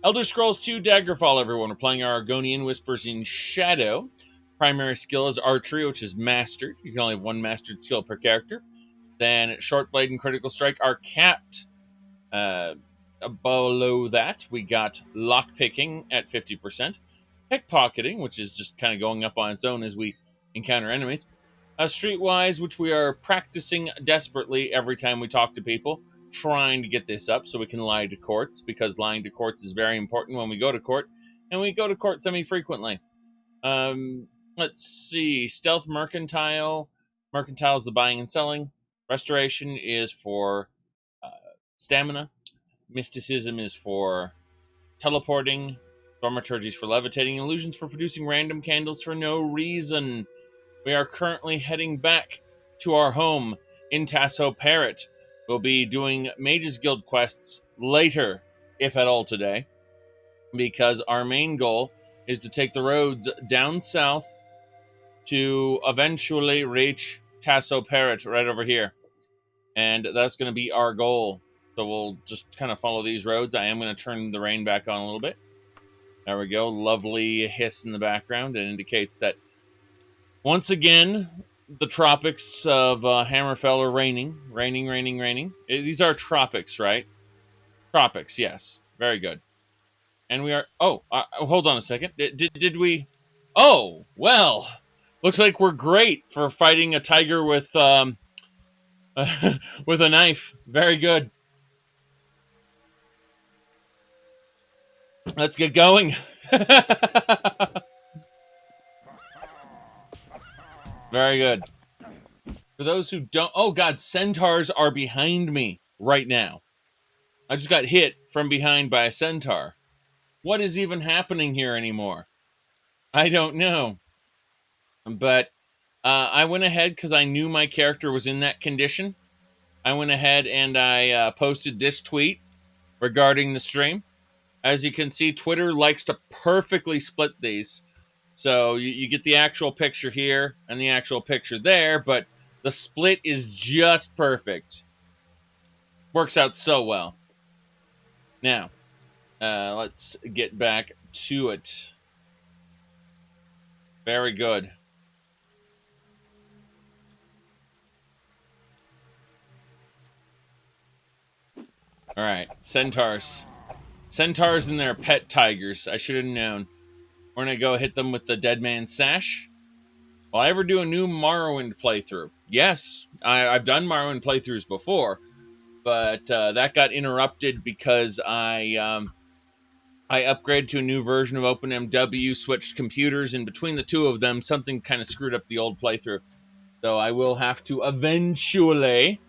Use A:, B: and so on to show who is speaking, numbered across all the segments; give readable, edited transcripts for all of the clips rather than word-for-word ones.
A: Elder Scrolls 2 Daggerfall, everyone. We're playing our Argonian Whispers in Shadow. Primary skill is Archery, which is Mastered. You can only have one Mastered skill per character. Then Short Blade and Critical Strike are capped. Below that, we got Lockpicking at 50%. Pickpocketing, which is just kind of going up on its own as we encounter enemies. Streetwise, which we are practicing desperately every time we talk to people, trying to get this up so we can lie to courts, because lying to courts is very important when we go to court, and we go to court semi-frequently. Let's see. Stealth Mercantile. Mercantile is the buying and selling. Restoration is for stamina. Mysticism is for teleporting. Thaumaturgy is for levitating. Illusions for producing random candles for no reason. We are currently heading back to our home in Tasso Parrot. We'll be doing Mages Guild quests later, if at all today, because our main goal is to take the roads down south to eventually reach Tasso Parrot right over here. And that's going to be our goal. So we'll just kind of follow these roads. I am going to turn the rain back on a little bit. There we go. Lovely hiss in the background. It indicates that once again, the tropics of Hammerfell are raining. Raining. These are tropics, right? Tropics, yes. Very good. And we are... Oh, hold on a second. Did we... Oh, well. Looks like we're great for fighting a tiger with with a knife. Very good. Let's get going. Very good. For those who don't... Oh, God, centaurs are behind me right now. I just got hit from behind by a centaur. What is even happening here anymore? I don't know. But I went ahead, because I knew my character was in that condition. I went ahead and I posted this tweet regarding the stream. As you can see, Twitter likes to perfectly split these. So you get the actual picture here and the actual picture there, but the split is just perfect. Works out so well. Now, let's get back to it. Very good. All right, centaurs. Centaurs and their pet tigers. I should have known. We're going to go hit them with the Dead Man's Sash. Will I ever do a new Morrowind playthrough? Yes, I've done Morrowind playthroughs before, but that got interrupted because I upgraded to a new version of OpenMW, switched computers, and between the two of them, something kind of screwed up the old playthrough. So I will have to eventually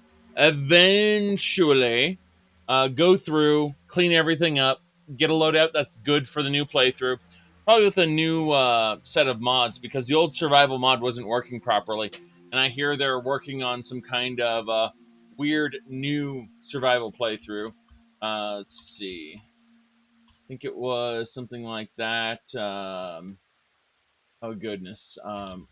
A: go through, clean everything up, get a loadout that's good for the new playthrough. Probably with a new set of mods, because the old survival mod wasn't working properly. And I hear they're working on some kind of weird new survival playthrough. Let's see. I think it was something like that. Oh, goodness. I'm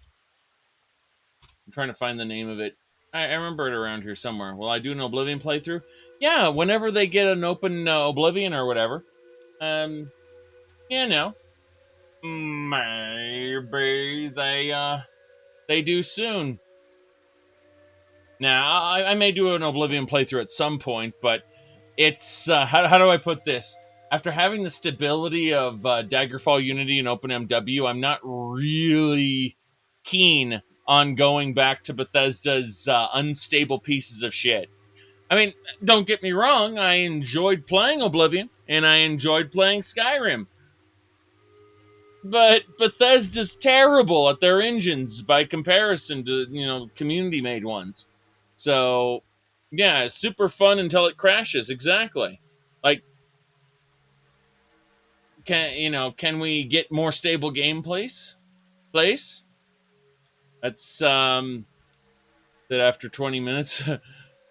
A: trying to find the name of it. I remember it around here somewhere. Will I do an Oblivion playthrough? Yeah, whenever they get an open Oblivion or whatever. No. Maybe they do soon. Now, I may do an Oblivion playthrough at some point, but it's... how do I put this? After having the stability of Daggerfall Unity and OpenMW, I'm not really keen on going back to Bethesda's unstable pieces of shit. I mean, don't get me wrong, I enjoyed playing Oblivion, and I enjoyed playing Skyrim. But Bethesda's terrible at their engines by comparison to, community-made ones. So, yeah, it's super fun until it crashes, exactly. Like, can we get more stable gameplays? That's, that after 20 minutes...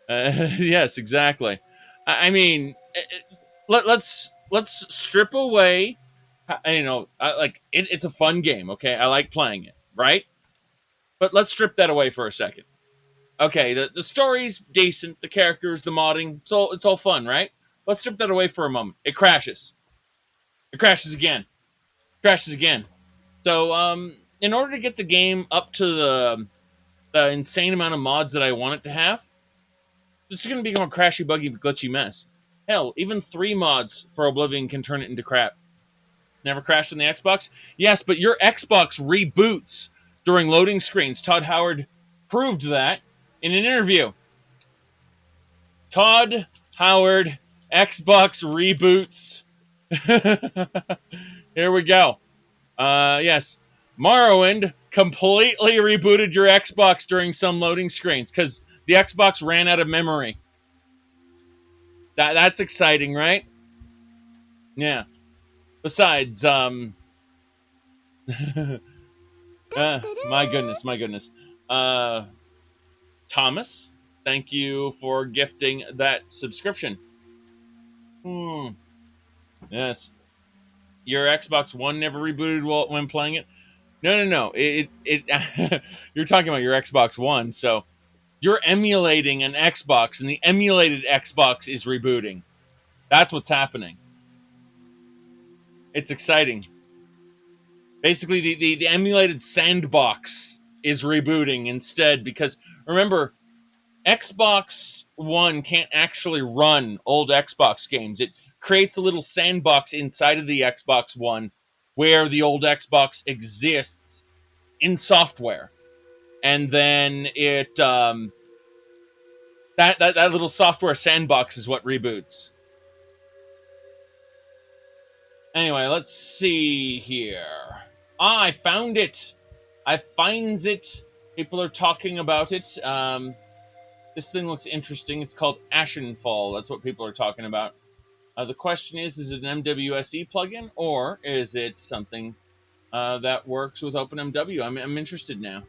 A: yes, exactly. I mean, let's strip away. It's a fun game. Okay, I like playing it, right? But let's strip that away for a second. Okay, the story's decent, the characters, the modding, it's all fun, right? Let's strip that away for a moment. It crashes. It crashes again. Crashes again. So, in order to get the game up to the insane amount of mods that I want it to have, it's going to become a crashy, buggy, glitchy mess. Hell, even 3 mods for Oblivion can turn it into crap. Never crashed on the Xbox? Yes, but your Xbox reboots during loading screens. Todd Howard proved that in an interview. Todd Howard, Xbox reboots. Here we go. Yes. Morrowind completely rebooted your Xbox during some loading screens because the Xbox ran out of memory. That's exciting, right? Yeah. Besides, my goodness. Thomas, thank you for gifting that subscription. Yes. Your Xbox One never rebooted when playing it? No. It you're talking about your Xbox One, so you're emulating an Xbox, and the emulated Xbox is rebooting. That's what's happening. It's exciting. Basically, the emulated sandbox is rebooting instead because, remember, Xbox One can't actually run old Xbox games. It creates a little sandbox inside of the Xbox One where the old Xbox exists in software. And then it that little software sandbox is what reboots. Anyway, let's see here. I found it. I finds it. People are talking about it. This thing looks interesting. It's called Ashenfall. That's what people are talking about. The question is it an MWSE plugin or is it something that works with OpenMW? I'm interested now.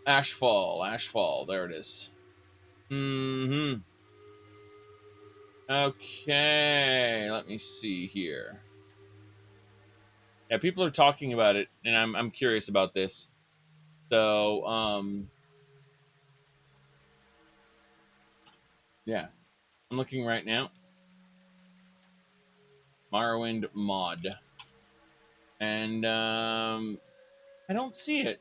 A: Ashfall. There it is. Okay, let me see here. Yeah, people are talking about it, and I'm curious about this. So, yeah, I'm looking right now. Morrowind mod, and I don't see it.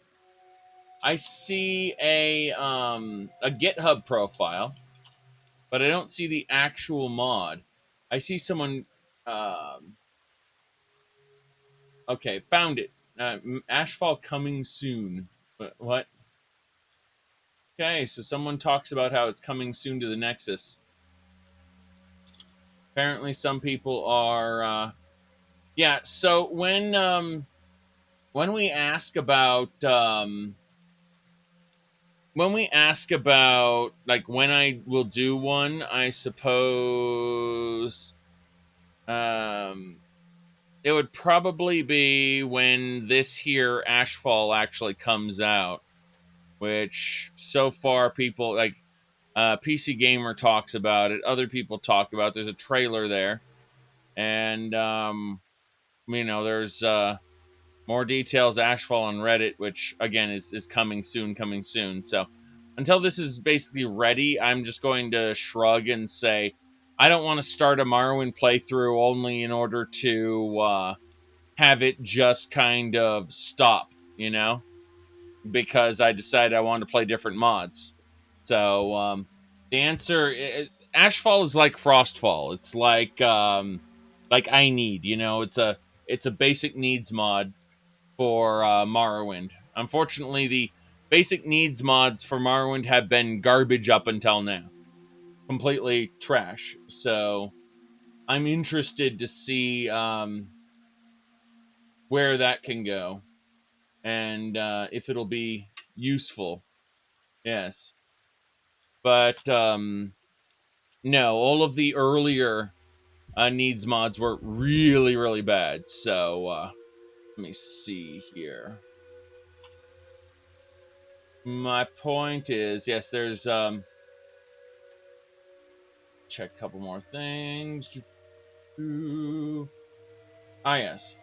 A: I see a GitHub profile, but I don't see the actual mod. I see someone. Okay, found it. Ashfall coming soon. What? Okay, so someone talks about how it's coming soon to the Nexus. Apparently, some people are. Yeah. So when we ask about like when I will do one, I suppose it would probably be when this here Ashfall actually comes out, which so far people like PC Gamer talks about it, other people talk about it. There's a trailer there, and there's more details Ashfall on Reddit, which again is coming soon. So until this is basically ready, I'm just going to shrug and say I don't want to start a Morrowind playthrough only in order to have it just kind of stop, because I decided I wanted to play different mods. So the answer, Ashfall is like Frostfall. It's like I Need, it's a basic needs mod for Morrowind. Unfortunately, the basic needs mods for Morrowind have been garbage up until now. Completely trash. So I'm interested to see where that can go and if it'll be useful. Yes. But no, all of the earlier needs mods were really, really bad. So let me see here. My point is, yes, there's check a couple more things. Ah, yes.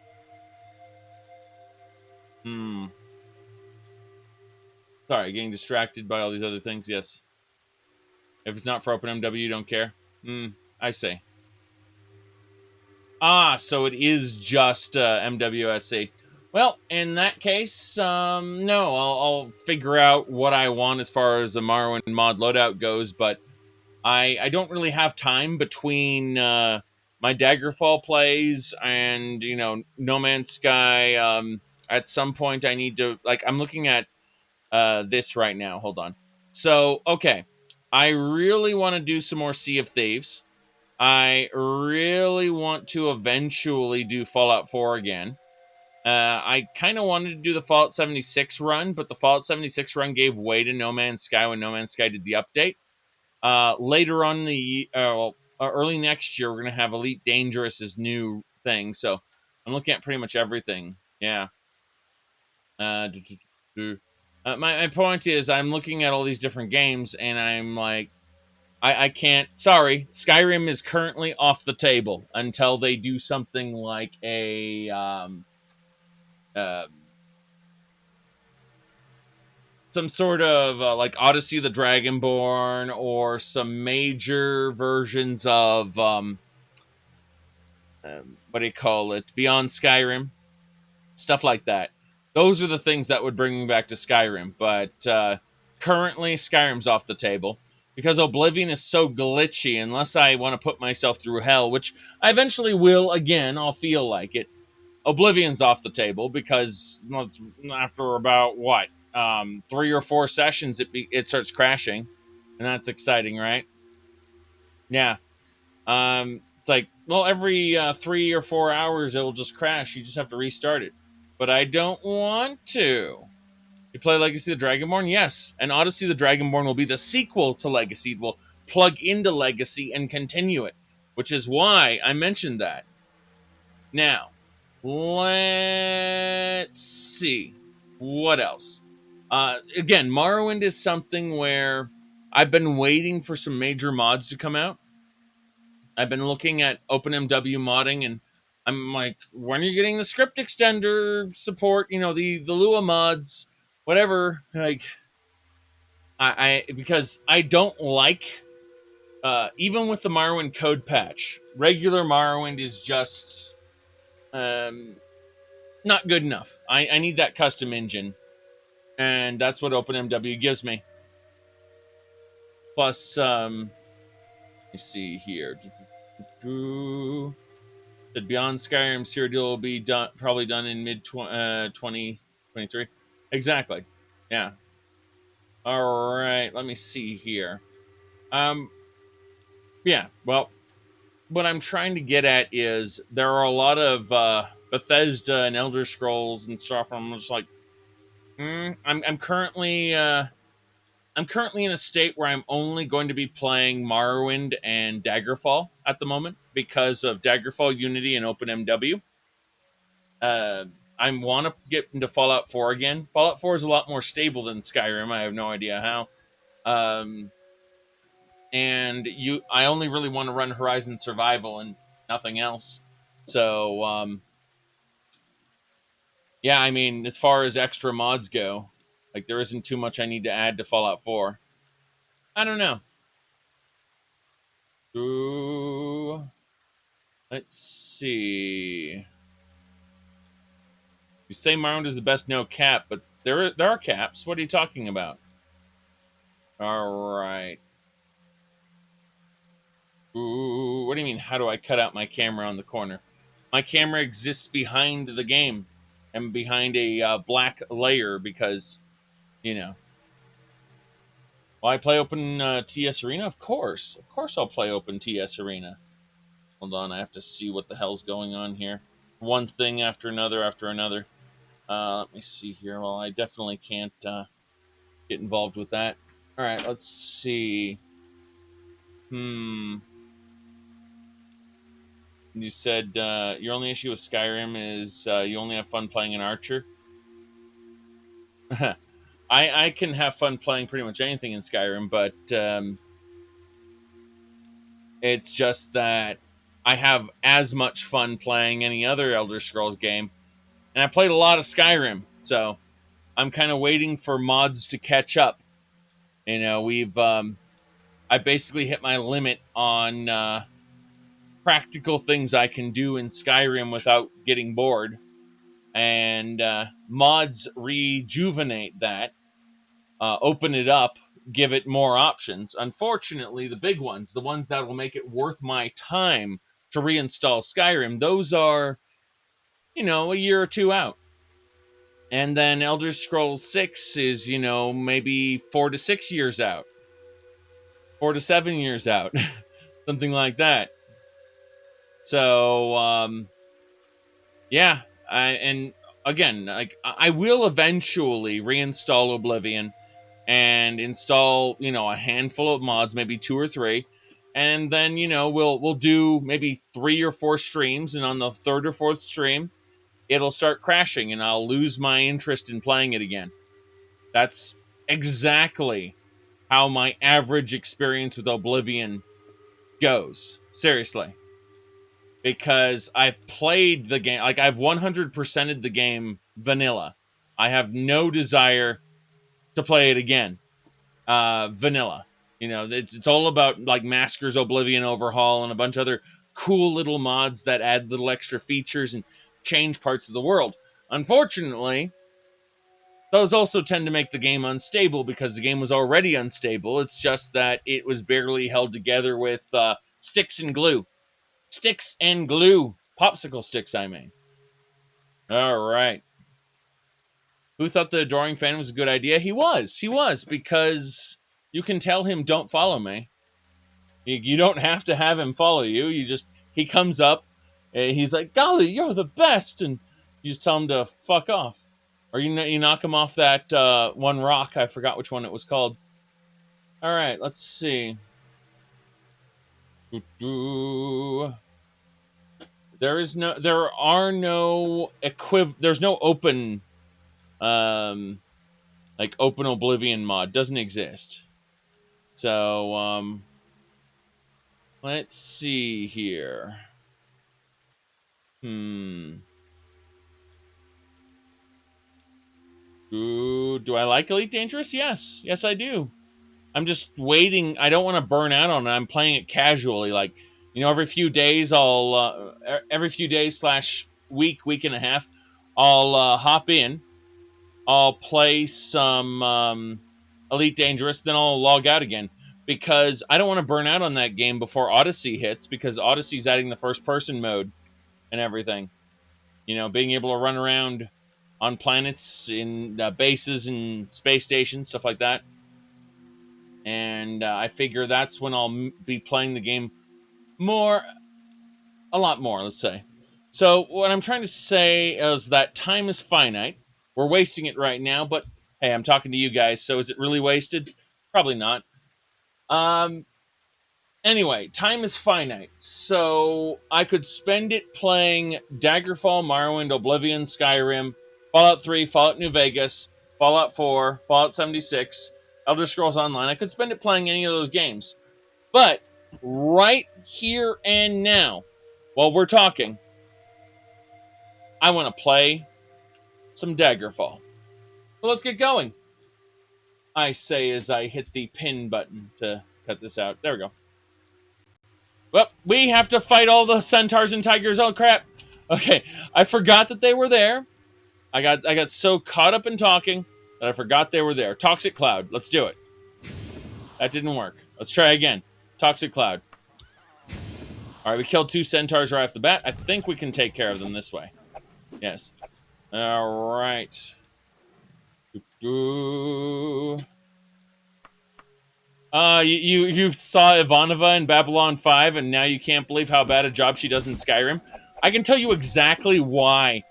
A: Sorry, getting distracted by all these other things. Yes. If it's not for OpenMW, you don't care. I see. Ah, so it is just MWSC. Well, in that case, no, I'll figure out what I want as far as the Morrowind mod loadout goes, but I don't really have time between my Daggerfall plays and, No Man's Sky. At some point, I need to, like, I'm looking at this right now. Hold on. So, okay. I really want to do some more Sea of Thieves. I really want to eventually do Fallout 4 again. I kind of wanted to do the Fallout 76 run, but the Fallout 76 run gave way to No Man's Sky when No Man's Sky did the update. Later on early next year, we're gonna have Elite Dangerous as new thing. So I'm looking at pretty much everything. Yeah. Do, do, do. My point is, I'm looking at all these different games, and I'm like, I can't. Sorry, Skyrim is currently off the table until they do something like a uh, some sort of like Odyssey the Dragonborn or some major versions of what do you call it? Beyond Skyrim, stuff like that. Those are the things that would bring me back to Skyrim. But currently, Skyrim's off the table because Oblivion is so glitchy. Unless I want to put myself through hell, which I eventually will again, I'll feel like it. Oblivion's off the table because after about what 3 or 4 sessions, it starts crashing, and that's exciting, right? Yeah. It's like, well, every 3 or 4 hours it will just crash. You just have to restart it. But I don't want to. You play Legacy of the Dragonborn? Yes. And Odyssey of the Dragonborn will be the sequel to Legacy. It will plug into Legacy and continue it, which is why I mentioned that. Now, let's see. What else? Again, Morrowind is something where I've been waiting for some major mods to come out. I've been looking at OpenMW modding, and I'm like, when are you getting the script extender support? The Lua mods, whatever. Like, I because I don't like even with the Morrowind code patch, regular Morrowind is just not good enough. I need that custom engine, and that's what OpenMW gives me. Plus, let me see here. The Beyond Skyrim serial will be probably done in mid 2023. Exactly. Yeah. All right. Let me see here. Um. Yeah. Well, what I'm trying to get at is there are a lot of Bethesda and Elder Scrolls and stuff. I'm just like, I'm currently in a state where I'm only going to be playing Morrowind and Daggerfall at the moment because of Daggerfall Unity and OpenMW. Uh, I want to get into Fallout 4 again. Fallout 4 is a lot more stable than Skyrim. I have no idea how. I only really want to run Horizon Survival and nothing else. So, yeah, I mean, as far as extra mods go, like there isn't too much I need to add to Fallout 4. I don't know. Ooh, let's see. You say Morrowind is the best no cap, but there are caps. What are you talking about? All right. Ooh, what do you mean? How do I cut out my camera on the corner? My camera exists behind the game and behind a black layer because, you know. Will I play Open TS Arena? Of course. Of course I'll play Open TS Arena. Hold on, I have to see what the hell's going on here. One thing after another after another. Let me see here. Well, I definitely can't get involved with that. All right, let's see. You said your only issue with Skyrim is you only have fun playing an archer. I can have fun playing pretty much anything in Skyrim, but it's just that I have as much fun playing any other Elder Scrolls game, and I played a lot of Skyrim, so I'm kind of waiting for mods to catch up. I basically hit my limit on practical things I can do in Skyrim without getting bored. And mods rejuvenate that, open it up, give it more options. Unfortunately, the big ones, the ones that will make it worth my time to reinstall Skyrim, those are, a year or two out. And then Elder Scrolls 6 is, maybe 4 to 6 years out. 4 to 7 years out. Something like that. So, yeah. And again, like, I will eventually reinstall Oblivion and install, a handful of mods, maybe 2 or 3. And then, we'll do maybe 3 or 4 streams. And on the 3rd or 4th stream, it'll start crashing and I'll lose my interest in playing it again. That's exactly how my average experience with Oblivion goes. Seriously. Because I've played the game, like I've 100%ed the game vanilla. I have no desire to play it again. Vanilla. It's all about like Masker's Oblivion Overhaul and a bunch of other cool little mods that add little extra features and change parts of the world. Unfortunately, those also tend to make the game unstable because the game was already unstable. It's just that it was barely held together with sticks and glue. Sticks and glue. Popsicle sticks, I mean. All right. Who thought the Adoring Fan was a good idea? He was, because you can tell him, don't follow me. You don't have to have him follow you. He comes up, and he's like, golly, you're the best, and you just tell him to fuck off. Or you knock him off that one rock. I forgot which one it was called. All right, let's see. There's no open, like open Oblivion mod. Doesn't exist. So, let's see here. Ooh, do I like Elite Dangerous? Yes. Yes, I do. I'm just waiting. I don't want to burn out on it. I'm playing it casually. Like, every few days / week and a half, I'll hop in. I'll play some Elite Dangerous, then I'll log out again. Because I don't want to burn out on that game before Odyssey hits, because Odyssey's adding the first-person mode and everything. Being able to run around on planets, in bases and space stations, stuff like that. And I figure that's when I'll be playing the game a lot more, let's say. So what I'm trying to say is that time is finite. We're wasting it right now, but hey, I'm talking to you guys, so is it really wasted? Probably not. Anyway, time is finite, so I could spend it playing Daggerfall, Morrowind, Oblivion, Skyrim, Fallout 3, Fallout New Vegas, Fallout 4, Fallout 76, Elder Scrolls Online. I could spend it playing any of those games. But right here and now, while we're talking, I want to play some Daggerfall. So let's get going. I say as I hit the pin button to cut this out. There we go. Well, we have to fight all the centaurs and tigers. Oh, crap. Okay, I forgot that they were there. I got so caught up in talking that I forgot they were there. Toxic Cloud. Let's do it. That didn't work. Let's try again. Toxic Cloud. All right, we killed 2 centaurs right off the bat. I think we can take care of them this way. Yes. All right. You saw Ivanova in Babylon 5, and now you can't believe how bad a job she does in Skyrim? I can tell you exactly why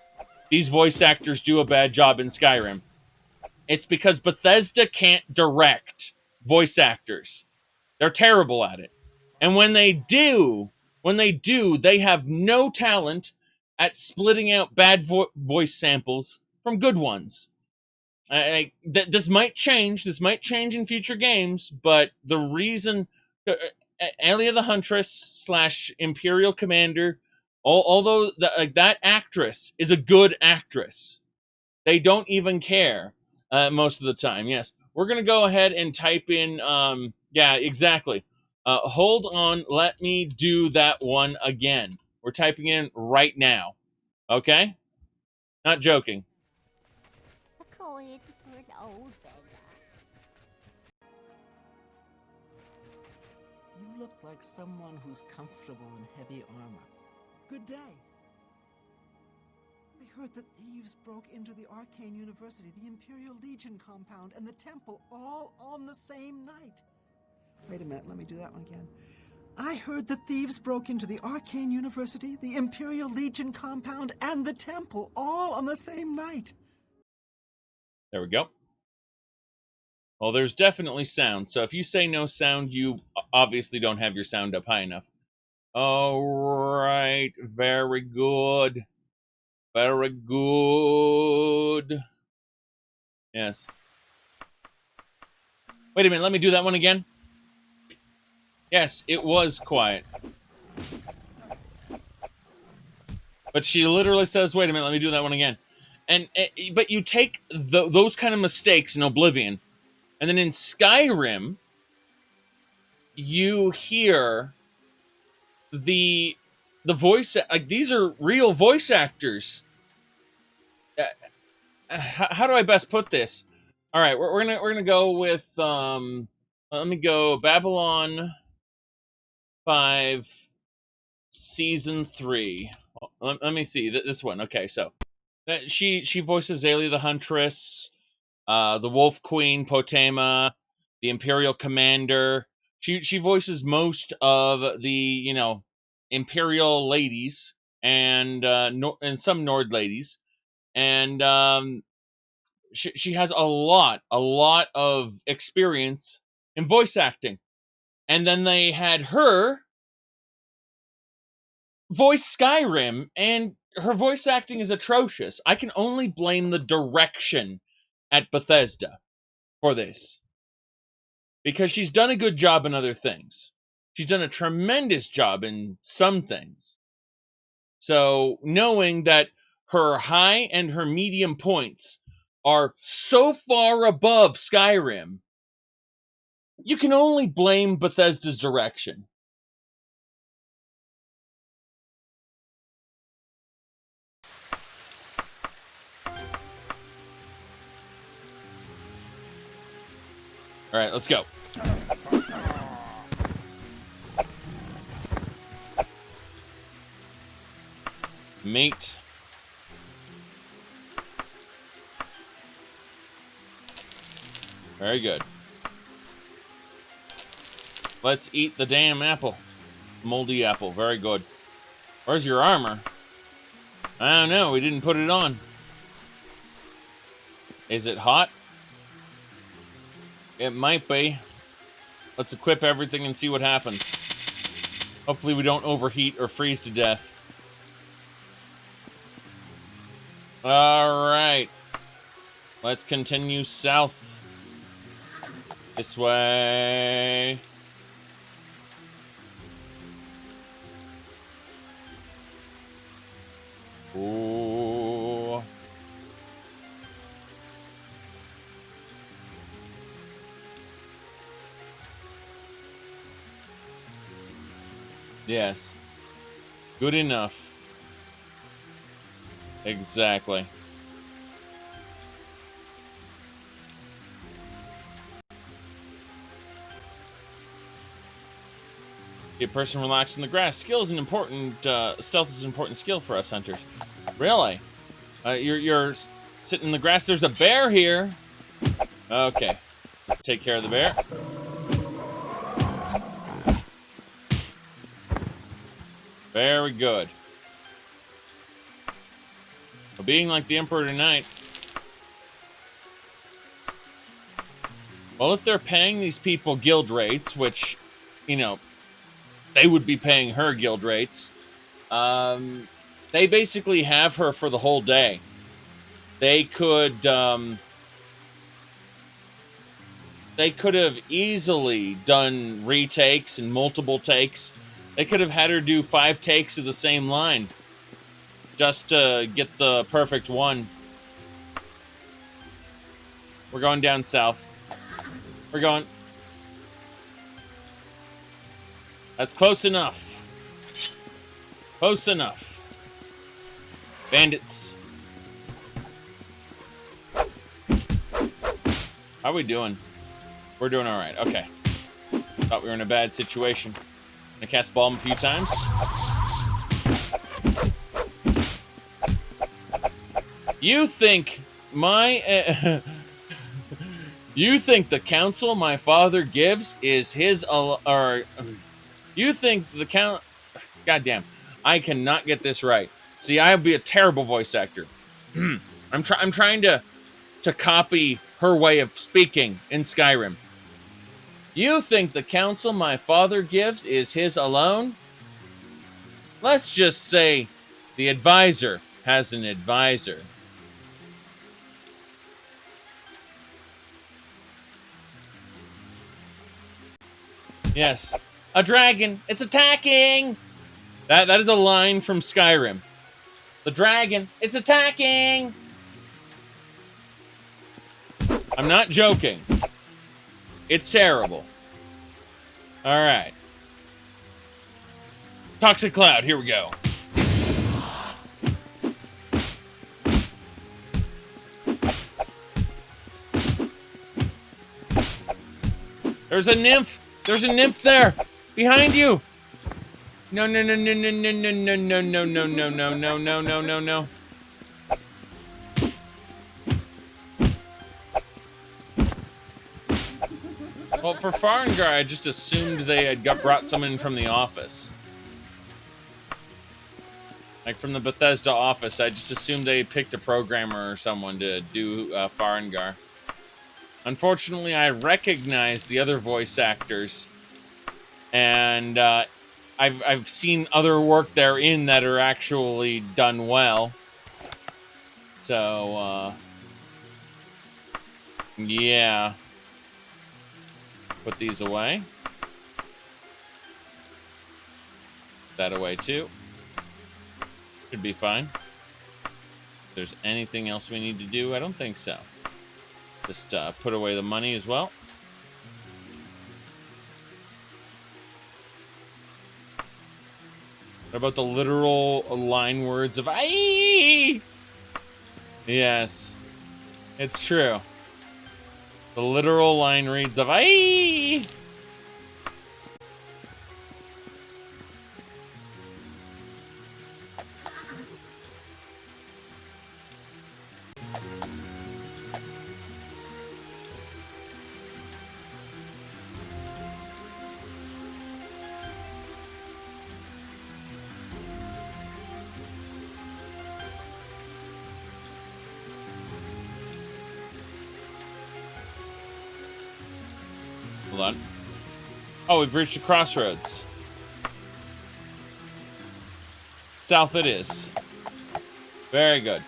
A: these voice actors do a bad job in Skyrim. It's because Bethesda can't direct voice actors. They're terrible at it. And when they do, they have no talent at splitting out bad voice samples from good ones. This might change. This might change in future games, but the reason Alia the Huntress / Imperial Commander, although that actress is a good actress, they don't even care most of the time. Yes, we're gonna go ahead and type in. Yeah, exactly. Hold on. Let me do that one again. We're typing in right now. Okay? Not joking.
B: Quiet for an old beggar.
C: You look like someone who's comfortable in heavy armor. Good day. I heard that thieves broke into the Arcane University, the Imperial Legion compound, and the temple all on the same night. Wait a minute, let me do that one again. I heard that thieves broke into the Arcane University, the Imperial Legion compound, and the temple all on the same night.
A: There we go. Well, there's definitely sound. So if you say no sound, you obviously don't have your sound up high enough. All right. Very good. Very good. Yes. Wait a minute. Let me do that one again. Yes, it was quiet. But she literally says, wait a minute, let me do that one again. But you take those kind of mistakes in Oblivion, and then in Skyrim, you hear the voice, like, these are real voice actors. How do I best put this? All right, we're gonna go with let me go Babylon 5 Season 3. Let me see this one. Okay, so she voices Aelia the Huntress, the Wolf Queen Potema, the Imperial Commander. She voices most of the Imperial ladies and some Nord ladies, and she has a lot of experience in voice acting. And then they had her voice Skyrim, and her voice acting is atrocious. I can only blame the direction at Bethesda for this, because she's done a good job in other things. She's done a tremendous job in some things. So knowing that her high and her medium points are so far above Skyrim, you can only blame Bethesda's direction. All right, let's go. Mate. Very good. Let's eat the damn apple. Moldy apple. Very good. Where's your armor? I don't know. We didn't put it on. Is it hot? It might be. Let's equip everything and see what happens. Hopefully we don't overheat or freeze to death. Alright. Let's continue south. This way. Ooh. Yes. Good enough. Exactly. A person relaxed in the grass. Skill is an important, stealth is an important skill for us hunters. Really? You're sitting in the grass. There's a bear here. Okay. Let's take care of the bear. Very good. Well, being like the Emperor tonight. Well, if they're paying these people guild rates, which, they would be paying her guild rates, they basically have her for the whole day. They could have easily done retakes and multiple takes. They could have had her do 5 takes of the same line just to get the perfect one. We're going down south. We're going. That's close enough. Close enough. Bandits. How are we doing? We're doing all right. Okay. Thought we were in a bad situation. Gonna cast Balm a few times. You think my... you think the counsel my father gives is his... or you think the count... Goddamn. I cannot get this right. See, I would be a terrible voice actor. I'm trying to copy her way of speaking in Skyrim. You think the counsel my father gives is his alone? Let's just say the advisor has an advisor. Yes. A dragon! It's attacking! That is a line from Skyrim. The dragon, it's attacking! I'm not joking. It's terrible. Alright. Toxic Cloud, here we go. There's a nymph! There's a nymph there! Behind you! No, no, no, no, no, no, no, no, no, no, no, no, no, no, no, no, no, no. Well, for Farengar, I just assumed they had brought someone from the office. Like, from the Bethesda office, I just assumed they picked a programmer or someone to do Farengar. Unfortunately, I recognize the other voice actors, and I've seen other work therein that are actually done well. So, yeah. Put these away. That away too. Should be fine. If there's anything else we need to do, I don't think so. Just put away the money as well. What about the literal line words of "Aye"? Yes, it's true. The literal line reads of "Aye." Hold on. Oh, we've reached a crossroads. South it is. Very good.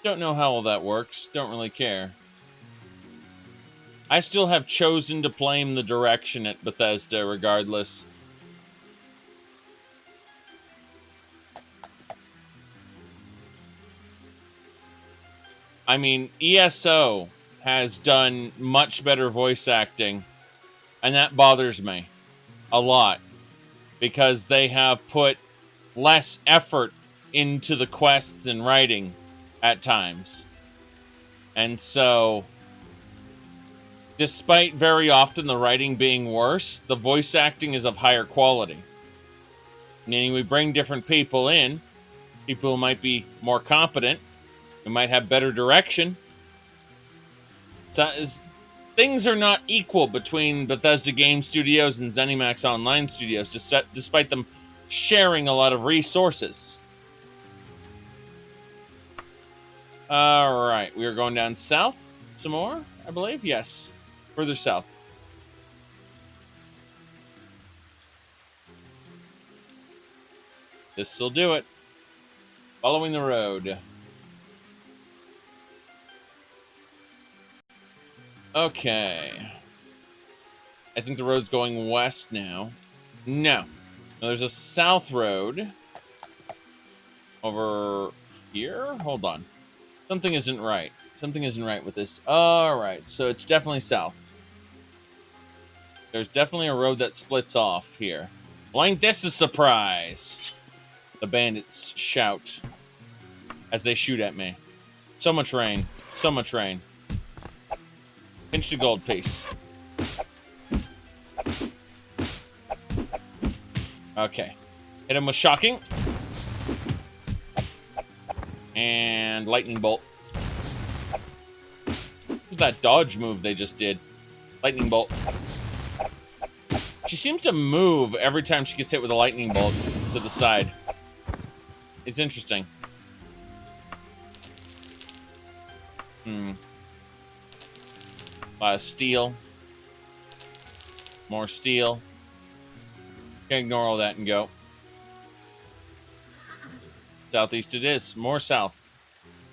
A: Don't know how all that works. Don't really care. I still have chosen to blame the direction at Bethesda regardless. I mean, ESO has done much better voice acting, and that bothers me a lot because they have put less effort into the quests and writing at times. And so, despite very often the writing being worse, the voice acting is of higher quality. Meaning we bring different people in, people who might be more competent, we might have better direction. So, things are not equal between Bethesda Game Studios and ZeniMax Online Studios, despite them sharing a lot of resources. Alright, we are going down south some more, I believe. Yes, further south. This'll do it. Following the road. Okay. I think the road's going west now. No. Now there's a south road. Over here? Hold on. Something isn't right. Something isn't right with this. Alright, so it's definitely south. There's definitely a road that splits off here. Well, ain't this a surprise? The bandits shout as they shoot at me. So much rain. So much rain. Pinch the gold piece. Okay. Hit him with shocking. And lightning bolt. Look at that dodge move they just did. Lightning bolt. She seems to move every time she gets hit with a lightning bolt to the side. It's interesting. A lot of steel. More steel. Can ignore all that and go. Southeast it is. More south.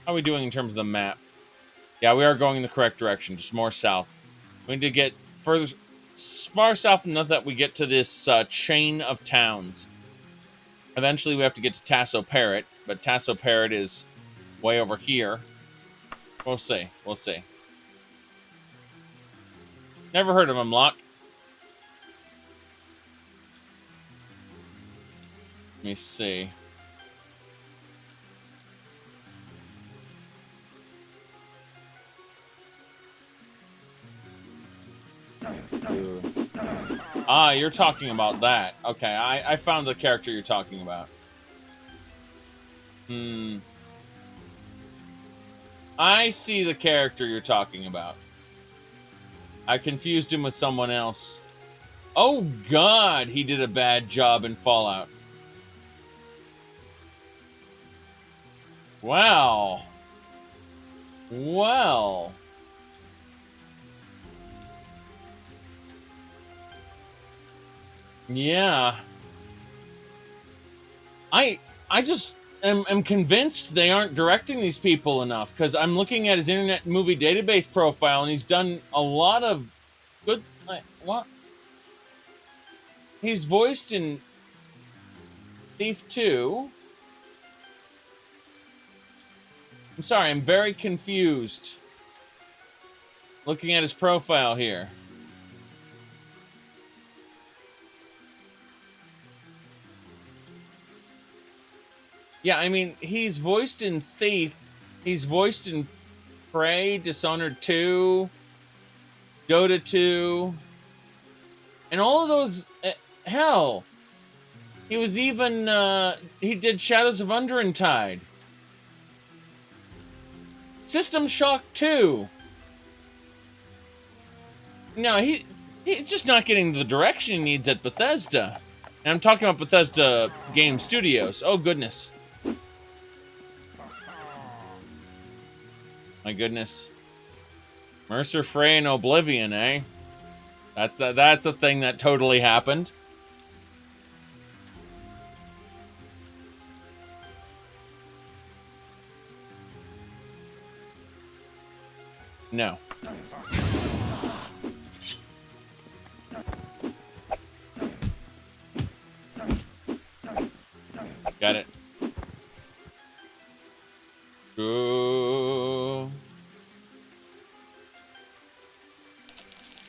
A: How are we doing in terms of the map? Yeah, we are going in the correct direction. Just more south. We need to get further, far south enough that we get to this chain of towns. Eventually we have to get to Tasso Parrot, but Tasso Parrot is way over here. We'll see. We'll see. Never heard of him, Locke. Let me see. Ah, you're talking about that. Okay, I found the character you're talking about. I see the character you're talking about. I confused him with someone else. Oh God, he did a bad job in Fallout. Wow. Well. Yeah. I just am convinced they aren't directing these people enough, because I'm looking at his Internet Movie Database profile and he's done a lot of good... what? He's voiced in Thief 2. I'm sorry, I'm very confused. Looking at his profile here. Yeah, I mean, he's voiced in Thief. He's voiced in Prey, Dishonored 2, Dota 2. And all of those... hell! He was even... he did Shadows of Underentide. System Shock 2. No, he's just not getting the direction he needs at Bethesda. And I'm talking about Bethesda Game Studios. Oh, goodness. My goodness. Mercer Frey and Oblivion, eh? That's a thing that totally happened. No. Got it. Ooh.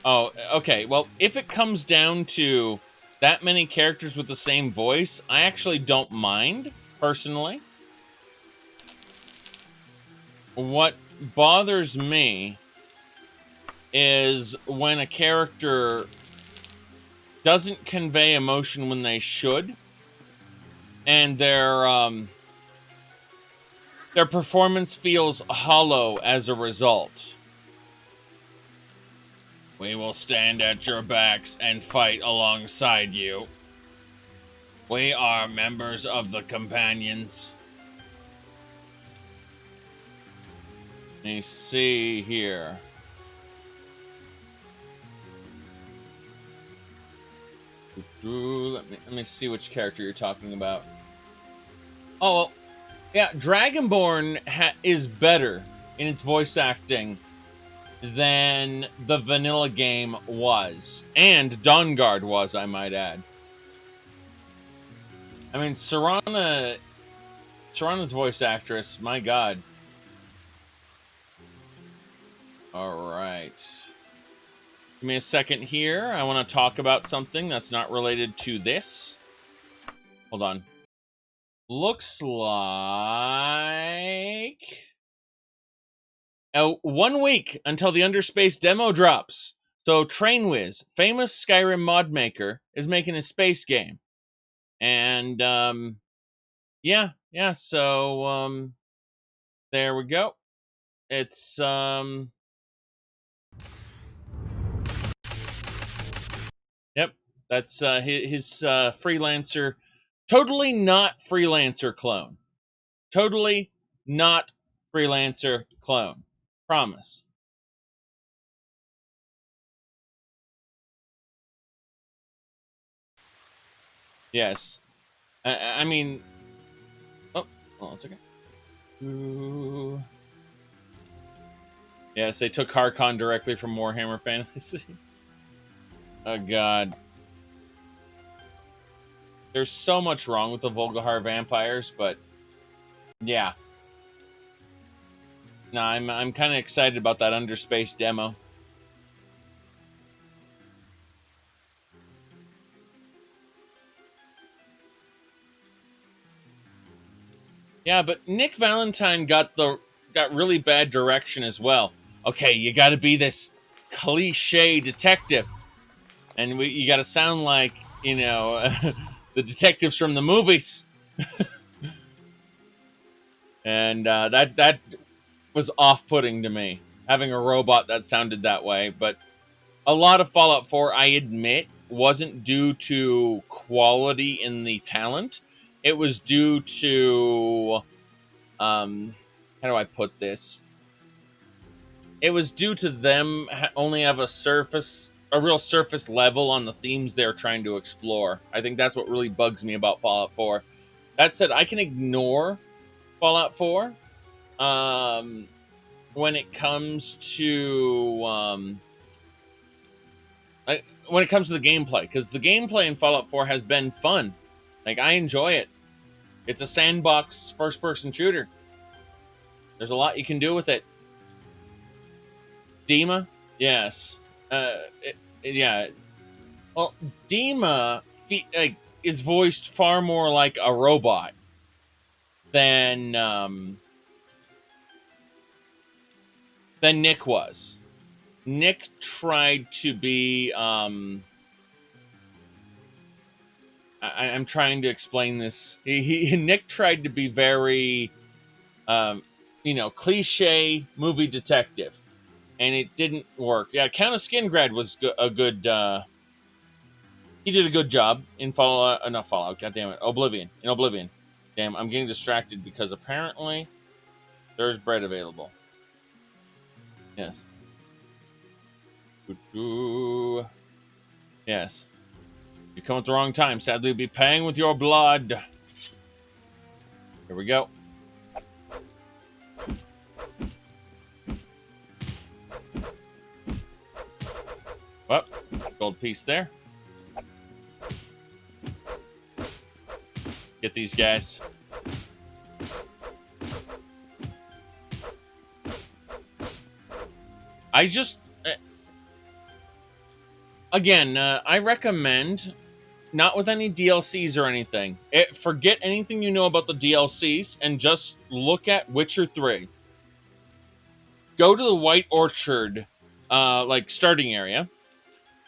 A: Oh, okay. Well, if it comes down to that many characters with the same voice, I actually don't mind, personally. What bothers me is when a character doesn't convey emotion when they should, and their performance feels hollow as a result. We will stand at your backs and fight alongside you. We are members of the Companions. Let me see here. Let me see which character you're talking about. Oh, well, yeah, Dragonborn is better in its voice acting than the vanilla game was. And Dawnguard was, I might add. I mean, Serana's voice actress, my God. All right. Give me a second here. I want to talk about something that's not related to this. Hold on. Looks like 1 week until the Underspace demo drops. So TrainWiz, famous Skyrim mod maker, is making a space game. And yeah, so there we go. It's yep, that's his freelancer, totally not freelancer clone. Totally not freelancer clone. Promise. Yes. I mean, oh, well, it's okay. Ooh. Yes, they took Harkon directly from Warhammer Fantasy. Oh, God. There's so much wrong with the Volgahar vampires, but yeah. No, I'm kind of excited about that Underspace demo. Yeah, but Nick Valentine got really bad direction as well. Okay, you got to be this cliche detective, and you got to sound like, you know, the detectives from the movies. And that was off-putting to me, having a robot that sounded that way. But a lot of Fallout 4, I admit, wasn't due to quality in the talent. It was due to how do I put this? It was due to them only have a real surface level on the themes they're trying to explore. I think that's what really bugs me about Fallout 4. That said, I can ignore Fallout 4 when it comes to when it comes to the gameplay, because the gameplay in Fallout 4 has been fun. Like, I enjoy it. It's a sandbox first-person shooter. There's a lot you can do with it. Dima? Yes. Yeah. Well, Dima is voiced far more like a robot than Nick was. Nick tried to be I'm trying to explain this. Nick tried to be very cliche movie detective, and it didn't work. Yeah, Count of Skingrad was a good he did a good job in Fallout, not Fallout, goddammit, Oblivion. In Oblivion. Damn, I'm getting distracted because apparently there's bread available. Yes. Yes. You come at the wrong time. Sadly, you'll be paying with your blood. Here we go. Well, gold piece there. Get these guys. I just... again, I recommend, not with any DLCs or anything. Forget anything you know about the DLCs and just look at Witcher 3. Go to the White Orchard, starting area,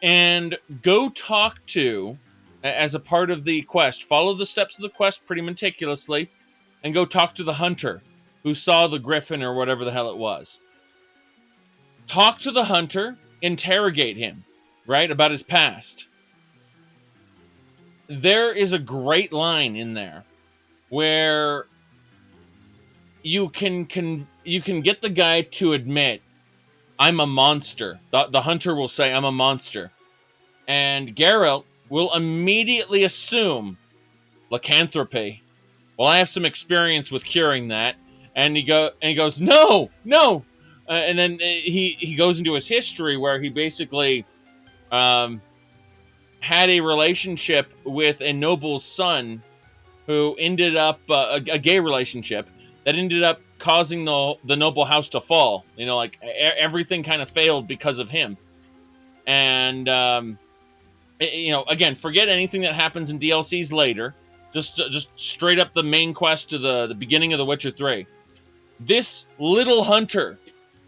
A: and go talk to, as a part of the quest, follow the steps of the quest pretty meticulously, and go talk to the hunter who saw the griffin or whatever the hell it was. Talk to the hunter, interrogate him, right, about his past. There is a great line in there where you can get the guy to admit, I'm a monster. The hunter will say, I'm a monster. And Geralt will immediately assume lycanthropy. Well, I have some experience with curing that. And he goes, no. And then he goes into his history where he basically had a relationship with a noble's son who ended up, a gay relationship, that ended up causing the noble house to fall. You know, like everything kind of failed because of him. And you know, again, forget anything that happens in DLCs later. Just straight up the main quest to the beginning of The Witcher 3. This little hunter,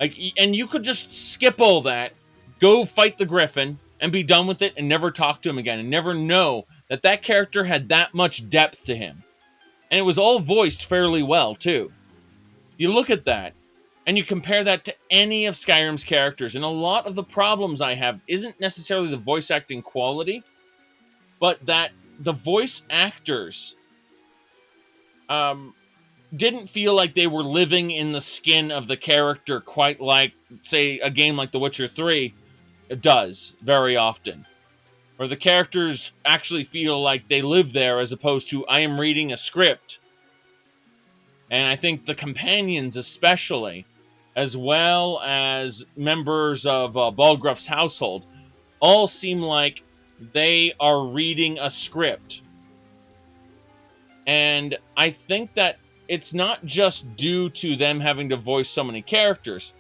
A: like, and you could just skip all that, go fight the Griffin, and be done with it, and never talk to him again, and never know that that character had that much depth to him. And it was all voiced fairly well, too. You look at that, and you compare that to any of Skyrim's characters, and a lot of the problems I have isn't necessarily the voice acting quality, but that the voice actors didn't feel like they were living in the skin of the character quite like, say, a game like The Witcher 3 does very often. Or the characters actually feel like they live there as opposed to, I am reading a script. And I think the companions especially, as well as members of Balgruuf's household, all seem like they are reading a script. And I think that it's not just due to them having to voice so many characters.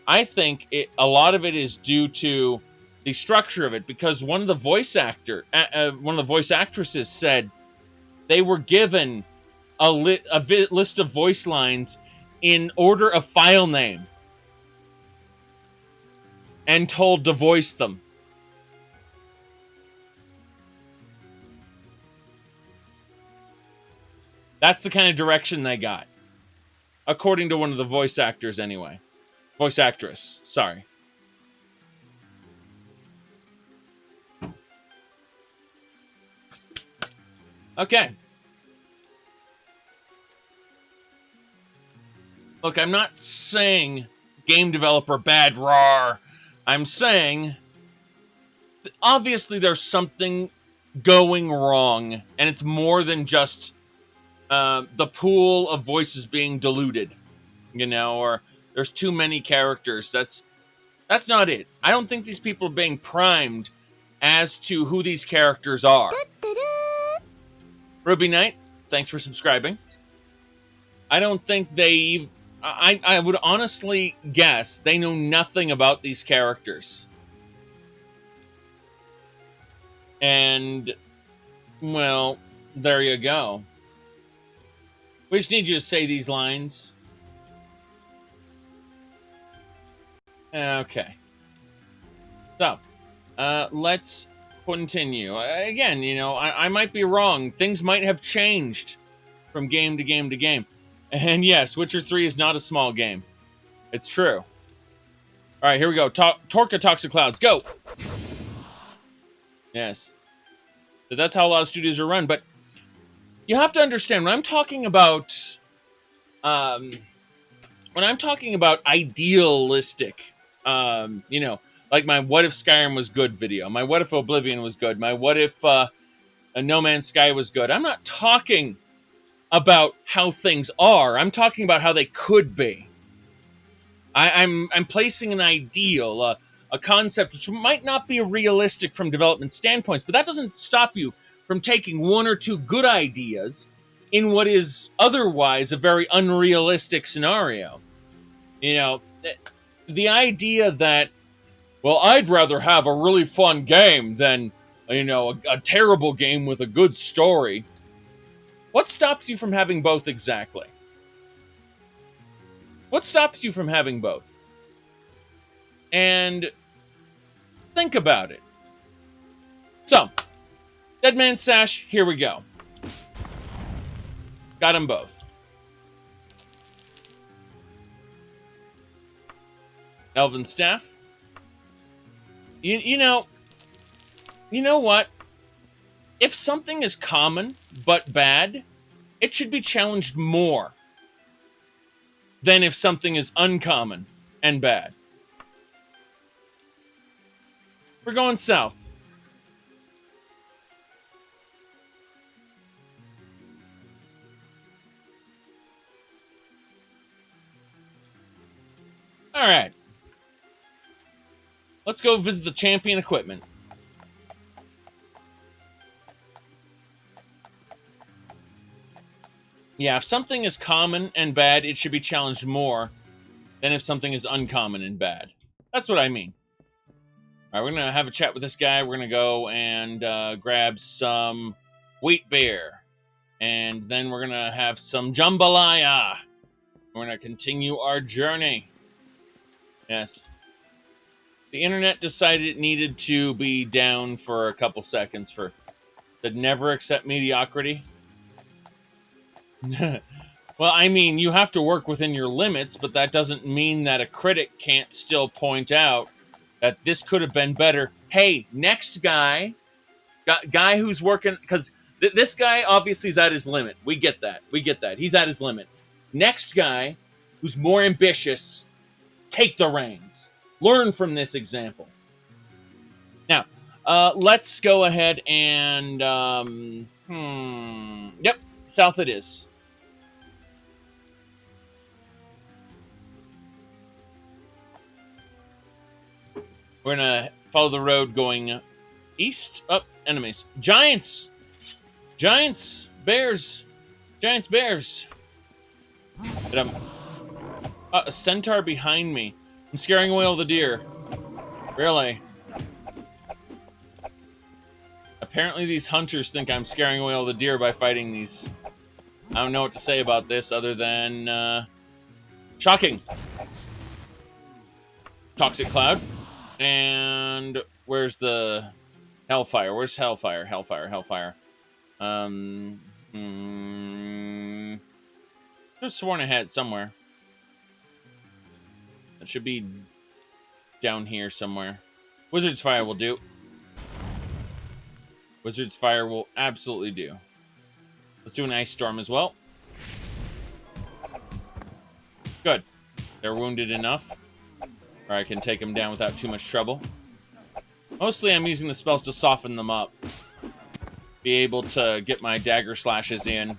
A: I think a lot of it is due to the structure of it, because one of the voice actresses said they were given a list of voice lines in order of file name and told to voice them. That's the kind of direction they got. According to one of the voice actors, anyway. Voice actress, sorry. Okay. Look, I'm not saying game developer bad, rawr. I'm saying obviously there's something going wrong, and it's more than just the pool of voices being diluted, you know, or there's too many characters. That's not it. I don't think these people are being primed as to who these characters are. Ruby Knight, thanks for subscribing. I don't think they... I would honestly guess they know nothing about these characters. And, well, there you go. We just need you to say these lines. Okay. So, let's continue. Again, you know, I might be wrong. Things might have changed from game to game to game. And yes, Witcher 3 is not a small game. It's true. All right, here we go. Torka talks to clouds. Go! Yes. So that's how a lot of studios are run. But you have to understand, when I'm talking about... idealistic, you know, like my What If Skyrim was good video, my What If Oblivion was good, my What If a No Man's Sky was good. I'm not talking about how things are. I'm talking about how they could be. I'm placing an ideal, a concept which might not be realistic from development standpoints, but that doesn't stop you from taking one or two good ideas in what is otherwise a very unrealistic scenario. You know, the idea that, well, I'd rather have a really fun game than, you know, a terrible game with a good story. What stops you from having both exactly? What stops you from having both? And think about it. So, Dead Man's Sash, here we go. Got them both. Elven Staff. You know what? If something is common but bad, it should be challenged more than if something is uncommon and bad. We're going south. All right. Let's go visit the champion equipment. Yeah, if something is common and bad, it should be challenged more than if something is uncommon and bad. That's what I mean. All right, we're going to have a chat with this guy. We're going to go and grab some wheat beer. And then we're going to have some jambalaya. We're going to continue our journey. Yes. The internet decided it needed to be down for a couple seconds for the never accept mediocrity. Well, I mean, you have to work within your limits, but that doesn't mean that a critic can't still point out that this could have been better. Hey, next guy who's working, because this guy obviously is at his limit. We get that. He's at his limit. Next guy who's more ambitious, take the reins. Learn from this example. Now, let's go ahead and, yep, south it is. We're going to follow the road going east. Up, enemies. Giants! Giants! Bears! Giants, bears! But a centaur behind me. I'm scaring away all the deer. Really? Apparently these hunters think I'm scaring away all the deer by fighting these. I don't know what to say about this other than, shocking. Toxic cloud. And where's the Hellfire? Where's Hellfire? Hellfire. Just sworn I had it somewhere. It should be down here somewhere. Wizard's Fire will do. Wizard's Fire will absolutely do. Let's do an Ice Storm as well. Good. They're wounded enough. Or I can take them down without too much trouble. Mostly I'm using the spells to soften them up. Be able to get my dagger slashes in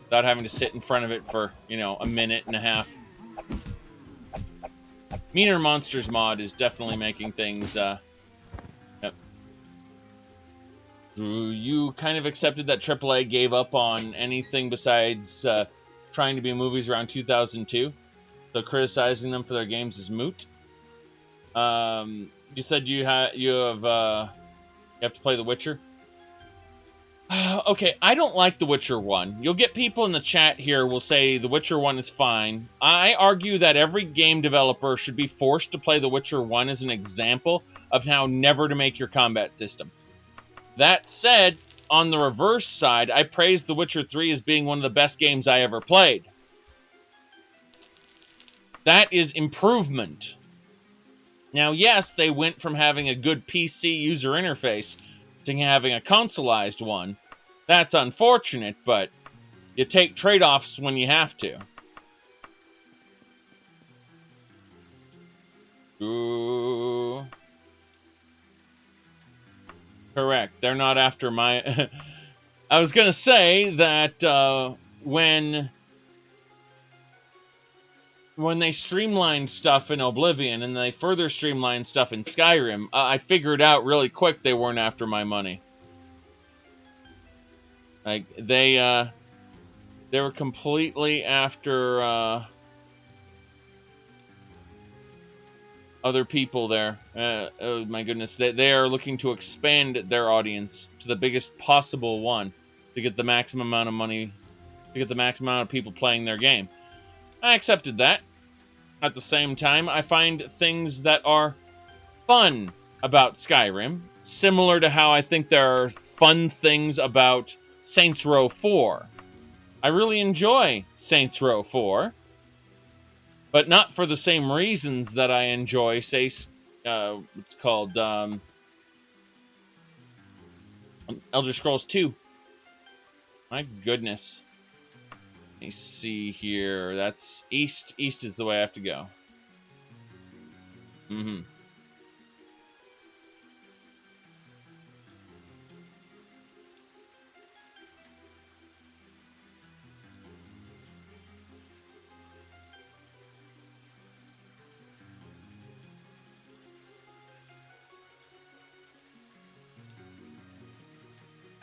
A: without having to sit in front of it for, you know, a minute and a half. Meaner Monsters mod is definitely making things, yep. Drew, you kind of accepted that AAA gave up on anything besides trying to be movies around 2002. So criticizing them for their games is moot. You said you have to play The Witcher. Okay, I don't like The Witcher 1. You'll get people in the chat here will say The Witcher 1 is fine. I argue that every game developer should be forced to play The Witcher 1 as an example of how never to make your combat system. That said, on the reverse side, I praise The Witcher 3 as being one of the best games I ever played. That is improvement. Now, yes, they went from having a good PC user interface to having a consoleized one. That's unfortunate, but you take trade-offs when you have to. Ooh. Correct. They're not after my... I was going to say that when they streamlined stuff in Oblivion and they further streamlined stuff in Skyrim, I figured out really quick they weren't after my money. Like, they were completely after other people there. Oh my goodness. They are looking to expand their audience to the biggest possible one to get the maximum amount of money, to get the maximum amount of people playing their game. I accepted that. At the same time, I find things that are fun about Skyrim, similar to how I think there are fun things about Saints Row 4. I really enjoy Saints Row 4, but not for the same reasons that I enjoy, say, what's called Elder Scrolls 2. My goodness. Let me see here. That's east. East is the way I have to go. Mm-hmm.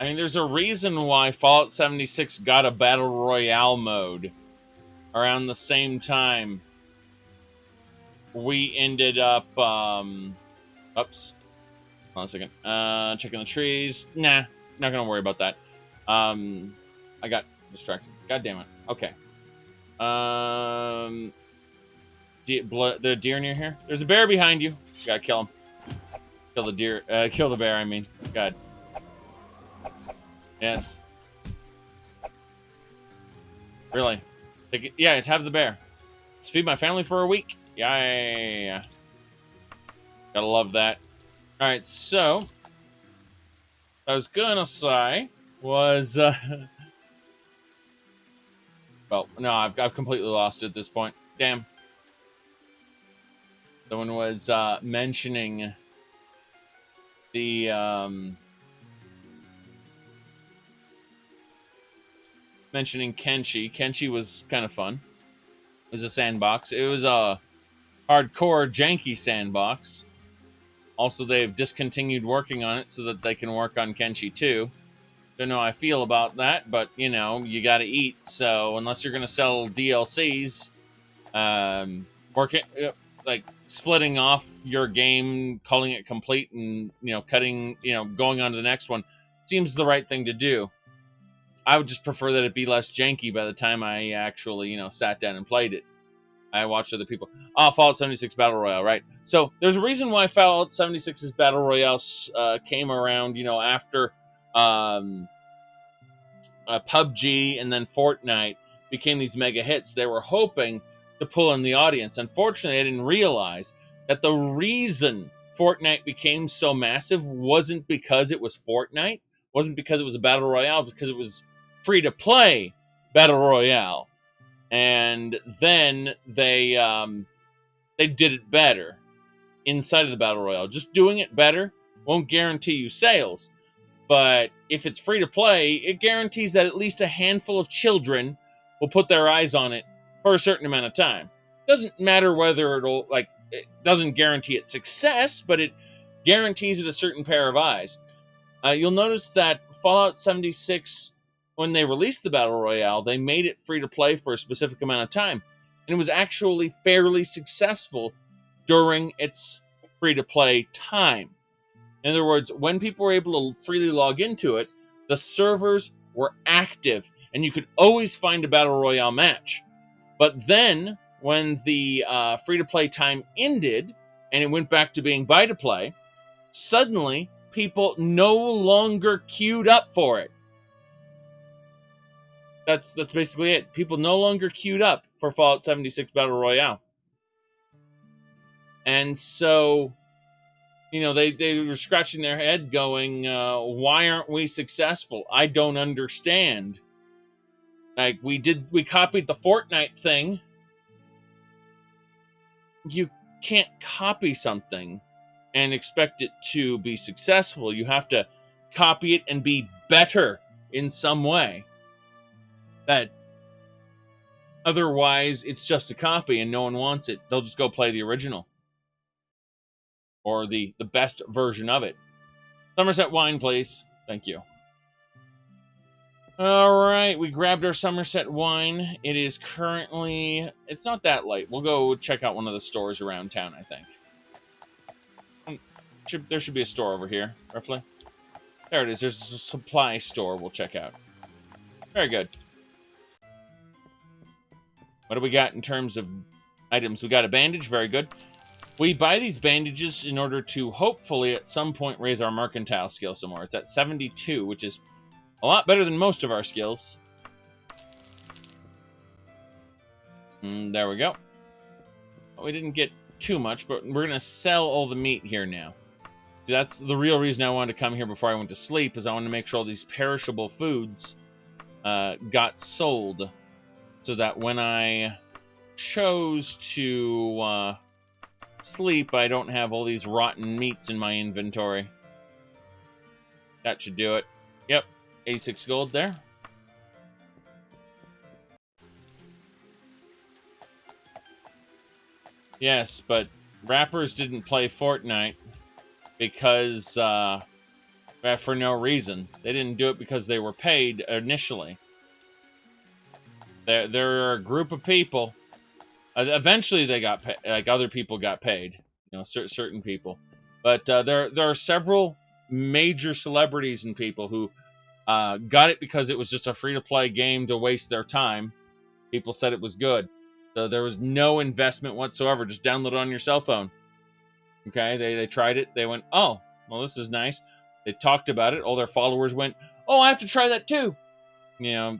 A: I mean, there's a reason why Fallout 76 got a Battle Royale mode around the same time we ended up, oops. Hold on a second. Checking the trees. Nah, not gonna worry about that. I got distracted. God damn it. Okay. The deer near here. There's a bear behind you. Gotta kill him. Kill the deer. Kill the bear. I mean, God. Yes. Really. Take it. Yeah, it's have the bear. Let's feed my family for a week. Yeah. Gotta love that. All right, so I was gonna say was well, no, I've completely lost it at this point. Damn. Someone was mentioning the mentioning Kenshi. Kenshi was kind of fun. It was a sandbox. It was a hardcore janky sandbox. Also, they've discontinued working on it so that they can work on Kenshi 2. Don't know how I feel about that, but, you know, you gotta eat. So, unless you're gonna sell DLCs, like, splitting off your game, calling it complete, and, you know, cutting, you know, going on to the next one, seems the right thing to do. I would just prefer that it be less janky by the time I actually, you know, sat down and played it. I watched other people. Fallout 76 Battle Royale, right? So there's a reason why Fallout 76's Battle Royale came around, you know, after PUBG and then Fortnite became these mega hits. They were hoping to pull in the audience. Unfortunately, they didn't realize that the reason Fortnite became so massive wasn't because it was Fortnite, wasn't because it was a Battle Royale, because it was free-to-play Battle Royale. And then they did it better inside of the Battle Royale. Just doing it better won't guarantee you sales. But if it's free to play, it guarantees that at least a handful of children will put their eyes on it for a certain amount of time. Doesn't matter whether it doesn't guarantee its success, but it guarantees it a certain pair of eyes. You'll notice that Fallout 76, when they released the Battle Royale, they made it free to play for a specific amount of time. And it was actually fairly successful during its free to play time. In other words, when people were able to freely log into it, the servers were active and you could always find a Battle Royale match. But then, when the free to play time ended and it went back to being buy to play, suddenly people no longer queued up for it. That's basically it. People no longer queued up for Fallout 76 Battle Royale. And so, you know, they were scratching their head going, why aren't we successful? I don't understand. Like, we copied the Fortnite thing. You can't copy something and expect it to be successful. You have to copy it and be better in some way. That otherwise it's just a copy and no one wants it. They'll just go play the original or the best version of it. Somerset wine, please. Thank you. All right, we grabbed our Somerset wine. It is currently, it's not that late. We'll go check out one of the stores around town, I think. There should be a store over here, roughly. There it is. There's a supply store we'll check out. Very good. What do we got in terms of items? We got a bandage. Very good. We buy these bandages in order to hopefully at some point raise our mercantile skill some more. It's at 72, which is a lot better than most of our skills. There we go. We didn't get too much, but we're going to sell all the meat here now. See, that's the real reason I wanted to come here before I went to sleep, is I wanted to make sure all these perishable foods got sold, so that when I chose to sleep, I don't have all these rotten meats in my inventory. That should do it. Yep, 86 gold there. Yes, but rappers didn't play Fortnite because for no reason. They didn't do it because they were paid initially. There are a group of people. Eventually, they got paid, like other people got paid. You know, certain people. But there are several major celebrities and people who got it because it was just a free-to-play game to waste their time. People said it was good. So there was no investment whatsoever. Just download it on your cell phone. Okay, they tried it. They went, oh, well, this is nice. They talked about it. All their followers went, oh, I have to try that too. You know,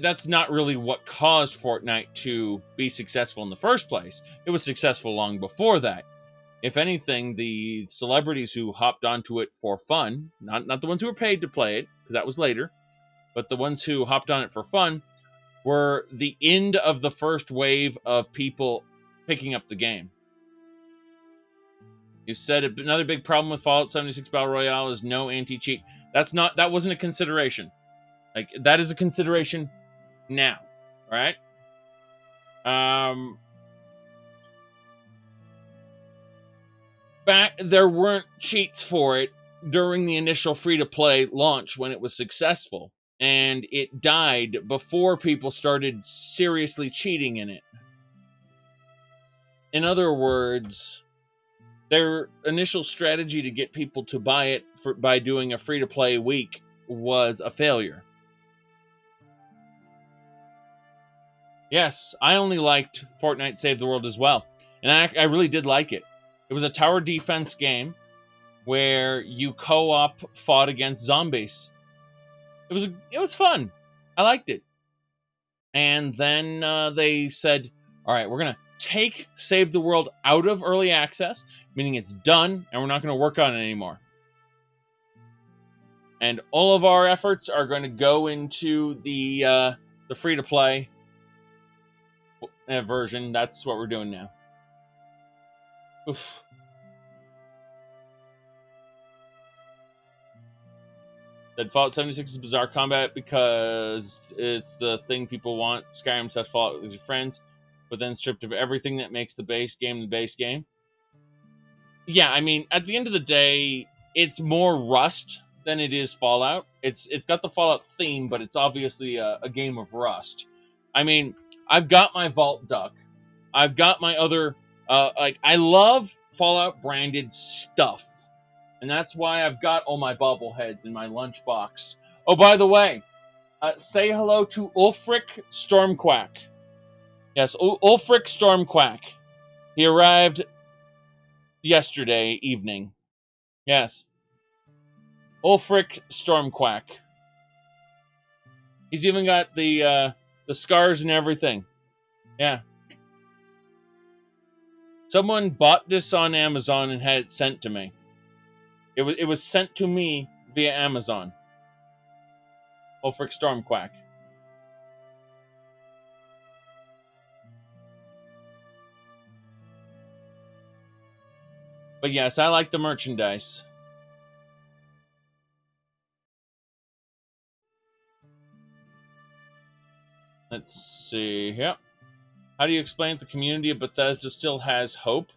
A: that's not really what caused Fortnite to be successful in the first place. It was successful long before that. If anything, the celebrities who hopped onto it for fun, not the ones who were paid to play it, because that was later, but the ones who hopped on it for fun were the end of the first wave of people picking up the game. You said another big problem with Fallout 76 Battle Royale is no anti-cheat. That wasn't a consideration. Like, that is a consideration now, right? Back there weren't cheats for it during the initial free-to-play launch when it was successful, and it died before people started seriously cheating in it. In other words, their initial strategy to get people to buy it by doing a free-to-play week was a failure. Yes, I only liked Fortnite Save the World as well. And I really did like it. It was a tower defense game where you co-op fought against zombies. It was fun. I liked it. And then they said, all right, we're going to take Save the World out of early access, meaning it's done, and we're not going to work on it anymore. And all of our efforts are going to go into the free-to-play version. That's what we're doing now. Oof. That Fallout 76 is bizarre combat because it's the thing people want. Skyrim says Fallout with your friends, but then stripped of everything that makes the base game the base game. Yeah, I mean, at the end of the day, it's more Rust than it is Fallout. It's got the Fallout theme, but it's obviously a game of Rust. I mean, I've got my Vault Duck. I've got my other... I love Fallout branded stuff. And that's why I've got all my bobbleheads in my lunchbox. Oh, by the way, say hello to Ulfric Stormquack. Yes, Ulfric Stormquack. He arrived yesterday evening. Yes. Ulfric Stormquack. He's even got the scars and everything. Yeah. Someone bought this on Amazon and had it sent to me. It was sent to me via Amazon. Ulfric Stormquack. But yes, I like the merchandise. Let's see. Yep. How do you explain that the community of Bethesda still has hope?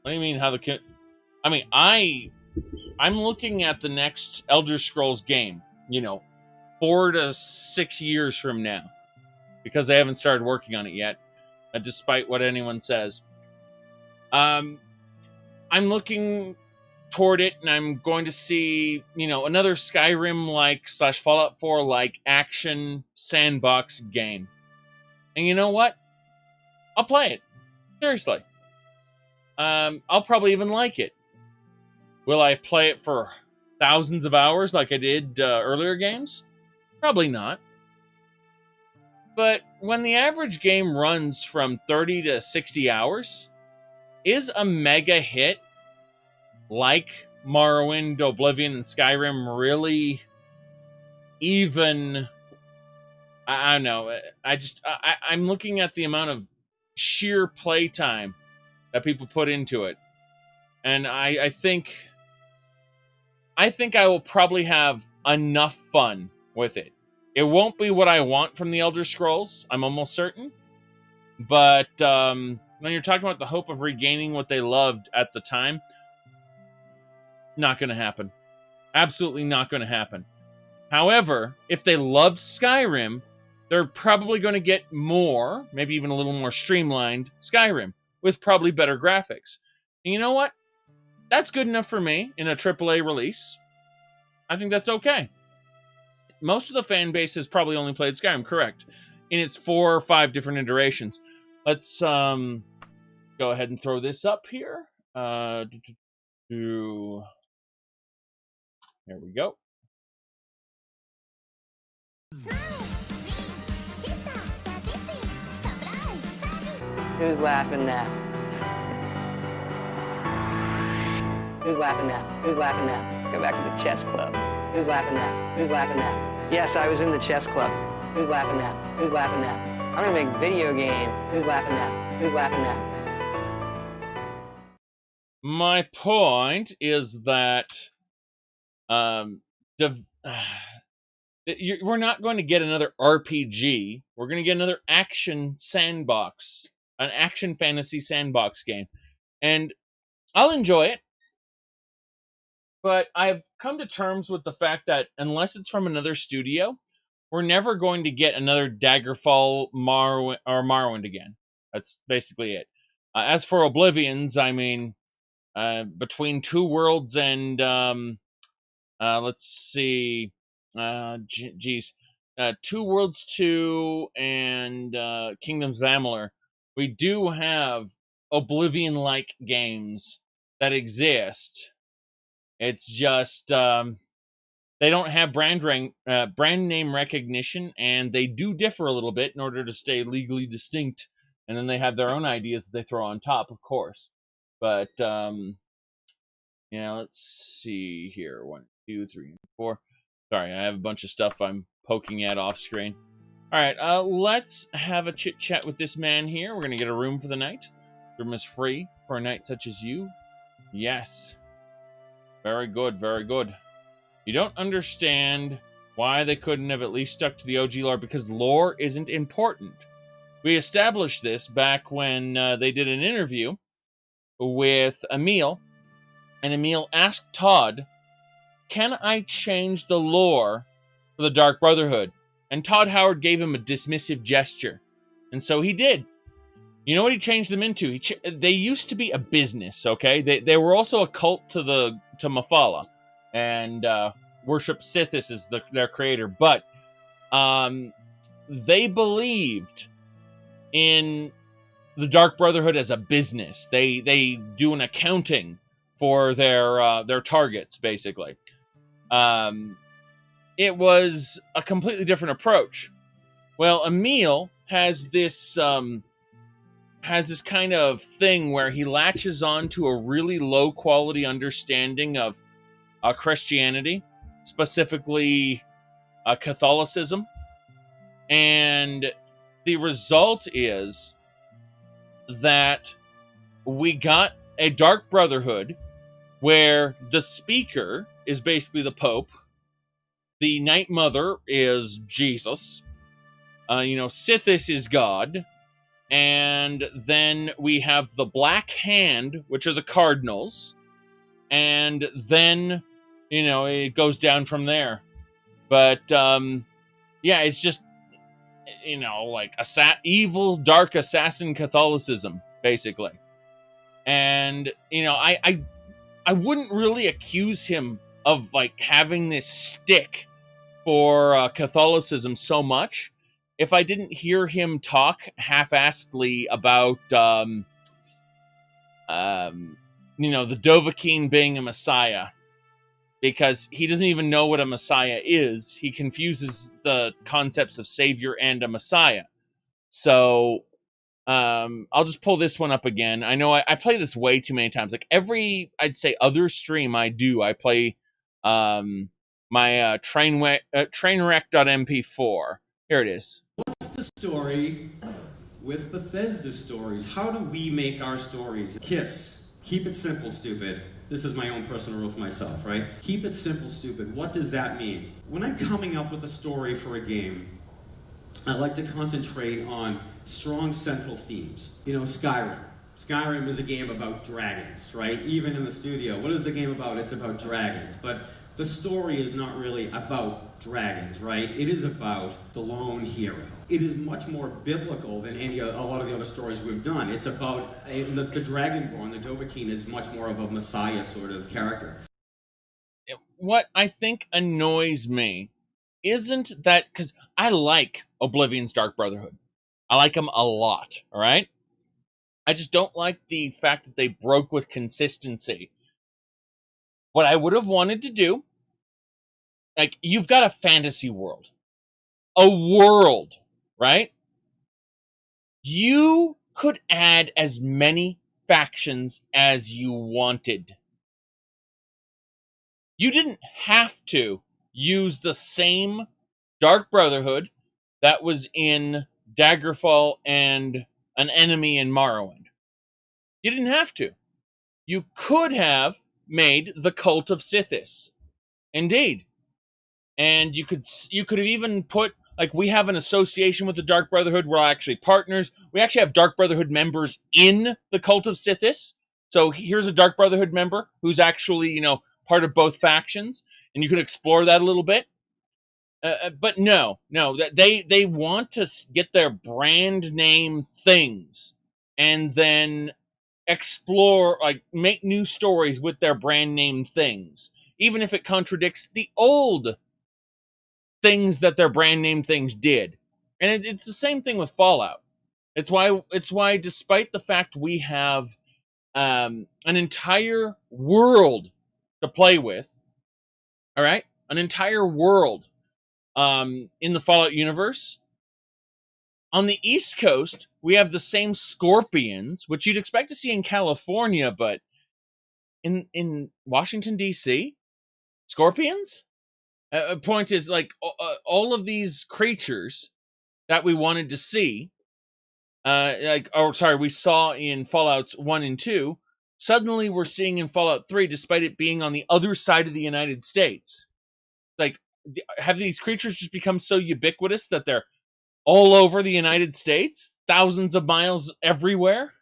A: What do you mean how the... I mean, I'm looking at the next Elder Scrolls game, 4 to 6 years from now. Because they haven't started working on it yet, despite what anyone says. I'm looking toward it, and I'm going to see, another Skyrim-like / Fallout 4-like action sandbox game. And you know what? I'll play it. Seriously. I'll probably even like it. Will I play it for thousands of hours like I did earlier games? Probably not. But when the average game runs from 30 to 60 hours, is a mega hit like Morrowind, Oblivion, and Skyrim really even... I don't know. I'm looking at the amount of sheer playtime that people put into it. And I think I will probably have enough fun with it. It won't be what I want from the Elder Scrolls, I'm almost certain. But when you're talking about the hope of regaining what they loved at the time, Not going to happen. Absolutely not going to happen. However, if they loved Skyrim, they're probably going to get more, maybe even a little more streamlined Skyrim with probably better graphics. And you know what? That's good enough for me in a AAA release. I think that's okay. Most of the fan base has probably only played Skyrim, correct, in its 4 or 5 different iterations. Let's go ahead and throw this up here. There we go.
D: Who's laughing now? Who's laughing now? Who's laughing now? Go back to the chess club. Who's laughing now? Who's laughing now? Yes, I was in the chess club. Who's laughing now? Who's laughing now? I'm gonna make a video game. Who's laughing now? Who's laughing now?
A: My point is that we're not going to get another RPG. We're going to get another action sandbox, an action fantasy sandbox game. And I'll enjoy it. But I've come to terms with the fact that unless it's from another studio, we're never going to get another Daggerfall Morrowind again. That's basically it. As for Oblivions, I mean, between Two Worlds and, let's see, Two Worlds 2 and Kingdoms of Amalur, we do have Oblivion-like games that exist. It's just they don't have brand name recognition, and they do differ a little bit in order to stay legally distinct. And then they have their own ideas that they throw on top, of course. But let's see here. 1, 2, 3, 4. Sorry, I have a bunch of stuff I'm poking at off screen. All right, let's have a chit chat with this man here. We're gonna get a room for the night. Room is free for a night such as you. Yes. Very good, very good. You don't understand why they couldn't have at least stuck to the OG lore, because lore isn't important. We established this back when they did an interview with Emil, and Emil asked Todd, can I change the lore for the Dark Brotherhood? And Todd Howard gave him a dismissive gesture. And so he did. You know what he changed them into? They used to be a business, okay? They were also a cult to Mephala, and worship Sithis as their creator. But they believed in the Dark Brotherhood as a business. They do an accounting for their targets, basically. It was a completely different approach. Well, Emil has this kind of thing where he latches on to a really low quality understanding of Christianity, specifically Catholicism, and the result is that we got a Dark Brotherhood where the speaker is basically the Pope, the Night Mother is Jesus, Sithis is God, and then we have the Black Hand, which are the Cardinals, and then, it goes down from there. But, it's just, like evil, dark assassin Catholicism, basically. And, I wouldn't really accuse him of, like, having this stick for Catholicism so much if I didn't hear him talk half-assedly about, the Dovahkiin being a messiah. Because he doesn't even know what a messiah is. He confuses the concepts of savior and a messiah. So, I'll just pull this one up again. I know I play this way too many times. Like every, I'd say, other stream I play my trainwreck.mp4. Here it is.
E: What's the story with Bethesda stories? How do we make our stories? KISS. Keep it simple, stupid. This is my own personal rule for myself, right? Keep it simple, stupid. What does that mean? When I'm coming up with a story for a game, I like to concentrate on strong central themes. Skyrim. Skyrim is a game about dragons, right? Even in the studio, what is the game about? It's about dragons. But the story is not really about dragons, right? It is about the lone hero. It is much more biblical than a lot of the other stories we've done. It's about the Dragonborn, the Dovahkiin, is much more of a messiah sort of character.
A: What I think annoys me isn't that, because I like Oblivion's Dark Brotherhood. I like them a lot, all right? I just don't like the fact that they broke with consistency. What I would have wanted to do, like, you've got a fantasy world. A world, right? You could add as many factions as you wanted. You didn't have to use the same Dark Brotherhood that was in Daggerfall and an enemy in Morrowind. You didn't have to. You could have made the Cult of Sithis. Indeed. And you could have even put, like, we have an association with the Dark Brotherhood. We're actually partners. We actually have Dark Brotherhood members in the Cult of Sithis. So here's a Dark Brotherhood member who's actually, part of both factions, and you could explore that a little bit. But no, they want to get their brand name things and then explore, like, make new stories with their brand name things, even if it contradicts the old things that their brand name things did. And it's the same thing with Fallout. It's why despite the fact we have an entire world to play with, all right, an entire world in the Fallout universe. On the East Coast, we have the same scorpions, which you'd expect to see in California, but in Washington, D.C., scorpions? Point is, like, all of these creatures that we wanted to see, we saw in Fallouts 1 and 2, suddenly we're seeing in Fallout 3, despite it being on the other side of the United States. Like, have these creatures just become so ubiquitous that they're all over the United States? Thousands of miles everywhere?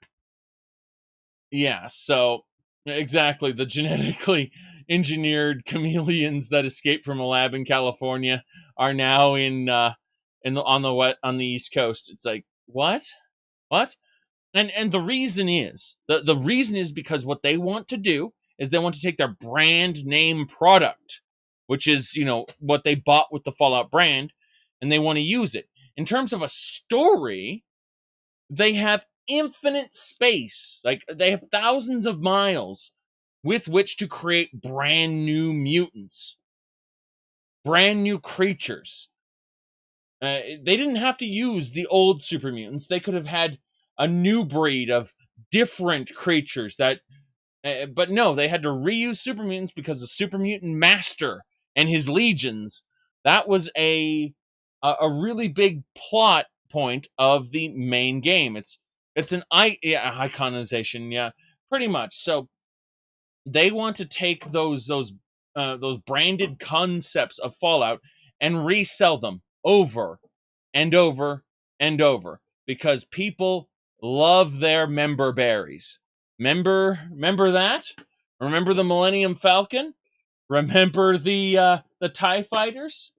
A: Yeah, so, exactly. The genetically engineered chameleons that escaped from a lab in California are now on the East Coast. It's like, what? And the reason is the reason is because what they want to do is they want to take their brand name product, which is, what they bought with the Fallout brand, and they want to use it. In terms of a story, they have infinite space. Like, they have thousands of miles with which to create brand new mutants, brand new creatures. They didn't have to use the old super mutants. They could have had a new breed of different creatures that, but no, they had to reuse super mutants because the super mutant master and his legions, that was a really big plot point of the main game. It's an iconization, yeah, pretty much. So they want to take those branded concepts of Fallout and resell them over and over and over, because people love their member berries. Remember that? Remember the Millennium Falcon? Remember the TIE fighters?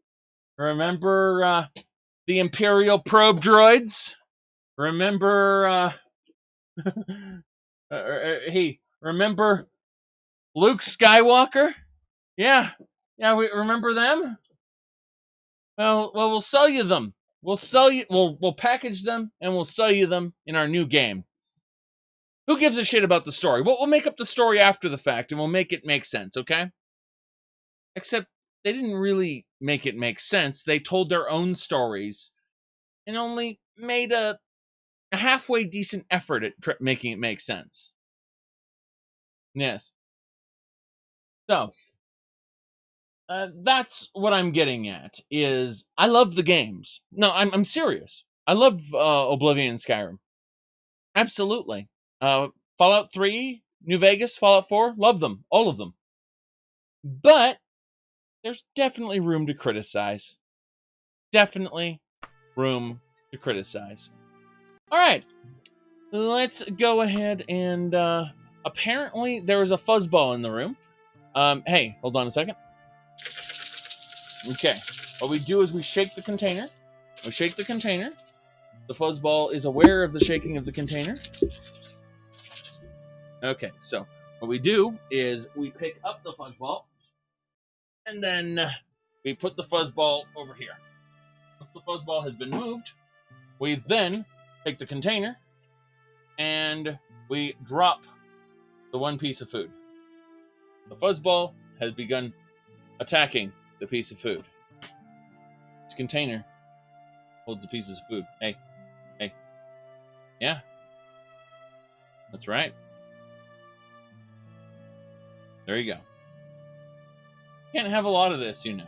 A: Remember the Imperial probe droids? Remember remember Luke Skywalker? Yeah, we remember them? Well, we'll sell you them. We'll package them and we'll sell you them in our new game. Who gives a shit about the story? We'll make up the story after the fact and we'll make it make sense, okay? Except they didn't really make it make sense. They told their own stories and only made a halfway decent effort at making it make sense. Yes. So, that's what I'm getting at, is I love the games. No, I'm serious. I love Oblivion and Skyrim. Absolutely. Fallout 3, New Vegas, Fallout 4, love them. All of them. But there's definitely room to criticize. Definitely room to criticize. All right. let's go ahead and apparently there was a fuzzball in the room. Hey, hold on a second. Okay, what we do is we shake the container. We shake the container. The fuzzball is aware of the shaking of the container. Okay, so what we do is we pick up the fuzzball, and then we put the fuzzball over here. Once the fuzzball has been moved, we then take the container, and we drop the one piece of food. The fuzzball has begun attacking the piece of food. This container holds the pieces of food. Hey. Hey. Yeah. That's right. There you go. Can't have a lot of this, you know.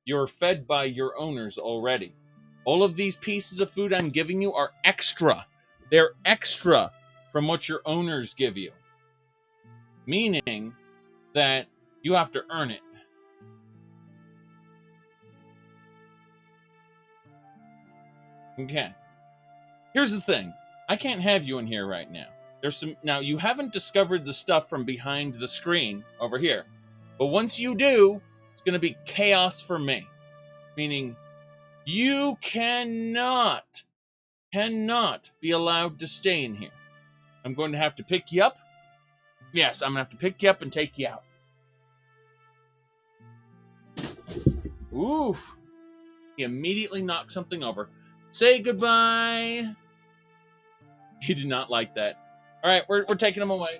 A: You're fed by your owners already. All of these pieces of food I'm giving you are extra. They're extra from what your owners give you. Meaning that you have to earn it. Okay. Here's the thing. I can't have you in here right now. Now, you haven't discovered the stuff from behind the screen over here. But once you do, it's going to be chaos for me. Meaning, you cannot be allowed to stay in here. I'm going to have to pick you up. Yes, I'm going to have to pick you up and take you out. Oof. He immediately knocked something over. Say goodbye. He did not like that. All right, we're taking him away.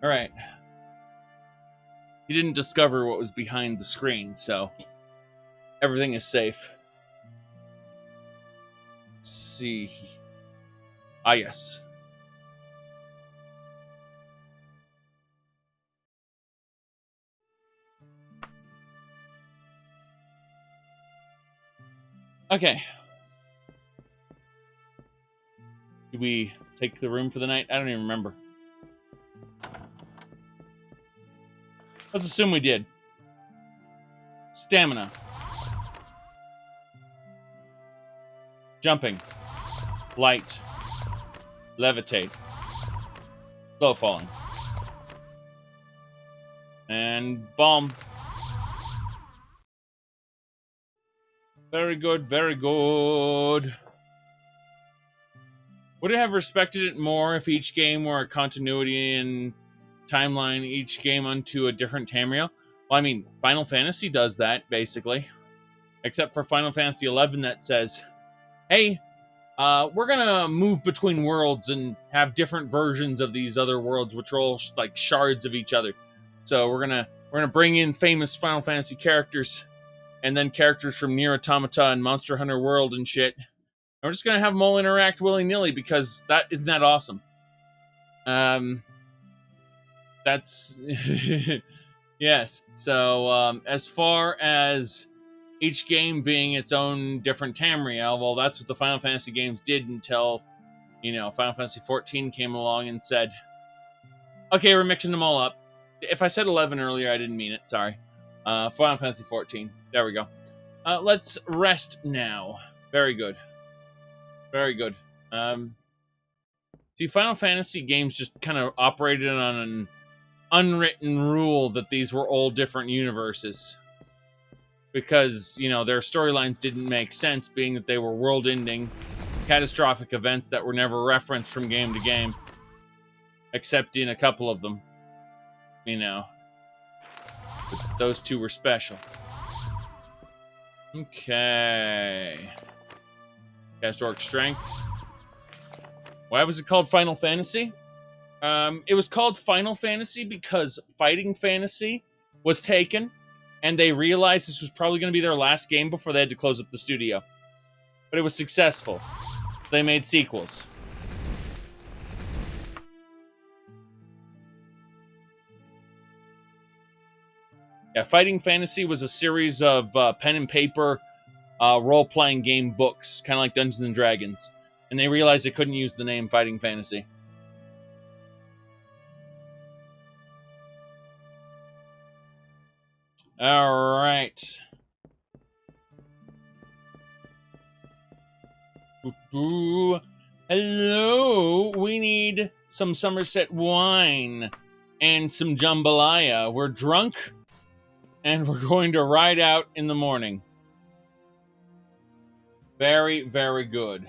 A: All right. He didn't discover what was behind the screen, so everything is safe. Let's see. Ah, yes. Okay. Did we take the room for the night? I don't even remember. Let's assume we did. Stamina. Jumping. Light. Levitate. Slow falling. And bomb. Very good, very good. Would I have respected it more if each game were a continuity and timeline each game onto a different Tamriel? Well, I mean, Final Fantasy does that, basically. Except for Final Fantasy XI that says, hey, we're gonna move between worlds and have different versions of these other worlds, which are all like shards of each other. So we're gonna bring in famous Final Fantasy characters, and then characters from Nier Automata and Monster Hunter World and shit. And we're just gonna have them all interact willy-nilly because isn't that awesome? That's yes. So as far as each game being its own different Tamriel, well, that's what the Final Fantasy games did until, Final Fantasy 14 came along and said, okay, we're mixing them all up. If I said 11 earlier, I didn't mean it. Sorry. Final Fantasy 14. There we go. Let's rest now. Very good. Very good. See, Final Fantasy games just kind of operated on an unwritten rule that these were all different universes. Because, their storylines didn't make sense, being that they were world-ending, catastrophic events that were never referenced from game to game. Except in a couple of them. But those two were special. Okay. Cast Orc Strength. Why was it called Final Fantasy? It was called Final Fantasy because Fighting Fantasy was taken, and they realized this was probably going to be their last game before they had to close up the studio. But it was successful. They made sequels. Yeah, Fighting Fantasy was a series of pen and paper role-playing game books, kind of like Dungeons and Dragons. And they realized they couldn't use the name Fighting Fantasy. All right. Ooh. Hello. We need some Somerset wine and some jambalaya. We're drunk, and we're going to ride out in the morning. Very, very good.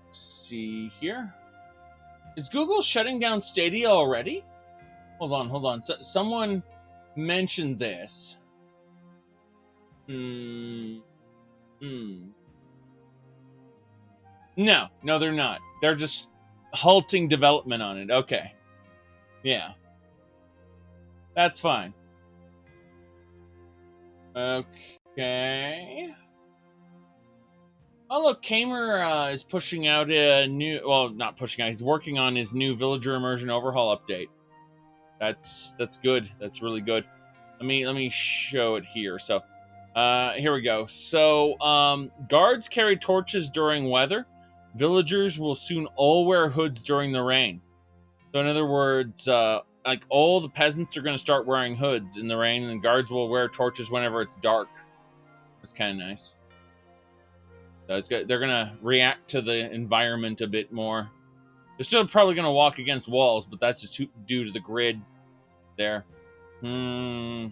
A: Let's see here. Is Google shutting down Stadia already? Hold on. So, someone mentioned this. No, they're not. They're just halting development on it. Okay. Yeah. That's fine. Okay. Oh, look, Kamer is pushing out a new... Well, not pushing out. He's working on his new Villager Immersion Overhaul update. That's good. That's really good. Let me show it here. So, here we go. So, guards carry torches during weather. Villagers will soon all wear hoods during the rain. So, in other words, like all the peasants are going to start wearing hoods in the rain, and the guards will wear torches whenever it's dark. That's kind of nice. So it's good. They're going to react to the environment a bit more. They're still probably going to walk against walls, but that's just due to the grid there. God,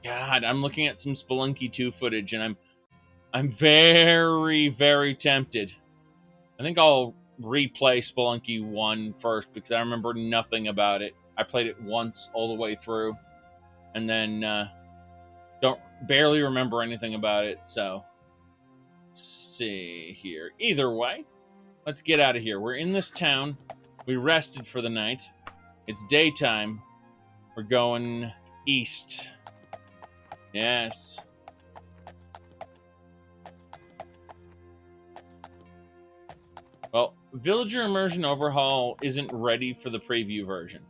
A: I'm looking at some Spelunky 2 footage, and I'm very, very tempted. I think I'll replay Spelunky 1 first, because I remember nothing about it. I played it once all the way through, and then barely remember anything about it, so... Let's see here. Either way, let's get out of here. We're in this town. We rested for the night. It's daytime. We're going east. Yes. Well, Villager Immersion Overhaul isn't ready for the preview version.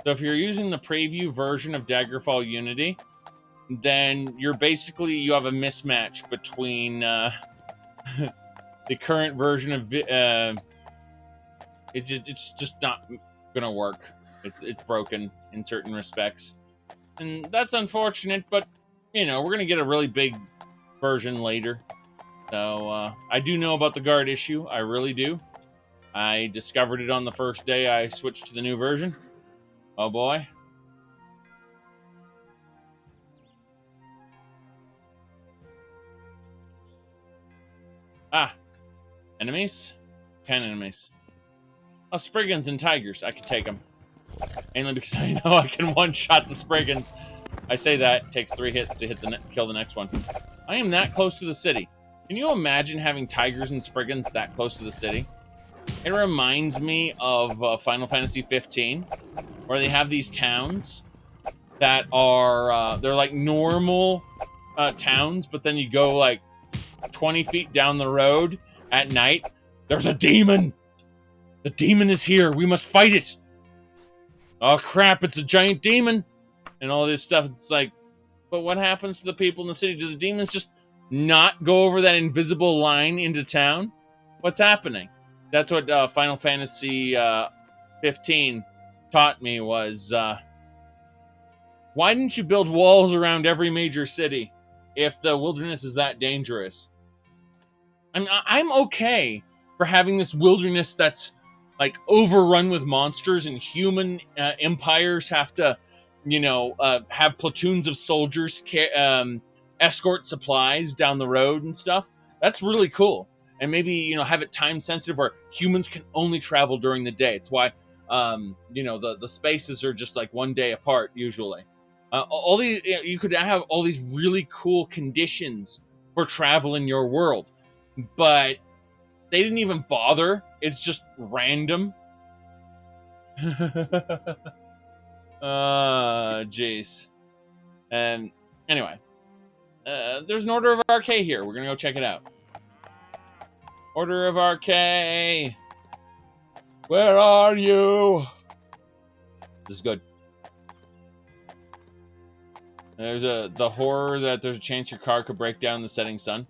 A: So if you're using the preview version of Daggerfall Unity, then you have a mismatch between the current version of it's just not gonna work. It's broken in certain respects, and that's unfortunate. But we're gonna get a really big version later. So I do know about the guard issue. I really do. I discovered it on the first day I switched to the new version. Oh boy. Enemies? 10 enemies. Oh, Spriggans and Tigers. I could take them. Mainly because I know I can one-shot the Spriggans. I say that. It takes 3 hits to kill the next one. I am that close to the city. Can you imagine having Tigers and Spriggans that close to the city? It reminds me of Final Fantasy 15, where they have these towns that are... they're like normal towns, but then you go like 20 feet down the road at night, there's a demon! The demon is here! We must fight it! Oh crap, it's a giant demon! And all this stuff, it's like, but what happens to the people in the city? Do the demons just not go over that invisible line into town? What's happening? That's what Final Fantasy 15 taught me was, why didn't you build walls around every major city if the wilderness is that dangerous? I'm okay for having this wilderness that's like overrun with monsters, and human empires have to, have platoons of soldiers escort supplies down the road and stuff. That's really cool. And maybe, have it time sensitive where humans can only travel during the day. It's why, the spaces are just like 1 day apart usually. All these, you could have all these really cool conditions for travel in your world. But they didn't even bother. It's just random. Jeez. And anyway, there's an Order of Arcade here. We're gonna go check it out. Order of RK. Where are you? This is good. There's the horror that there's a chance your car could break down in the setting sun.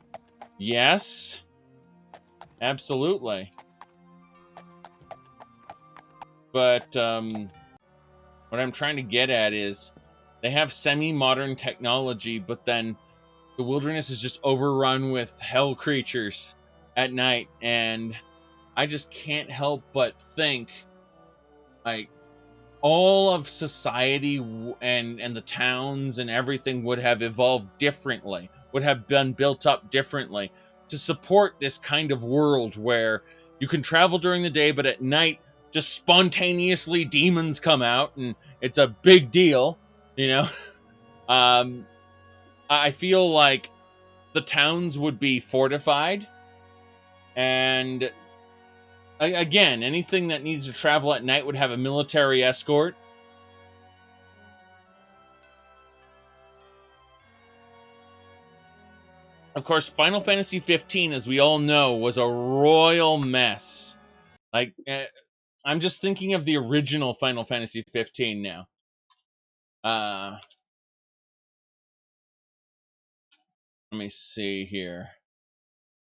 A: Yes. Absolutely. But what I'm trying to get at is they have semi-modern technology, but then the wilderness is just overrun with hell creatures at night, and I just can't help but think, like, all of society and the towns and everything would have evolved differently, would have been built up differently to support this kind of world where you can travel during the day, but at night, just spontaneously demons come out, and it's a big deal, you know? I feel like the towns would be fortified, and again, anything that needs to travel at night would have a military escort. Of course, Final Fantasy 15, as we all know, was a royal mess. Like, I'm just thinking of the original Final Fantasy 15 now. Let me see here.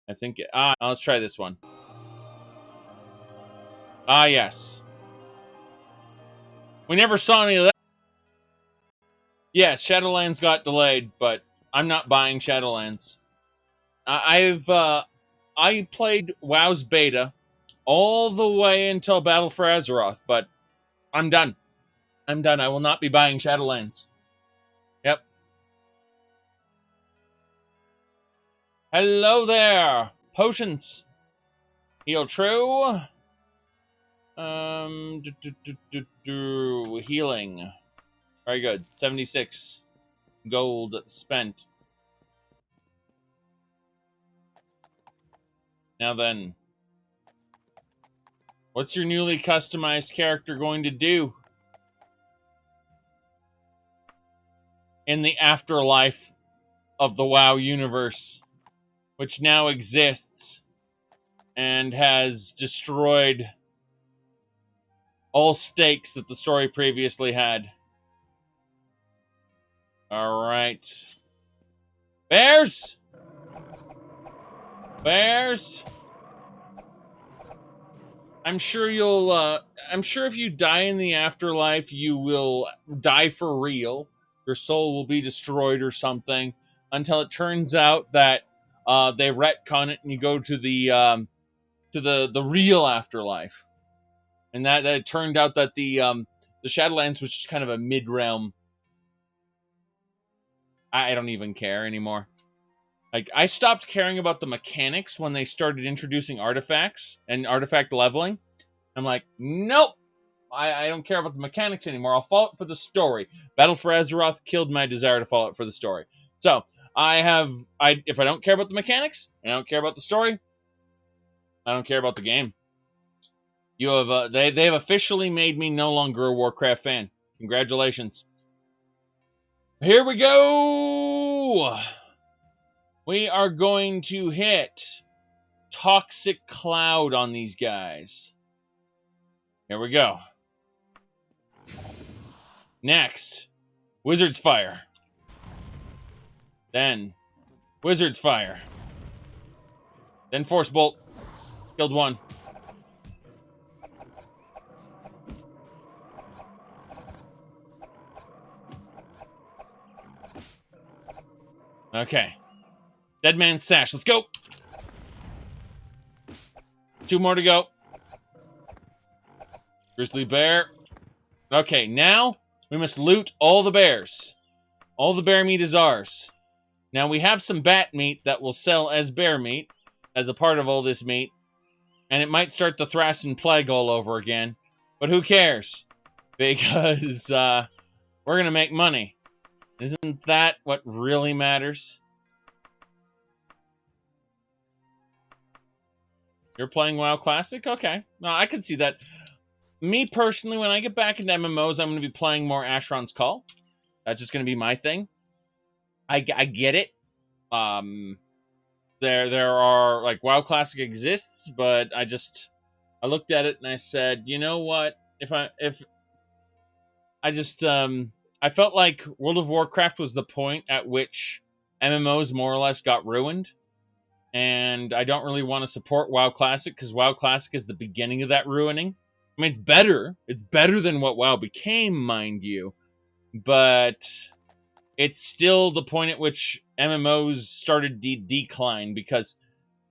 A: I think... let's try this one. Yes. We never saw any of that. Yes, Shadowlands got delayed, but I'm not buying Shadowlands. I played WoW's beta all the way until Battle for Azeroth, but I'm done. I'm done. I will not be buying Shadowlands. Yep. Hello there. Potions. Heal true. Healing. Very good. 76 gold spent. Now then, what's your newly customized character going to do in the afterlife of the WoW universe, which now exists and has destroyed all stakes that the story previously had? All right. Bears! Bears! I'm sure if you die in the afterlife, you will die for real. Your soul will be destroyed or something, until it turns out that they retcon it and you go to the real afterlife. And that it turned out that the Shadowlands was just kind of a mid-realm. I don't even care anymore. Like, I stopped caring about the mechanics when they started introducing artifacts and artifact leveling. I'm like, nope! I don't care about the mechanics anymore. I'll follow it for the story. Battle for Azeroth killed my desire to follow it for the story. So, if I don't care about the mechanics, and I don't care about the story, I don't care about the game. You have they've officially made me no longer a Warcraft fan. Congratulations. Here we go! We are going to hit Toxic Cloud on these guys. Here we go. Next, Wizard's Fire. Then, Wizard's Fire. Then Force Bolt. Killed one. Okay. Dead Man's Sash. Let's go. 2 more to go. Grizzly Bear. Okay, now we must loot all the bears. All the bear meat is ours. Now we have some bat meat that will sell as bear meat, as a part of all this meat. And it might start the Thrassin Plague all over again. But who cares? Because we're going to make money. Isn't that what really matters? You're playing WoW Classic? Okay. No, I can see that. Me, personally, when I get back into MMOs, I'm going to be playing more Asheron's Call. That's just going to be my thing. I get it. there are, like, WoW Classic exists, but I looked at it and I said, you know what? I felt like World of Warcraft was the point at which MMOs more or less got ruined. And I don't really want to support WoW Classic because WoW Classic is the beginning of that ruining. I mean, it's better. It's better than what WoW became, mind you. But it's still the point at which MMOs started decline because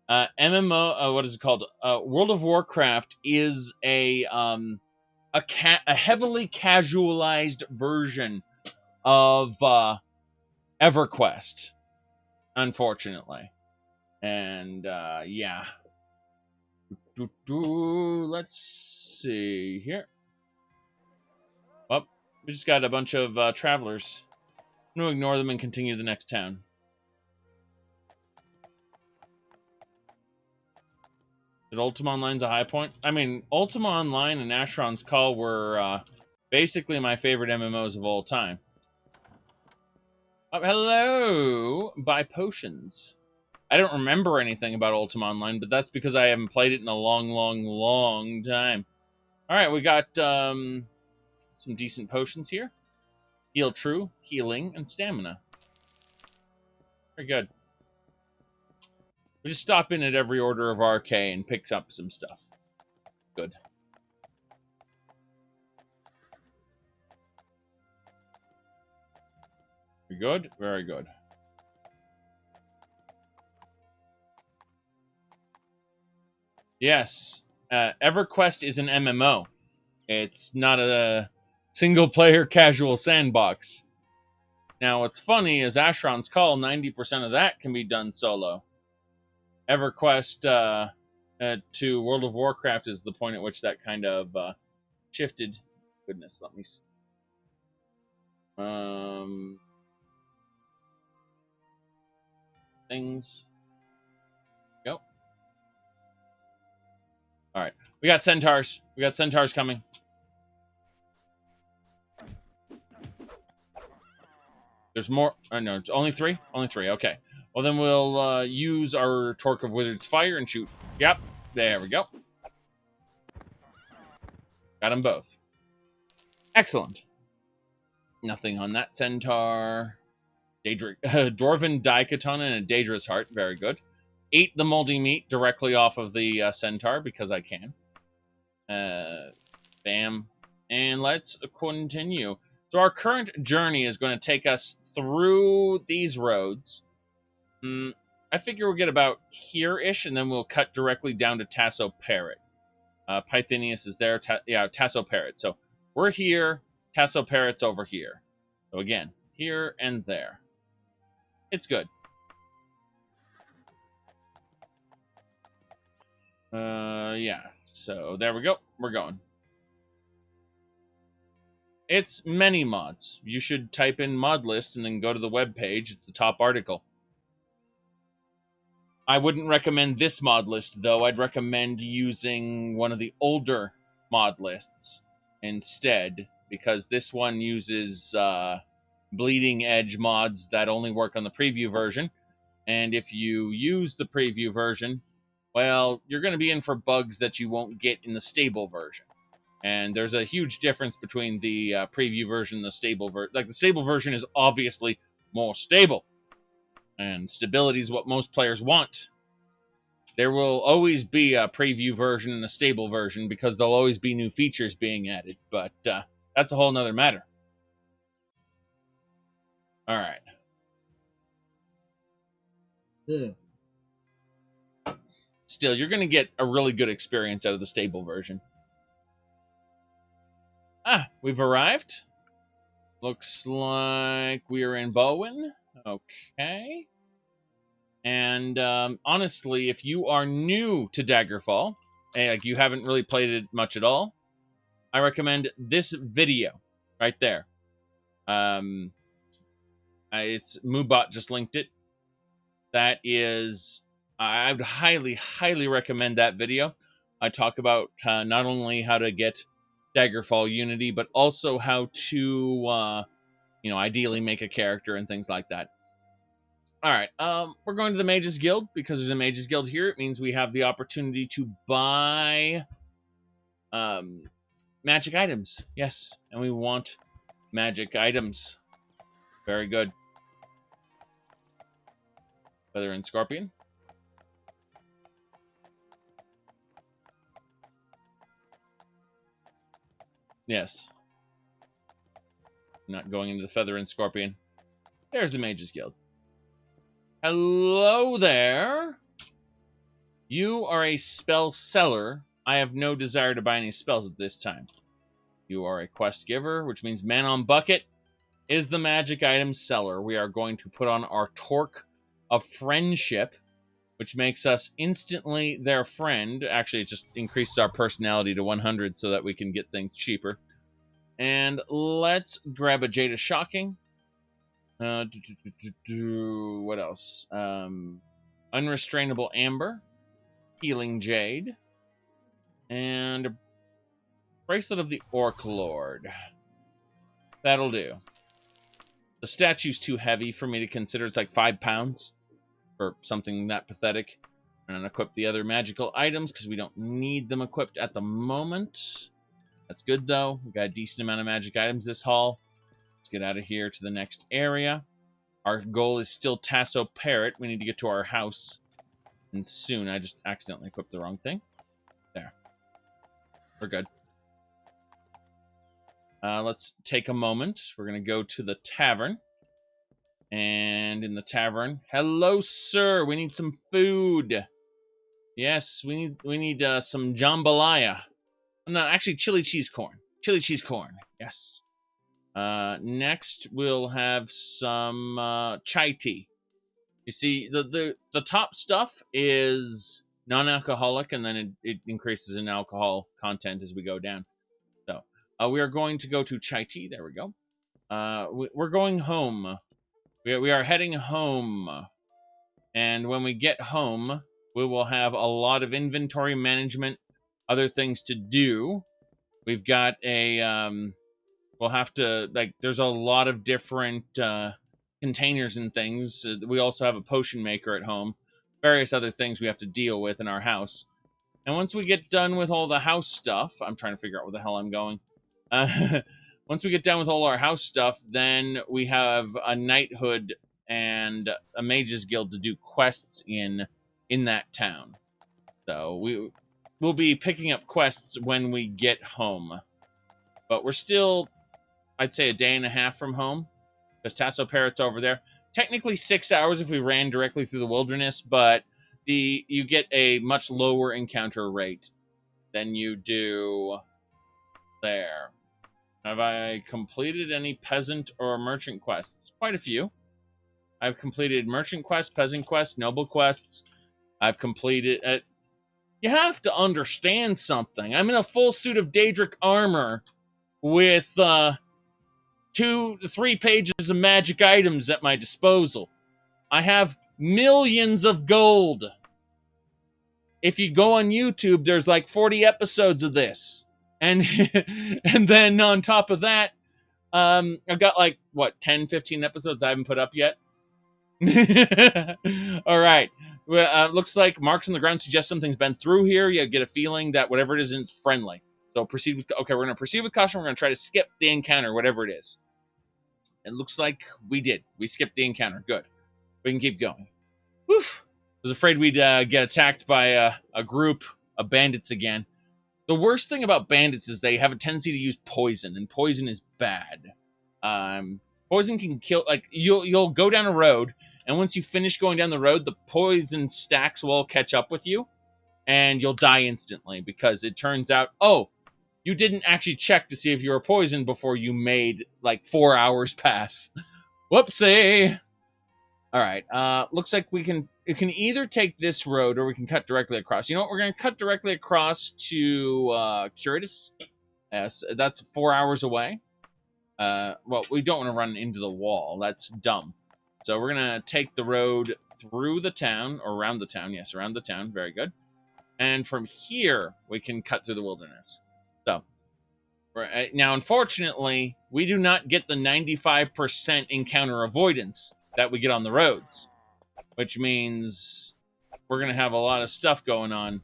A: MMO, what is it called? World of Warcraft is a heavily casualized version of EverQuest, unfortunately. And yeah. Let's see here. Well, we just got a bunch of travelers. I'm going to ignore them and continue to the next town. Did Ultima Online's a high point? I mean, Ultima Online and Asheron's Call were basically my favorite MMOs of all time. Hello! Buy potions. I don't remember anything about Ultima Online, but that's because I haven't played it in a long time. Alright, we got some decent potions here. Heal True, Healing, and Stamina. Very good. We just stop in at every Order of RK and pick up some stuff. Good. Very good, very good. Yes, EverQuest is an MMO. It's not a single-player casual sandbox. Now, what's funny is Asheron's Call, 90% of that can be done solo. EverQuest to World of Warcraft is the point at which that kind of shifted. Goodness, let me see. Things. Go. All right, we got Centaurs. We got Centaurs coming. There's more. Oh, no, it's only three? Only three, okay. Well, then we'll use our Torque of Wizard's Fire and shoot. Yep, there we go. Got them both. Excellent. Nothing on that Centaur. Dwarven Daikaton and a Daedra's Heart. Very good. Ate the moldy meat directly off of the Centaur because I can. Bam. And let's continue. So our current journey is going to take us through these roads. I figure we'll get about here-ish, and then we'll cut directly down to Tasso Parrot. Pythinius is there. Tasso Parrot. So we're here. Tasso Parrot's over here. So again, here and there. It's good. Yeah. So there we go. We're going. It's many mods. You should type in mod list and then go to the web page. It's the top article. I wouldn't recommend this mod list, though. I'd recommend using one of the older mod lists instead, because this one uses bleeding edge mods that only work on the preview version. And if you use the preview version, well, you're going to be in for bugs that you won't get in the stable version. And there's a huge difference between the preview version and the stable version. Like, the stable version is obviously more stable. And stability is what most players want. There will always be a preview version and a stable version because there'll always be new features being added. But that's a whole nother matter. All right. Still, you're going to get a really good experience out of the stable version. We've arrived. Looks like we're in Bowen. Okay. And honestly, if you are new to Daggerfall, like you haven't really played it much at all, I recommend this video right there. It's Moobot just linked it. That is, I would highly, highly recommend that video. I talk about not only how to get Daggerfall Unity, but also how to, ideally make a character and things like that. All right. We're going to the Mages Guild because there's a Mages Guild here. It means we have the opportunity to buy magic items. Yes, and we want magic items. Very good. Feather and Scorpion. Yes. Not going into the Feather and Scorpion. There's the Mages Guild. Hello there. You are a spell seller. I have no desire to buy any spells at this time. You are a quest giver, which means Man on Bucket is the magic item seller. We are going to put on our Torque of Friendship, which makes us instantly their friend. Actually, it just increases our personality to 100 so that we can get things cheaper. And let's grab a Jade of Shocking. What else? Unrestrainable Amber, Healing Jade, and a Bracelet of the Orc Lord. That'll do. The statue's too heavy for me to consider. It's like 5 pounds or something that pathetic. And equip the other magical items because we don't need them equipped at the moment. That's good though. We got a decent amount of magic items this haul. Let's get out of here to the next area. Our goal is still Tasso Parrot. We need to get to our house. And soon. I just accidentally equipped the wrong thing. There. We're good. Let's take a moment. We're going to go to the tavern. And in the tavern, hello, sir. We need some food. Yes, we need some jambalaya. No, actually, chili cheese corn. Chili cheese corn. Yes. Next, we'll have some chai tea. You see, the top stuff is non-alcoholic, and then it increases in alcohol content as we go down. So, we are going to go to chai tea. There we go. We're going home. We are heading home. And when we get home, we will have a lot of inventory management, other things to do. We've got a... we'll have to... there's a lot of different containers and things. We also have a potion maker at home. Various other things we have to deal with in our house. And once we get done with all the house stuff... I'm trying to figure out where the hell I'm going. Once we get done with all our house stuff, then we have a knighthood and a mages guild to do quests in that town. So we'll be picking up quests when we get home. But we're still, I'd say, a day and a half from home. Because Tasso Parrot's over there. Technically 6 hours if we ran directly through the wilderness, but you get a much lower encounter rate than you do there. Have I completed any peasant or merchant quests? Quite a few. I've completed merchant quests, peasant quests, noble quests. I've completed... you have to understand something. I'm in a full suit of Daedric armor with 2 to 3 pages of magic items at my disposal. I have millions of gold. If you go on YouTube, there's like 40 episodes of this. And and then on top of that, I've got like, 10, 15 episodes I haven't put up yet? All right. Well, looks like marks on the ground suggest something's been through here. You get a feeling that whatever it isn't friendly. So proceed with... Okay, we're going to proceed with caution. We're going to try to skip the encounter, whatever it is. It looks like we did. We skipped the encounter. Good. We can keep going. Whew. I was afraid we'd get attacked by a group of bandits again. The worst thing about bandits is they have a tendency to use poison, and poison is bad. Poison can kill... you'll go down a road, and once you finish going down the road, the poison stacks will all catch up with you, and you'll die instantly, because it turns out, oh, you didn't actually check to see if you were poisoned before you made, 4 hours pass. Whoopsie! Alright, looks like we can either take this road or we can cut directly across. You know what? We're going to cut directly across to Curatus. Yes, that's 4 hours away. Well, we don't want to run into the wall. That's dumb. So we're going to take the road through the town, or around the town. Yes, around the town. Very good. And from here, we can cut through the wilderness. So, now, unfortunately, we do not get the 95% encounter avoidance that we get on the roads. which means we're going to have a lot of stuff going on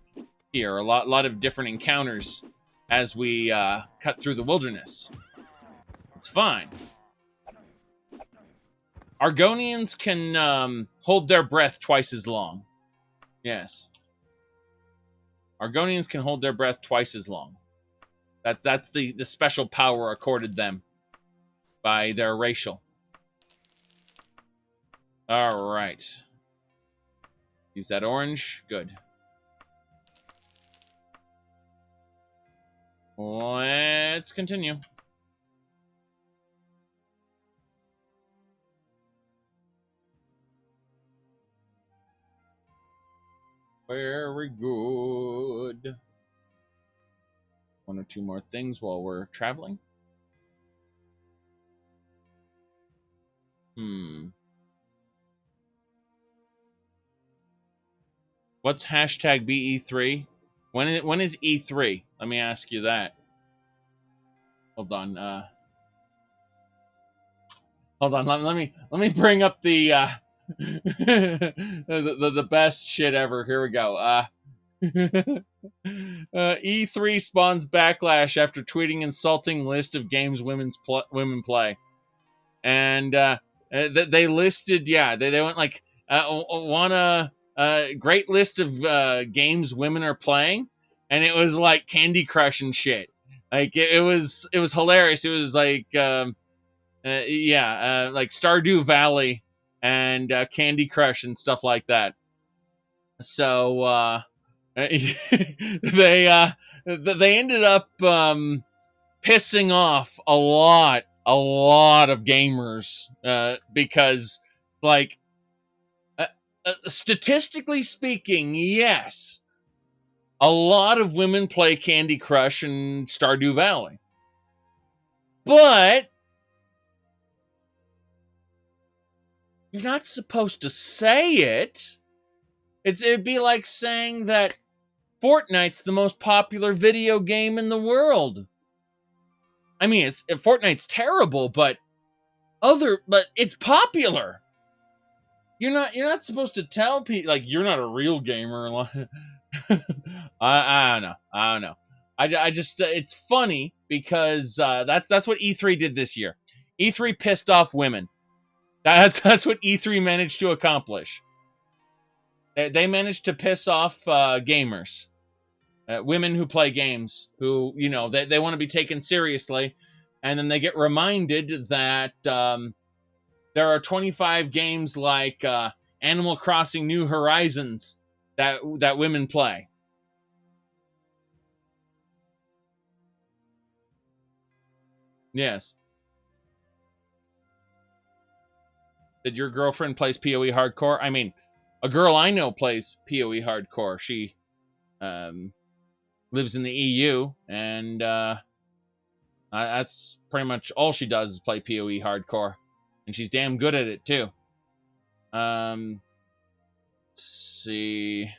A: here, a lot of different encounters as we cut through the wilderness. It's fine. Argonians can hold their breath twice as long. Yes. Argonians can hold their breath twice as long. That's the special power accorded them by their racial. All right. Use that orange. Good. Let's continue. Very good. One or two more things while we're traveling. What's hashtag BE3? When is E3? Let me ask you that. Hold on. Hold on. Let me bring up the the best shit ever. Here we go. E3 spawns backlash after tweeting insulting list of games women play, and they listed. Yeah, they went like want a great list of games women are playing, and it was like Candy Crush and shit. Like it was hilarious. It was like like Stardew Valley and Candy Crush and stuff like that. So they ended up pissing off a lot of gamers because like. Statistically speaking, yes, a lot of women play Candy Crush and Stardew Valley. But you're not supposed to say it. It'd be like saying that Fortnite's the most popular video game in the world. I mean, Fortnite's terrible, but it's popular. You're not supposed to tell people like you're not a real gamer. I don't know. I just it's funny because that's what E3 did this year. E3 pissed off women. That's what E3 managed to accomplish. They managed to piss off gamers, women who play games, who they want to be taken seriously, and then they get reminded that. There are 25 games like Animal Crossing New Horizons that women play. Yes. Did your girlfriend plays PoE Hardcore? I mean, a girl I know plays PoE Hardcore. She lives in the EU, and that's pretty much all she does is play PoE Hardcore. And she's damn good at it, too. Let's see.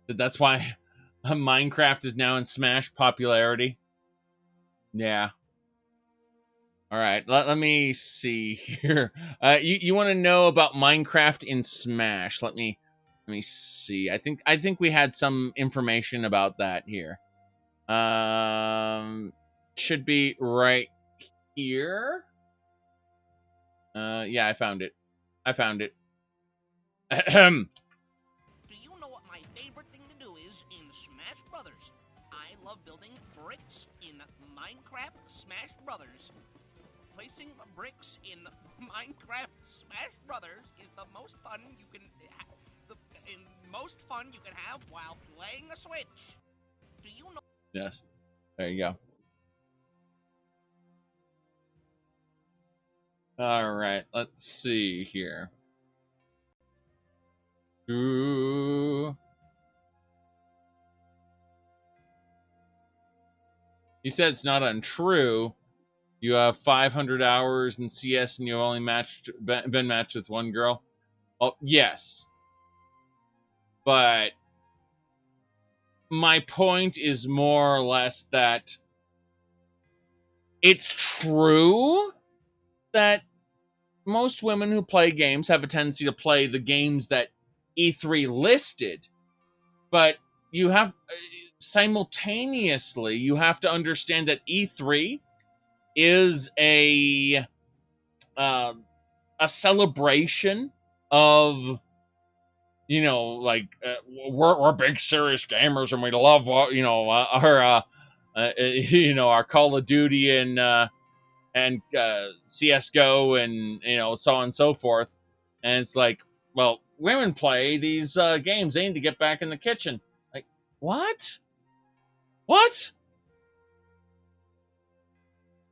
A: That's why Minecraft is now in Smash popularity. Yeah. All right. Let me see here. You want to know about Minecraft in Smash? Let me see. I think we had some information about that here. Should be right here. Yeah, I found it.
F: Do you know what my favorite thing to do is in Smash Brothers? I love building bricks in Minecraft Smash Brothers. Placing bricks in Minecraft Smash Brothers is the most fun you can have while playing a Switch. Do you know?
A: Yes. There you go. All right, let's see here. Ooh. He said it's not untrue. You have 500 hours in CS and you've only been matched with one girl. Oh, yes. But my point is more or less that it's true that most women who play games have a tendency to play the games that E3 listed, but you have simultaneously you have to understand that E3 is a celebration of, you know, like we're big serious gamers and we love our Call of Duty and CS:GO and so on and so forth, and it's like, well, women play these games. They need to get back in the kitchen. Like, what?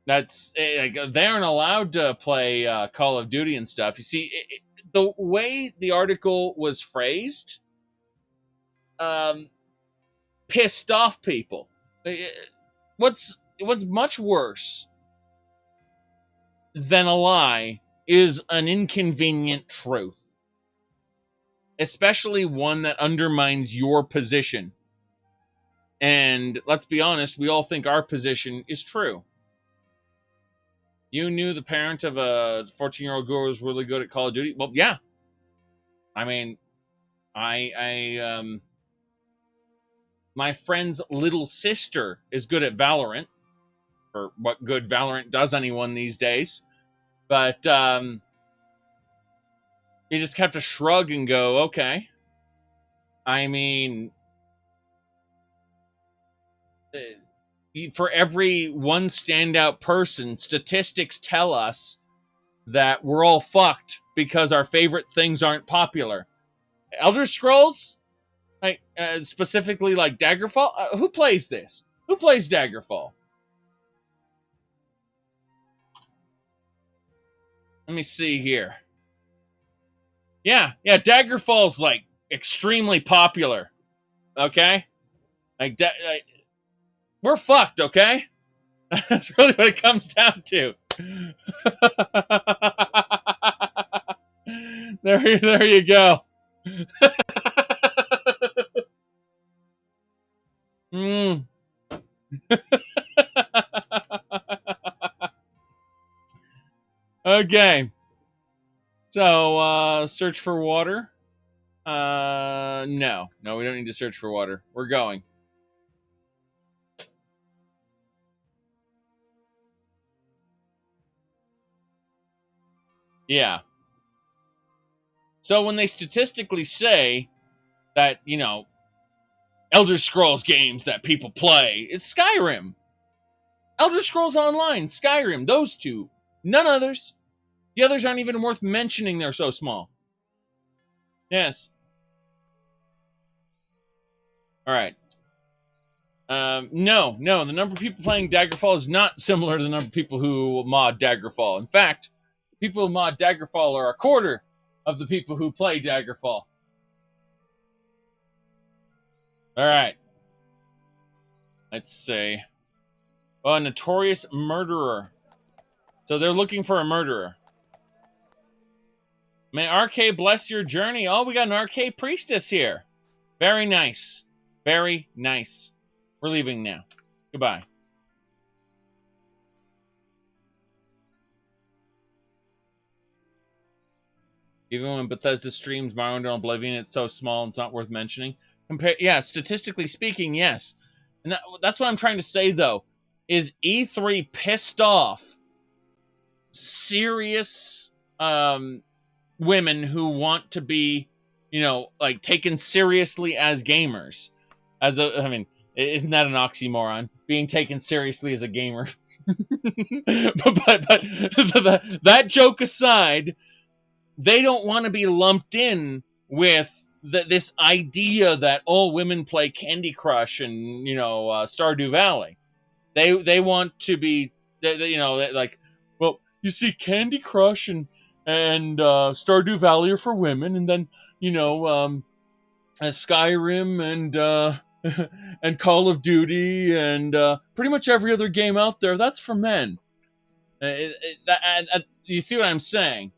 A: That's like, they aren't allowed to play Call of Duty and stuff. You see, the way the article was phrased, pissed off people. What's much worse than a lie is an inconvenient truth, especially one that undermines your position. And let's be honest, we all think our position is true. You knew the parent of a 14-year-old girl was really good at Call of Duty? Well, yeah. I mean, my friend's little sister is good at Valorant, or what good Valorant does anyone these days. But you just have to shrug and go, okay. I mean, for every one standout person, statistics tell us that we're all fucked because our favorite things aren't popular. Elder Scrolls, like specifically like Daggerfall, who plays this? Who plays Daggerfall? Let me see here. Yeah, Daggerfall's like extremely popular. Okay? Like we're fucked, okay? That's really what it comes down to. There you go. Okay. So, search for water. No, we don't need to search for water. We're going. Yeah. So when they statistically say that, Elder Scrolls games that people play, it's Skyrim. Elder Scrolls Online, Skyrim, those two. None others. The others aren't even worth mentioning, they're so small. Yes. Alright. No, the number of people playing Daggerfall is not similar to the number of people who mod Daggerfall. In fact, people who mod Daggerfall are a quarter of the people who play Daggerfall. Alright. Let's see. Oh, a notorious murderer. So they're looking for a murderer. May RK bless your journey. Oh, we got an RK priestess here. Very nice. Very nice. We're leaving now. Goodbye. Even when Bethesda streams Morrowind and Oblivion, it's so small it's not worth mentioning. Yeah, statistically speaking, yes. And that's what I'm trying to say, though, is E3 pissed off serious women who want to be, taken seriously as gamers. Isn't that an oxymoron? Being taken seriously as a gamer. but that joke aside, they don't want to be lumped in with this idea that all women play Candy Crush and Stardew Valley. They want to be like, well, you see, Candy Crush and Stardew Valley are for women, and then Skyrim and Call of Duty and pretty much every other game out there, that's for men. You see what I'm saying?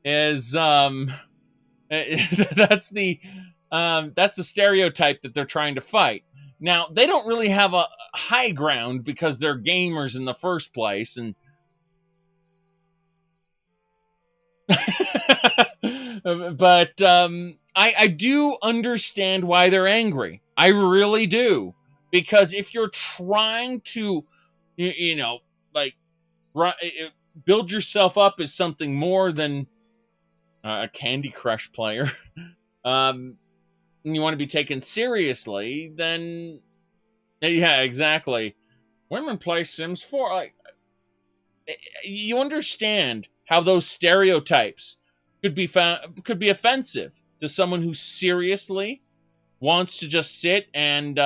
A: Is that's the stereotype that they're trying to fight. Now, they don't really have a high ground because they're gamers in the first place, and But I do understand why they're angry. I really do. Because if you're trying to, like, build yourself up as something more than a Candy Crush player, and you want to be taken seriously, then, yeah, exactly. Women play Sims 4. Like, you understand how those stereotypes could be offensive to someone who seriously wants to just sit and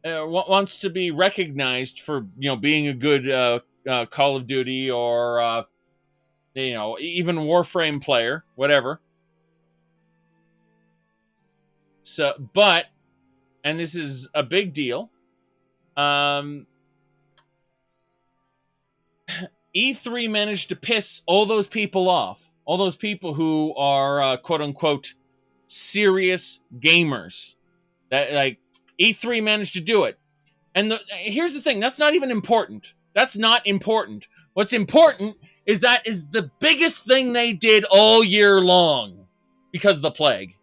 A: wants to be recognized for being a good Call of Duty or even Warframe player, whatever. So, but, and this is a big deal. E3 managed to piss all those people off. All those people who are quote-unquote serious gamers. That, like, E3 managed to do it. And here's the thing. That's not even important. That's not important. What's important is that is the biggest thing they did all year long because of the plague.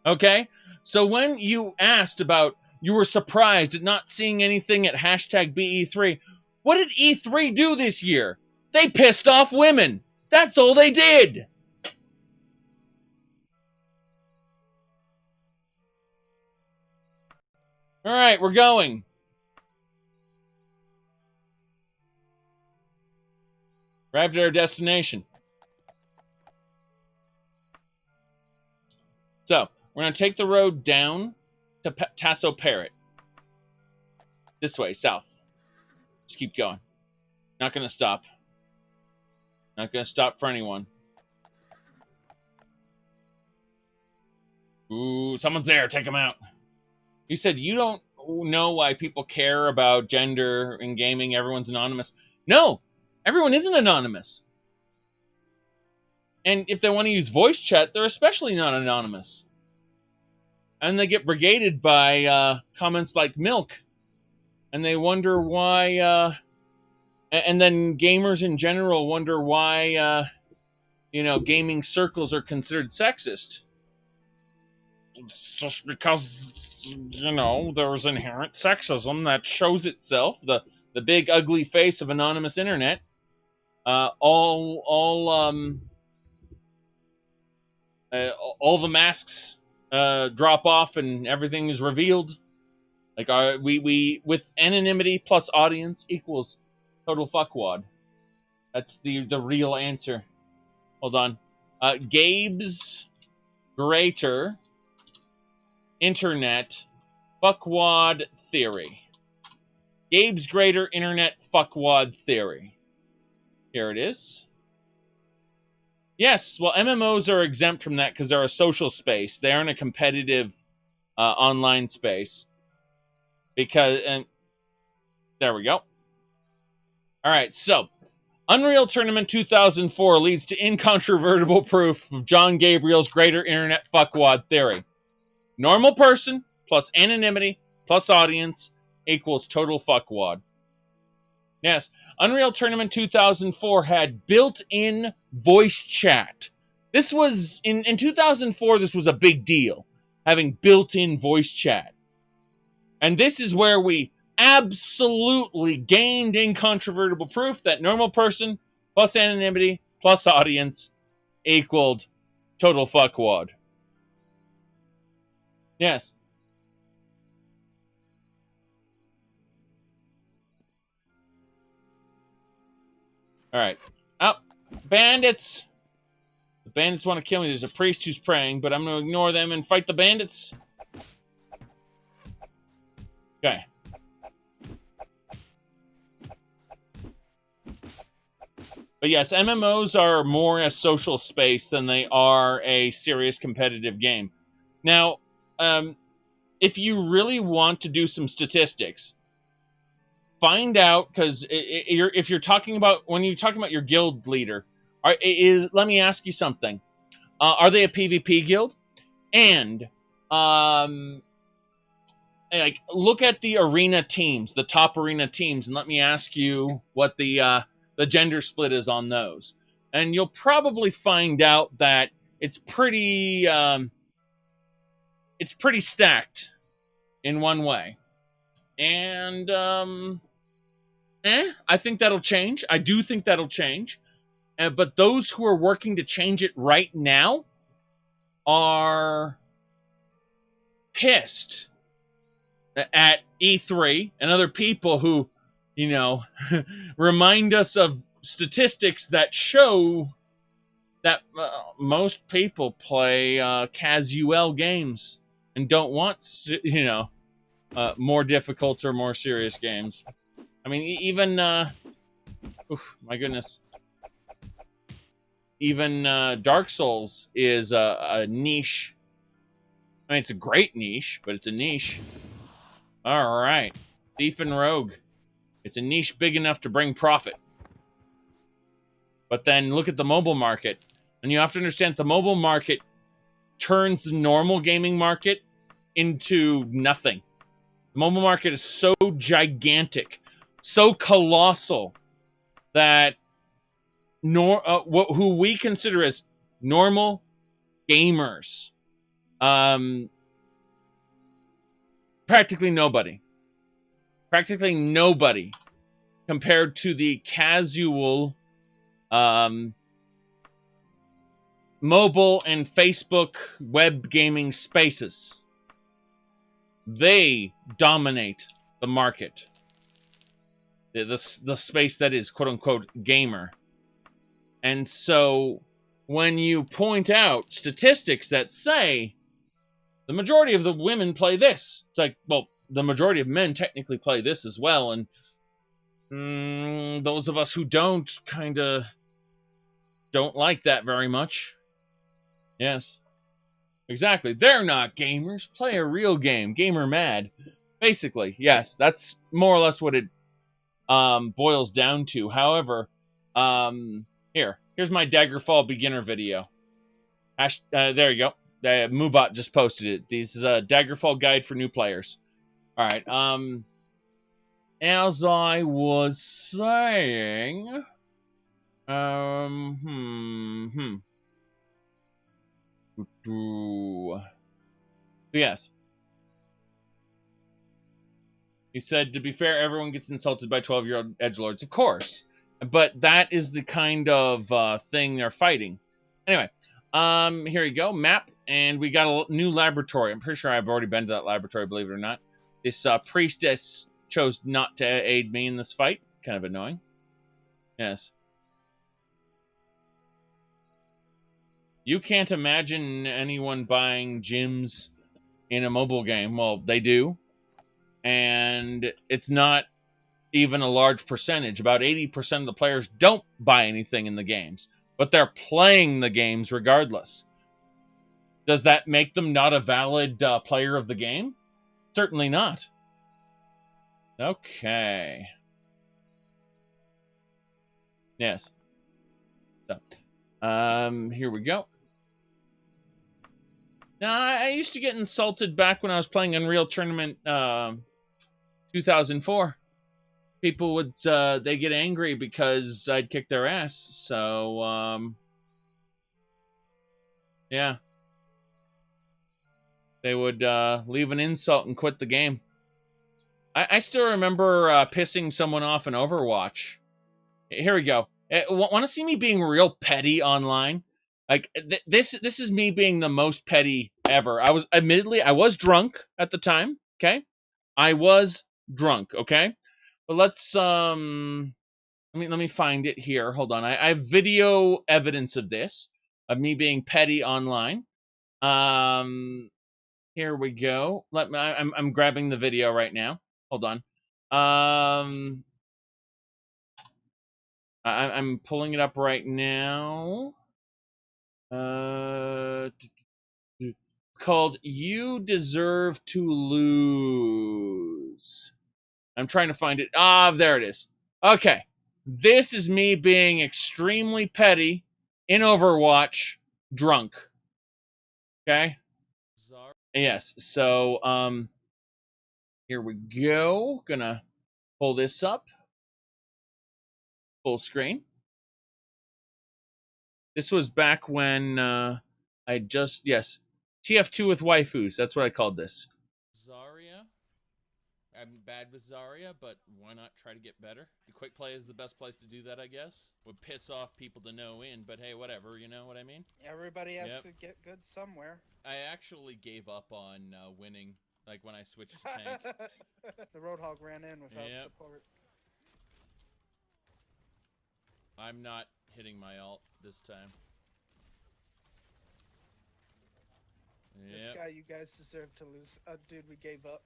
A: Okay? So when you asked about, you were surprised at not seeing anything at hashtag BE3, what did E3 do this year? They pissed off women. That's all they did. All right, we're going. Arrived at our destination. So, we're going to take the road down to Tasso Parrot. This way, south. Just keep going. Not going to stop. Not going to stop for anyone. Ooh, someone's there. Take him out. You said you don't know why people care about gender in gaming. Everyone's anonymous. No, everyone isn't anonymous. And if they want to use voice chat, they're especially not anonymous. And they get brigaded by comments like milk. And they wonder why... and then gamers in general wonder why, gaming circles are considered sexist. It's just because, there's inherent sexism that shows itself. The big ugly face of anonymous internet. All the masks drop off and everything is revealed. Like we with anonymity plus audience equals total fuckwad. That's the real answer. Hold on. Gabe's greater internet fuckwad theory. Gabe's greater internet fuckwad theory. Here it is. Yes, well, MMOs are exempt from that because they're a social space. They aren't a competitive online space. And there we go. All right, so Unreal Tournament 2004 leads to incontrovertible proof of John Gabriel's greater internet fuckwad theory. Normal person plus anonymity plus audience equals total fuckwad. Yes, Unreal Tournament 2004 had built-in voice chat. This was, in 2004, this was a big deal, having built-in voice chat. And this is where we absolutely gained incontrovertible proof that normal person plus anonymity plus audience equaled total fuckwad. Yes. All right. Oh, bandits. The bandits want to kill me. There's a priest who's praying, but I'm going to ignore them and fight the bandits. Okay. But yes, MMOs are more a social space than they are a serious competitive game. Now, if you really want to do some statistics, find out, because if you're talking about, when you're talking about your guild leader, let me ask you something. Are they a PvP guild? And like, look at the arena teams, the top arena teams, and let me ask you what the gender split is on those. and you'll probably find out that it's pretty stacked in one way. And I think that'll change. I do think that'll change. But those who are working to change it right now are pissed at E3 and other people who, you know, remind us of statistics that show that most people play casual games and don't want, you know, more difficult or more serious games. I mean, even, my goodness, even Dark Souls is a niche. I mean, it's a great niche, but it's a niche. All right, Thief and Rogue. It's a niche big enough to bring profit. But then look at the mobile market, and you have to understand the mobile market turns the normal gaming market into nothing. The mobile market is so gigantic, so colossal, that who we consider as normal gamers, practically nobody compared to the casual mobile and Facebook web gaming spaces. They dominate the market. The space that is quote-unquote gamer. And so when you point out statistics that say the majority of the women play this, it's like, well, the majority of men technically play this as well, and those of us who don't kind of don't like that very much. Yes. Exactly. They're not gamers. Play a real game. Gamer mad. Basically, yes. That's more or less what it boils down to. However, here's my Daggerfall beginner video. There you go. Moobot just posted it. This is a Daggerfall guide for new players. All right. As I was saying, yes. He said, to be fair, everyone gets insulted by 12-year-old edgelords. Of course. But that is the kind of thing they're fighting. Anyway, here you go. Map. And we got a new laboratory. I'm pretty sure I've already been to that laboratory, believe it or not. This priestess chose not to aid me in this fight. Kind of annoying. Yes. You can't imagine anyone buying gyms in a mobile game. Well, they do. And it's not even a large percentage. About 80% of the players don't buy anything in the games. But they're playing the games regardless. Does that make them not a valid player of the game? Certainly not. Okay. Yes. So, here we go. Now, I used to get insulted back when I was playing Unreal Tournament 2004. People would, they get angry because I'd kick their ass. So, yeah. They would leave an insult and quit the game. I still remember pissing someone off in Overwatch. Here we go. Want to see me being real petty online? Like this is me being the most petty ever. I was drunk at the time. Okay, I was drunk. Okay, but let's let me find it here. Hold on. I have video evidence of this, of me being petty online. Here we go. I'm grabbing the video right now. Hold on. I'm pulling it up right now. It's called "You Deserve to Lose." I'm trying to find it. There it is. Okay. This is me being extremely petty in Overwatch, drunk. Okay? Yes. So, here we go. Gonna pull this up. Full screen. This was back when I just, yes, TF2 with waifus. That's what I called this. Zarya. I'm bad with Zarya, but why not try to get better? The quick play is the best place to do that, I guess. Would piss off people to no end, but hey, whatever, you know what I mean?
G: Everybody has to get good somewhere.
A: I actually gave up on winning, like when I switched to tank.
G: The Roadhog ran in without support.
A: I'm not hitting my ult this time.
G: This guy, you guys deserve to lose. Dude, we gave up.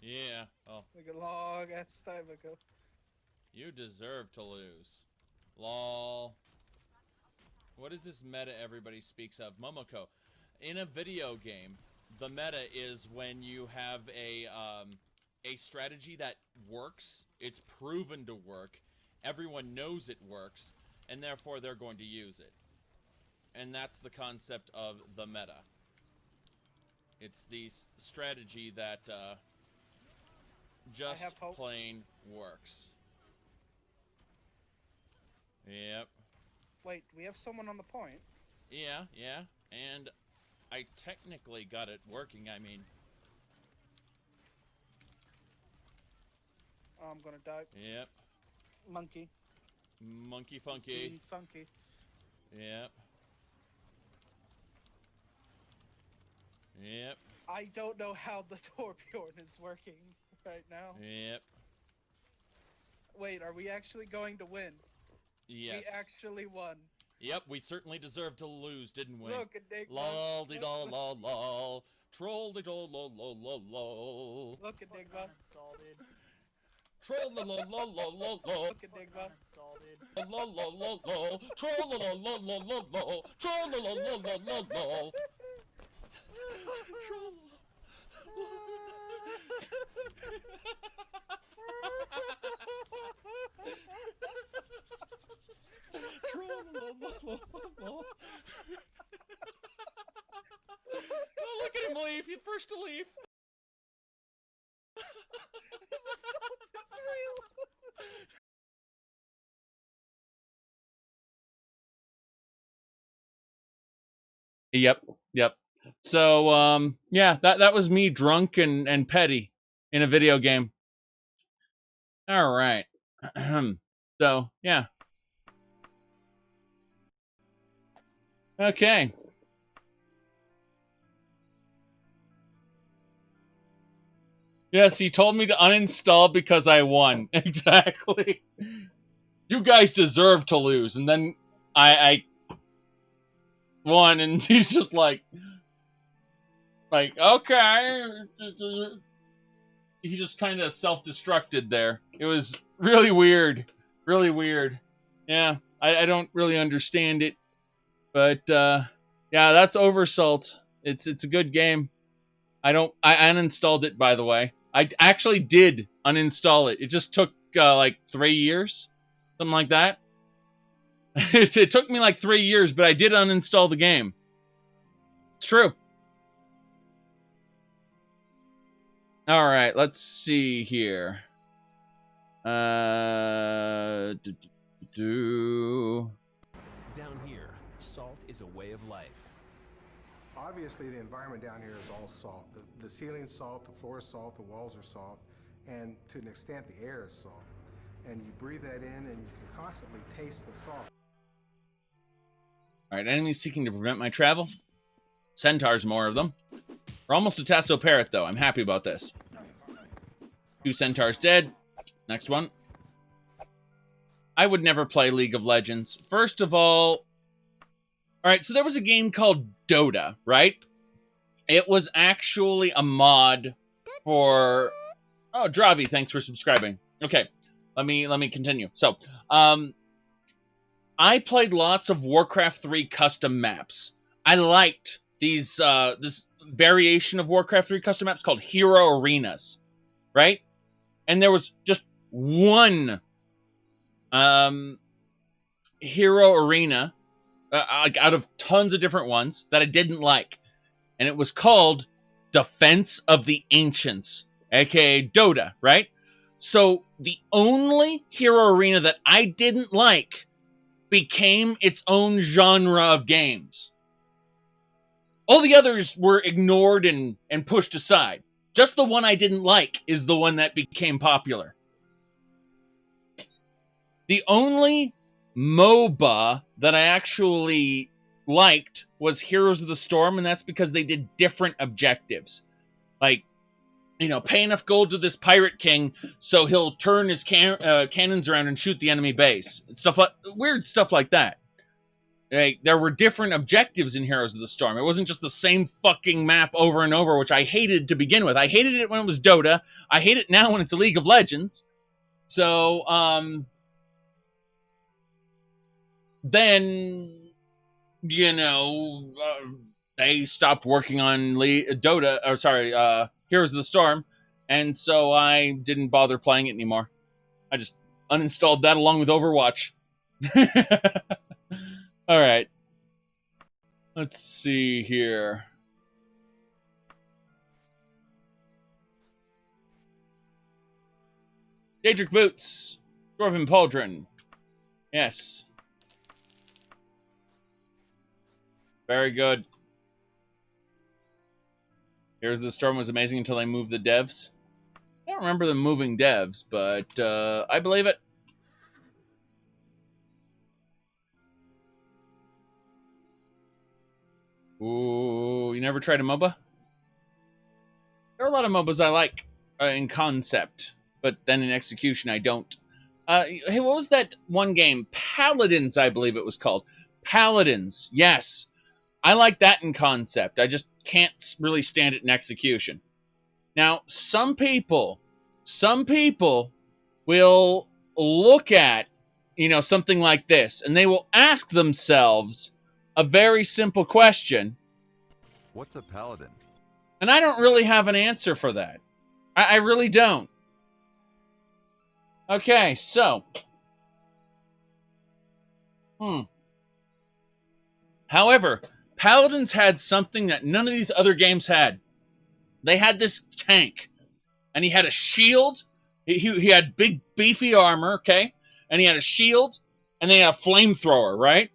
A: Yeah. Oh.
G: Like a long ass time ago.
A: You deserve to lose. Lol. What is this meta everybody speaks of? Momoko. In a video game, the meta is when you have a strategy that works. It's proven to work. Everyone knows it works, and therefore they're going to use it. And that's the concept of the meta. It's the strategy that just plain works. Yep.
G: Wait, we have someone on the point.
A: Yeah, yeah. And I technically got it working, I mean.
G: Oh, I'm gonna die.
A: Yep.
G: Monkey.
A: Monkey funky.
G: Funky.
A: Yep. Yep.
G: I don't know how the Torbjorn is working right now.
A: Yep.
G: Wait, are we actually going to win?
A: Yes.
G: We actually won.
A: Yep, we certainly deserved to lose, didn't we?
G: Look, Enigma.
A: Lol de lol lol lol. Troll de lol lol lol lol lol.
G: Look, Enigma.
A: Troll lol lol lol lol lol.
G: Look, Enigma.
A: Lol lol lol lol. Troll lol lol lol lol lol. Troll lol lol lol lol lol. Oh, look at him leave. He's first to leave. Yep. So, yeah, that was me drunk and petty in a video game. All right. So, yeah. Okay. Yes, he told me to uninstall because I won. Exactly. You guys deserve to lose. And then I won, and he's just like, okay. He just kind of self-destructed there. It was really weird. Really weird. Yeah, I don't really understand it. But, yeah, that's Oversalt. It's a good game. I uninstalled it, by the way. I actually did uninstall it. It just took, like, 3 years. Something like that. It took me like 3 years, but I did uninstall the game. It's true. All right, let's see here.
H: Down here, salt is a way of life.
I: Obviously, the environment down here is all salt. The ceiling's salt, the floor is salt, the walls are salt, and to an extent, the air is salt. And you breathe that in, and you can constantly taste the salt.
A: All right, enemies seeking to prevent my travel. Centaurs, more of them. We're almost a Tasso Parrot, though. I'm happy about this. 2 Centaurs dead. Next one. I would never play League of Legends. First of all right, so there was a game called Dota, right? It was actually a mod for... Oh, Dravi, thanks for subscribing. Okay, let me continue. So, I played lots of Warcraft 3 custom maps. I liked these this variation of Warcraft 3 custom maps called Hero Arenas, right? And there was just one Hero Arena like out of tons of different ones that I didn't like. And it was called Defense of the Ancients, aka Dota, right? So the only Hero Arena that I didn't like became its own genre of games. All the others were ignored and pushed aside. Just the one I didn't like is the one that became popular. The only MOBA that I actually liked was Heroes of the Storm, and that's because they did different objectives. Like, you know, pay enough gold to this pirate king so he'll turn his cannons around and shoot the enemy base. Weird stuff like that. Like, there were different objectives in Heroes of the Storm. It wasn't just the same fucking map over and over, which I hated to begin with. I hated it when it was Dota. I hate it now when it's a League of Legends. So, then, you know, they stopped working on Heroes of the Storm, and so I didn't bother playing it anymore. I just uninstalled that along with Overwatch. All right. Let's see here. Daedric Boots. Dwarven Pauldron. Yes. Very good. Heroes of the Storm was amazing until they moved the devs. I don't remember them moving devs, but I believe it. Ooh, you never tried a MOBA? There are a lot of MOBAs I like in concept, but then in execution I don't. Hey, what was that one game? Paladins, I believe it was called. Paladins, yes. I like that in concept. I just can't really stand it in execution. Now, some people will look at, you know, something like this, and they will ask themselves a very simple question.
J: What's a paladin?
A: And I don't really have an answer for that. I really don't. Okay, so. However, Paladins had something that none of these other games had. They had this tank, and he had a shield. He had big, beefy armor, okay? And he had a shield, and they had a flamethrower, right?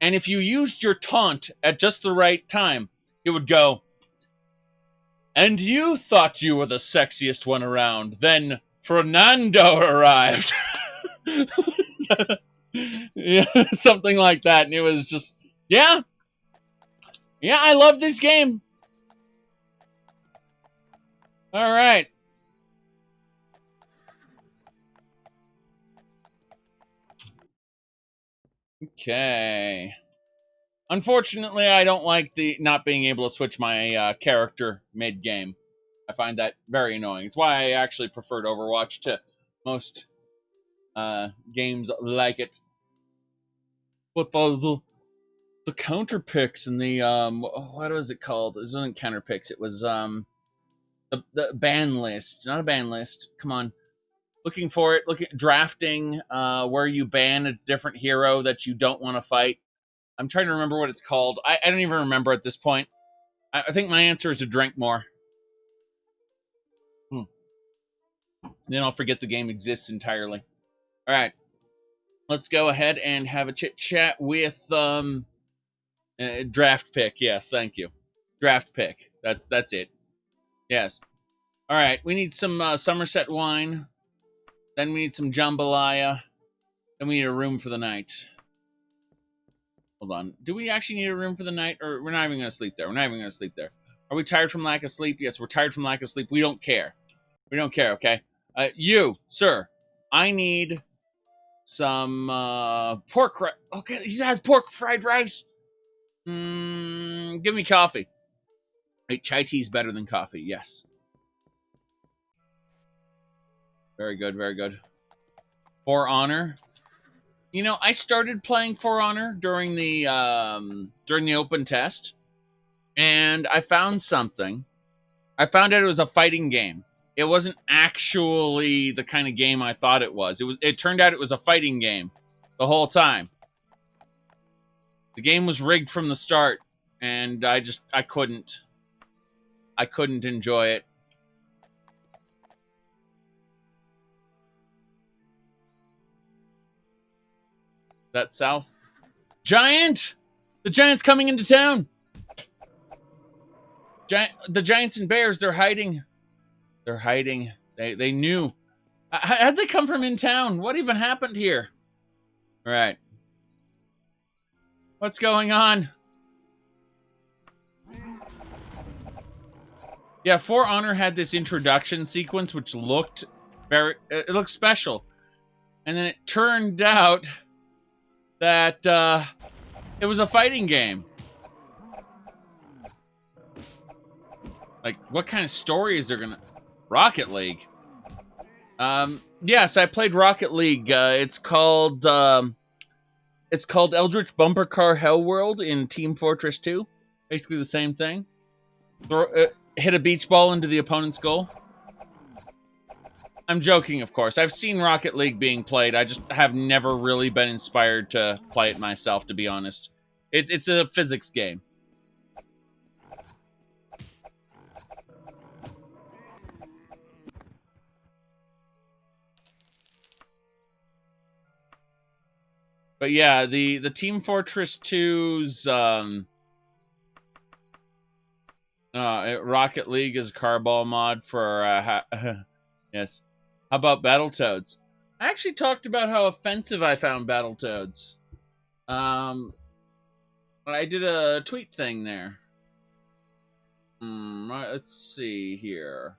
A: And if you used your taunt at just the right time, it would go, and you thought you were the sexiest one around. Then Fernando arrived. Yeah, something like that. And it was just, yeah, I love this game. All right. Okay. Unfortunately, I don't like the not being able to switch my character mid-game. I find that very annoying. It's why I actually preferred Overwatch to most games like it. But the counter picks and the what was it called? It wasn't counter picks. It was the ban list, not a ban list. Come on, looking for it. Look at drafting, where you ban a different hero that you don't want to fight. I'm trying to remember what it's called. I don't even remember at this point. I think my answer is to drink more. Then I'll forget the game exists entirely. All right. Let's go ahead and have a chit-chat with draft pick. Yes, thank you. Draft pick. That's it. Yes. All right. We need some Somerset wine. Then we need some jambalaya. Then we need a room for the night. Hold on. Do we actually need a room for the night? Or we're not even going to sleep there. We're not even going to sleep there. Are we tired from lack of sleep? Yes, we're tired from lack of sleep. We don't care. We don't care, okay? You, sir, I need some pork. Okay, he has pork fried rice. Give me coffee. Wait, chai tea is better than coffee. Yes. Very good, very good. For Honor. You know, I started playing For Honor during the open test, and I found something. I found out it was a fighting game. It wasn't actually the kind of game I thought it was. It turned out it was a fighting game the whole time. The game was rigged from the start, and I couldn't enjoy it. that south? Giant! The giant's coming into town! The giants and bears, they're hiding. They're hiding. They knew. How'd they come from in town? What even happened here? All right. What's going on? Yeah, For Honor had this introduction sequence which looked it looked special. And then it turned out that it was a fighting game. Like, what kind of story is there gonna... Rocket League. Yes, I played Rocket League. It's called Eldritch Bumper Car Hell World in Team Fortress 2. Basically the same thing. Hit a beach ball into the opponent's goal. I'm joking, of course. I've seen Rocket League being played. I just have never really been inspired to play it myself, to be honest. It's a physics game. But yeah, the Team Fortress 2's Rocket League is a carball mod for yes. How about Battletoads? I actually talked about how offensive I found Battletoads. I did a tweet thing there. Right, let's see here.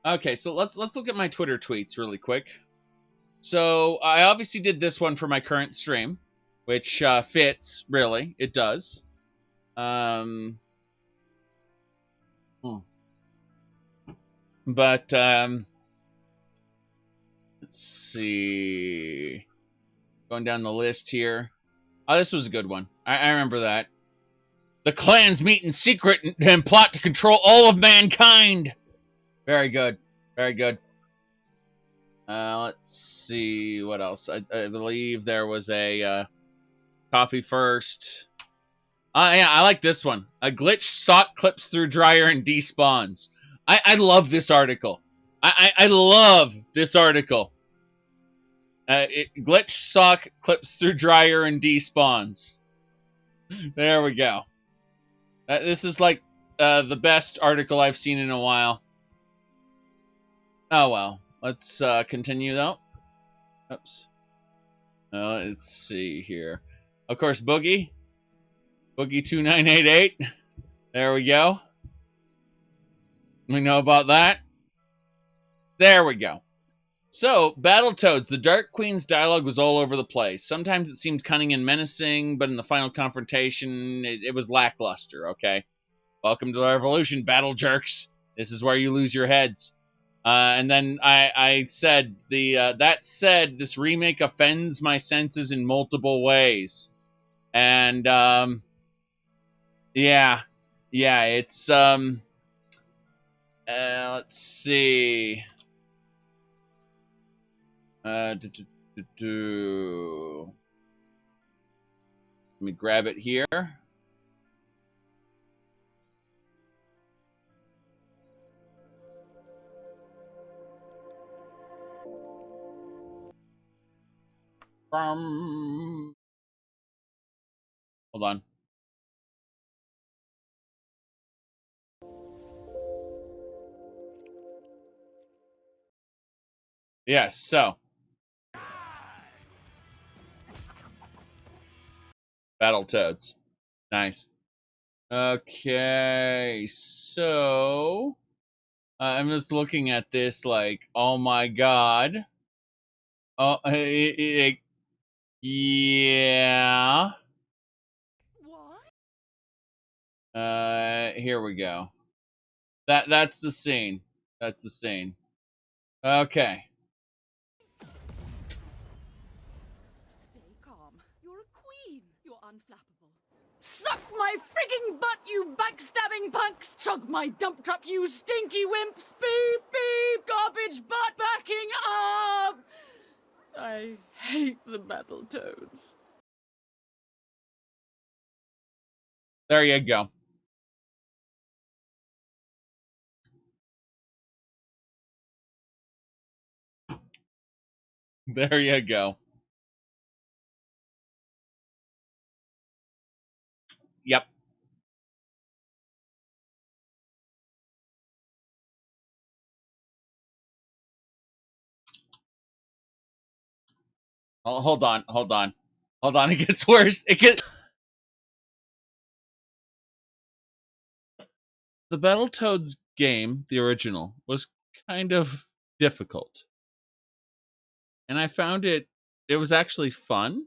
A: Okay, so let's look at my Twitter tweets really quick. So I obviously did this one for my current stream, which fits, really. It does. But let's see. Going down the list here. Oh, this was a good one. I remember that. The clans meet in secret and plot to control all of mankind. Very good. Very good. Let's see what else. I believe there was a coffee first. Yeah, I like this one. A glitch sock clips through dryer and despawns. I love this article. I love this article. Glitch sock clips through dryer and despawns. There we go. This is like the best article I've seen in a while. Oh well. Let's continue though. Oops. Let's see here. Of course, Boogie 2988. There we go. We know about that. There we go. So, Battletoads, the Dark Queen's dialogue was all over the place. Sometimes it seemed cunning and menacing, but in the final confrontation, it was lackluster, okay? Welcome to the revolution, battle jerks. This is where you lose your heads. And then I said, that said, this remake offends my senses in multiple ways. And, yeah, it's, let's see. Let me grab it here. Hold on. Yes, so. Battletoads. Nice. Okay, so. I'm just looking at this like, oh my god. Oh, yeah. Here we go. That's the scene. That's the scene. Okay.
K: Stay calm. You're a queen. You're unflappable. Suck my frigging butt, you backstabbing punks! Chug my dump truck, you stinky wimps! Beep, beep, garbage butt backing up! I hate the Battletoads.
A: There you go. There you go. Oh, hold on. It gets worse. The Battletoads game, the original, was kind of difficult. And I found it was actually fun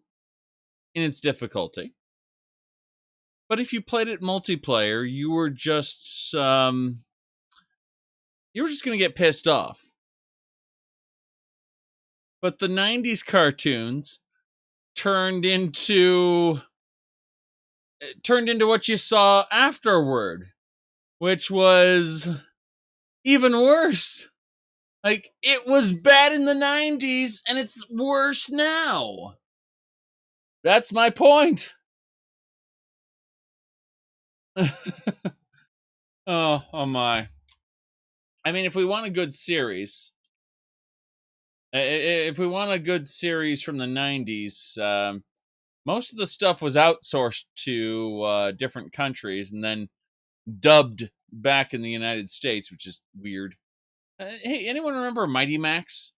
A: in its difficulty. But if you played it multiplayer, you were just going to get pissed off. But the 90s cartoons turned into what you saw afterward, which was even worse. Like, it was bad in the 90s, and it's worse now. That's my point. Oh my. I mean, if we want a good series, from the 90s, most of the stuff was outsourced to different countries and then dubbed back in the United States, which is weird. Hey, anyone remember Mighty Max?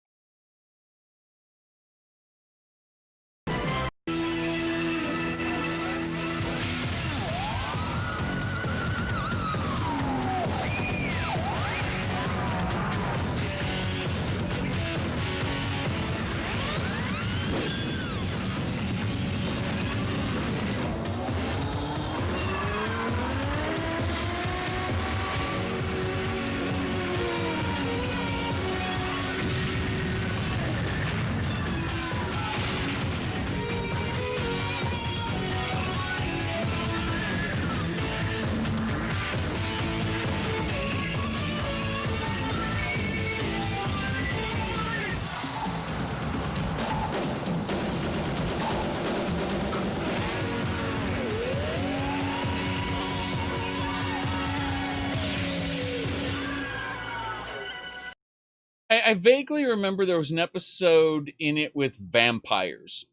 A: I vaguely remember there was an episode in it with vampires,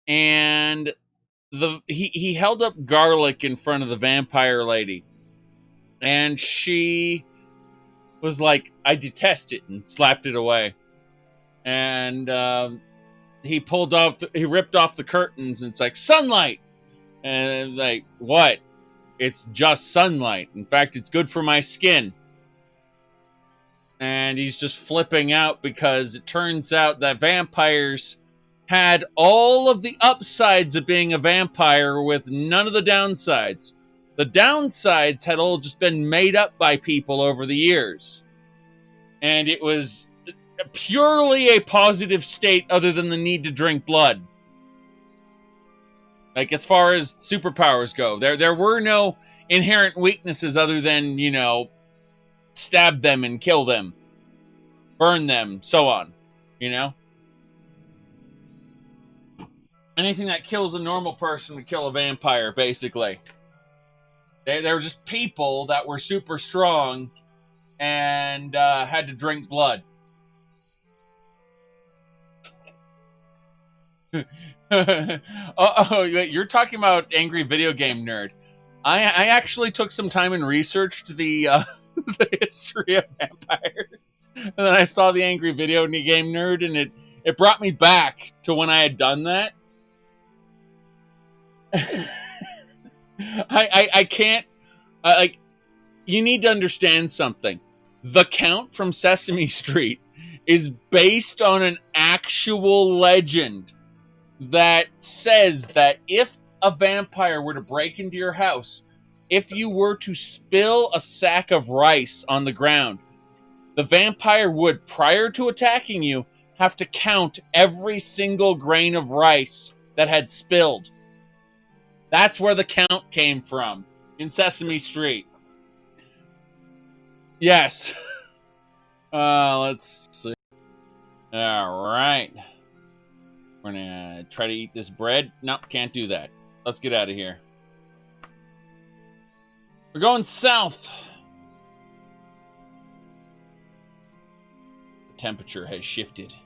A: and he held up garlic in front of the vampire lady, and she was like, "I detest it," and slapped it away. And he ripped off the curtains, and it's like, "Sunlight," and like, "What? It's just sunlight. In fact, it's good for my skin." And he's just flipping out because it turns out that vampires had all of the upsides of being a vampire with none of the downsides. The downsides had all just been made up by people over the years. And it was purely a positive state other than the need to drink blood. Like, as far as superpowers go, there were no inherent weaknesses other than, stab them and kill them, burn them, so on, Anything that kills a normal person would kill a vampire, basically. They were just people that were super strong and had to drink blood. You're talking about Angry Video Game Nerd. I actually took some time and researched the history of vampires. And then I saw the Angry Video Game Nerd, and it brought me back to when I had done that. I can't... you need to understand something. The Count from Sesame Street is based on an actual legend that says that if a vampire were to break into your house, if you were to spill a sack of rice on the ground, the vampire would, prior to attacking you, have to count every single grain of rice that had spilled. That's where the count came from, in Sesame Street. Yes. Let's see. All right. We're going to try to eat this bread. Nope, can't do that. Let's get out of here. We're going south. The temperature has shifted. Do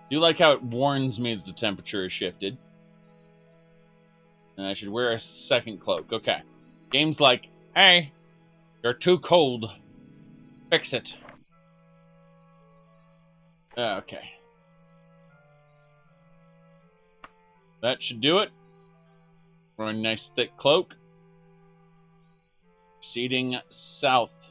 A: you like how it warns me that the temperature has shifted? And I should wear a second cloak. Okay. Game's like, hey, you're too cold. Fix it. Okay. That should do it. Wearing a nice thick cloak. Proceeding south.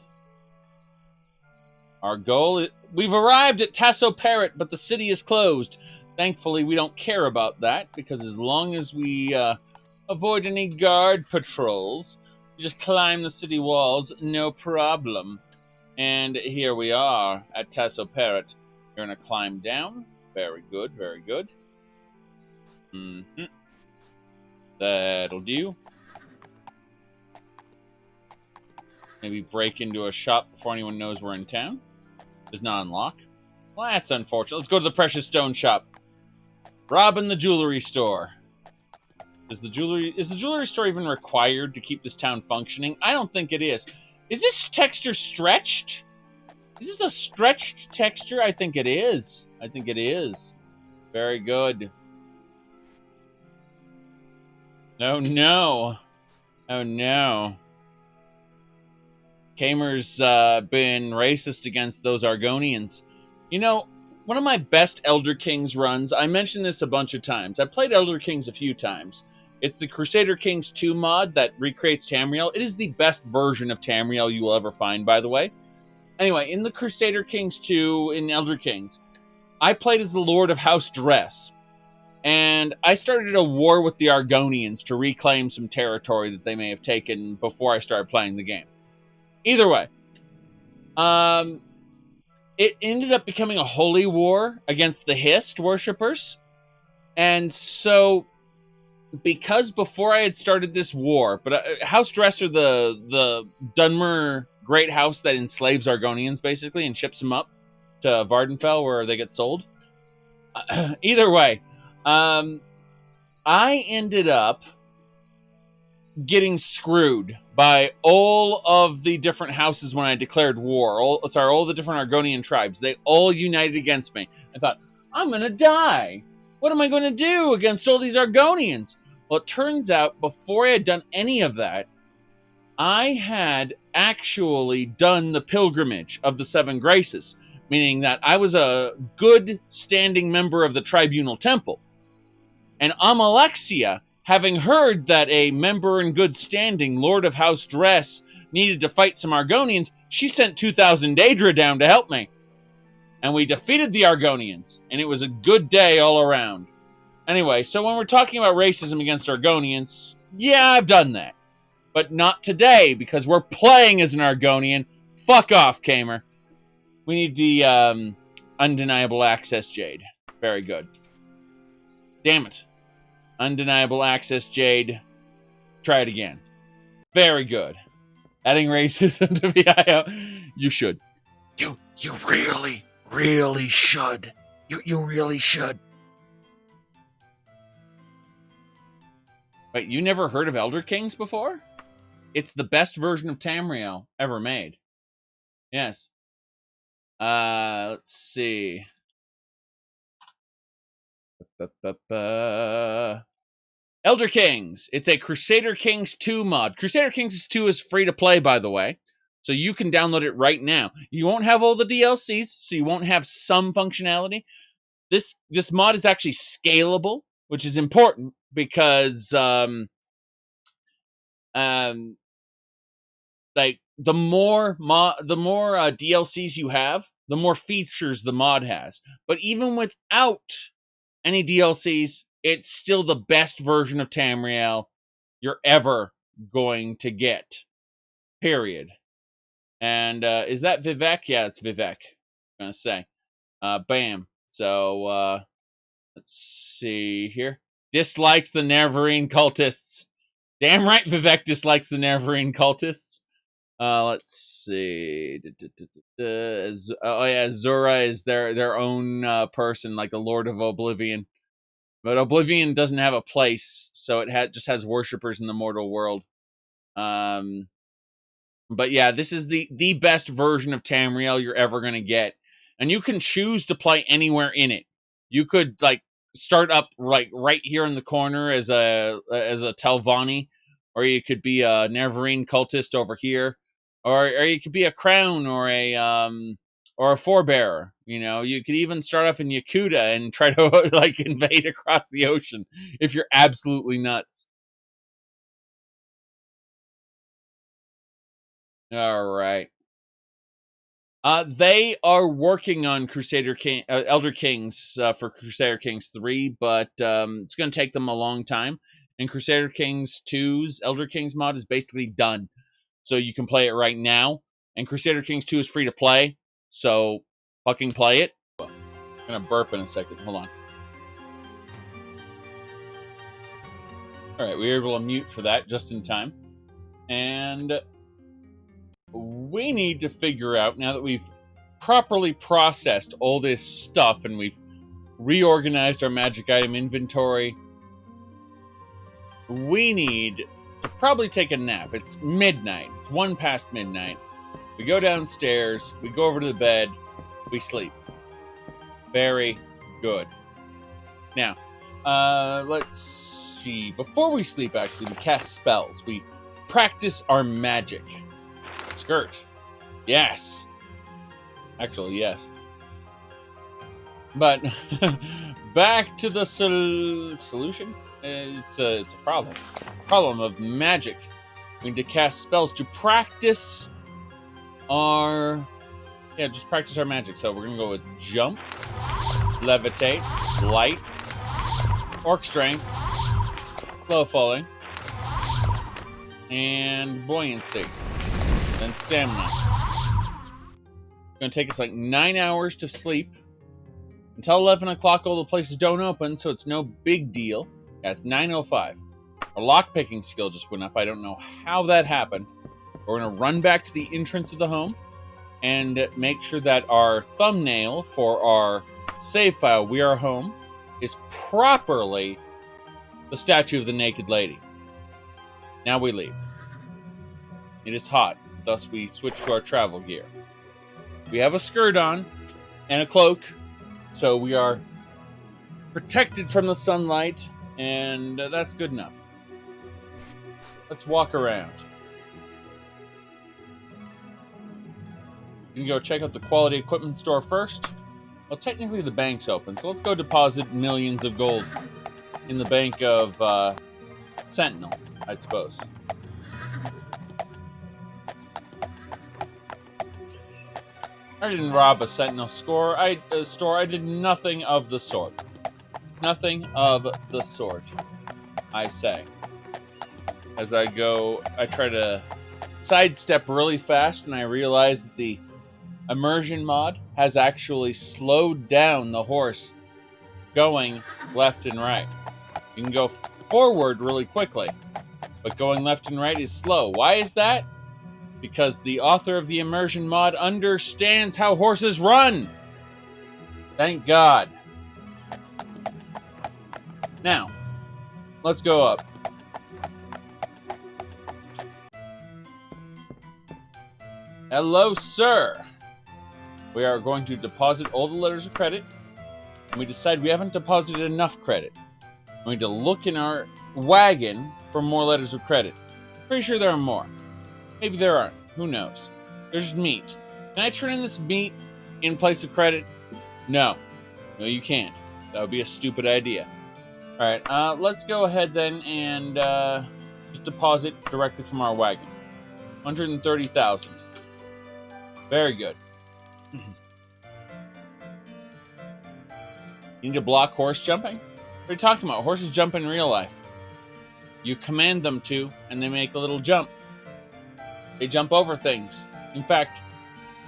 A: Our goal is... We've arrived at Tasso Parrot, but the city is closed. Thankfully, we don't care about that, because as long as we avoid any guard patrols, we just climb the city walls, no problem. And here we are at Tasso Parrot. You're going to climb down. Very good, very good. That'll do. Maybe break into a shop before anyone knows we're in town. Does not unlock. Well, that's unfortunate. Let's go to the precious stone shop. Robbing the jewelry store. Is the jewelry store even required to keep this town functioning? I don't think it is. Is this texture stretched? Is this a stretched texture? I think it is. I think it is. Very good. Oh no. Oh no. Kamer's been racist against those Argonians. You know, one of my best Elder Kings runs, I mentioned this a bunch of times. I played Elder Kings a few times. It's the Crusader Kings 2 mod that recreates Tamriel. It is the best version of Tamriel you will ever find, by the way. Anyway, in the Crusader Kings 2, in Elder Kings, I played as the Lord of House Dress. And I started a war with the Argonians to reclaim some territory that they may have taken before I started playing the game. Either way, it ended up becoming a holy war against the Hist worshippers. And so, because before I had started this war, but House Dress are the Dunmer great house that enslaves Argonians, basically, and ships them up to Vardenfell, where they get sold. Either way, I ended up getting screwed by all of the different houses when I declared war. All the different Argonian tribes. They all united against me. I thought, I'm going to die. What am I going to do against all these Argonians? Well, it turns out, before I had done any of that, I had actually done the pilgrimage of the Seven Graces, meaning that I was a good standing member of the Tribunal Temple. And Amalexia, having heard that a member in good standing, Lord of House Dress, needed to fight some Argonians, she sent 2,000 Daedra down to help me. And we defeated the Argonians, and it was a good day all around. Anyway, so when we're talking about racism against Argonians, yeah, I've done that. But not today, because we're playing as an Argonian. Fuck off, Kamer. We need the undeniable access Jade. Very good. Damn it. Undeniable access Jade. Try it again. Very good. Adding racism to VIO. You should.
L: You really should. You really should.
A: Wait, you never heard of Elder Kings before? It's the best version of Tamriel ever made. Yes. Let's see. Elder Kings. It's a Crusader Kings 2 mod. Crusader Kings 2 is free to play, by the way. So you can download it right now. You won't have all the DLCs, so you won't have some functionality. This mod is actually scalable, which is important because like the more DLCs you have, the more features the mod has. But even without any DLCs, it's still the best version of Tamriel you're ever going to get. Period. And is that Vivek? Yeah, it's Vivek. I'm gonna say. Bam. So let's see here. Dislikes the Neverine cultists. Damn right, Vivek dislikes the Neverine cultists. Let's see. Oh yeah, Zura is their own person, like the Lord of Oblivion. But Oblivion doesn't have a place, so it just has worshippers in the mortal world. But yeah, this is the best version of Tamriel you're ever going to get. And you can choose to play anywhere in it. You could like start up like right here in the corner as a Telvanni, or you could be a Neverine cultist over here, or you could be a Crown or a or a forebearer. You know, you could even start off in Yakuta and try to like invade across the ocean if you're absolutely nuts. All right. They are working on Elder Kings for Crusader Kings 3, but it's going to take them a long time. And Crusader Kings 2's Elder Kings mod is basically done. So you can play it right now. And Crusader Kings 2 is free to play. So fucking play it. I'm going to burp in a second. Hold on. Alright, we were able to mute for that just in time. And we need to figure out, now that we've properly processed all this stuff and we've reorganized our magic item inventory, we need to probably take a nap. It's midnight. It's 1 past midnight. We go downstairs, we go over to the bed, we sleep. Very good. Now, let's see. Before we sleep, actually, we cast spells. We practice our magic. Skirt. Yes. Actually, yes. But back to the solution. It's a problem. Problem of magic. We need to cast spells to practice our... Yeah, just practice our magic. So we're going to go with jump, levitate, light, orc strength, slow falling, and buoyancy. Then stamina. It's going to take us like 9 hours to sleep. Until 11 o'clock, all the places don't open, so it's no big deal. Yeah, it's 9:05. Our lockpicking skill just went up. I don't know how that happened. We're going to run back to the entrance of the home and make sure that our thumbnail for our save file, We Are Home, is properly the statue of the naked lady. Now we leave. It is hot. Thus, we switch to our travel gear. We have a skirt on and a cloak, so we are protected from the sunlight, and that's good enough. Let's walk around. We can go check out the quality equipment store first. Well, technically the bank's open, so let's go deposit millions of gold in the bank of Sentinel, I suppose. I didn't rob a Sentinel store. I did nothing of the sort. Nothing of the sort, I say. As I go, I try to sidestep really fast, and I realize that the immersion mod has actually slowed down the horse going left and right. You can go forward really quickly, but going left and right is slow. Why is that? Because the author of the immersion mod understands how horses run. Thank God. Now, let's go up. Hello, sir. We are going to deposit all the letters of credit. And we decide we haven't deposited enough credit. We need to look in our wagon for more letters of credit. Pretty sure there are more. Maybe there aren't. Who knows? There's meat. Can I turn in this meat in place of credit? No. No, you can't. That would be a stupid idea. Alright, let's go ahead then and just deposit directly from our wagon. 130,000. Very good. You need to block horse jumping? What are you talking about? Horses jump in real life. You command them to, and they make a little jump. They jump over things. In fact,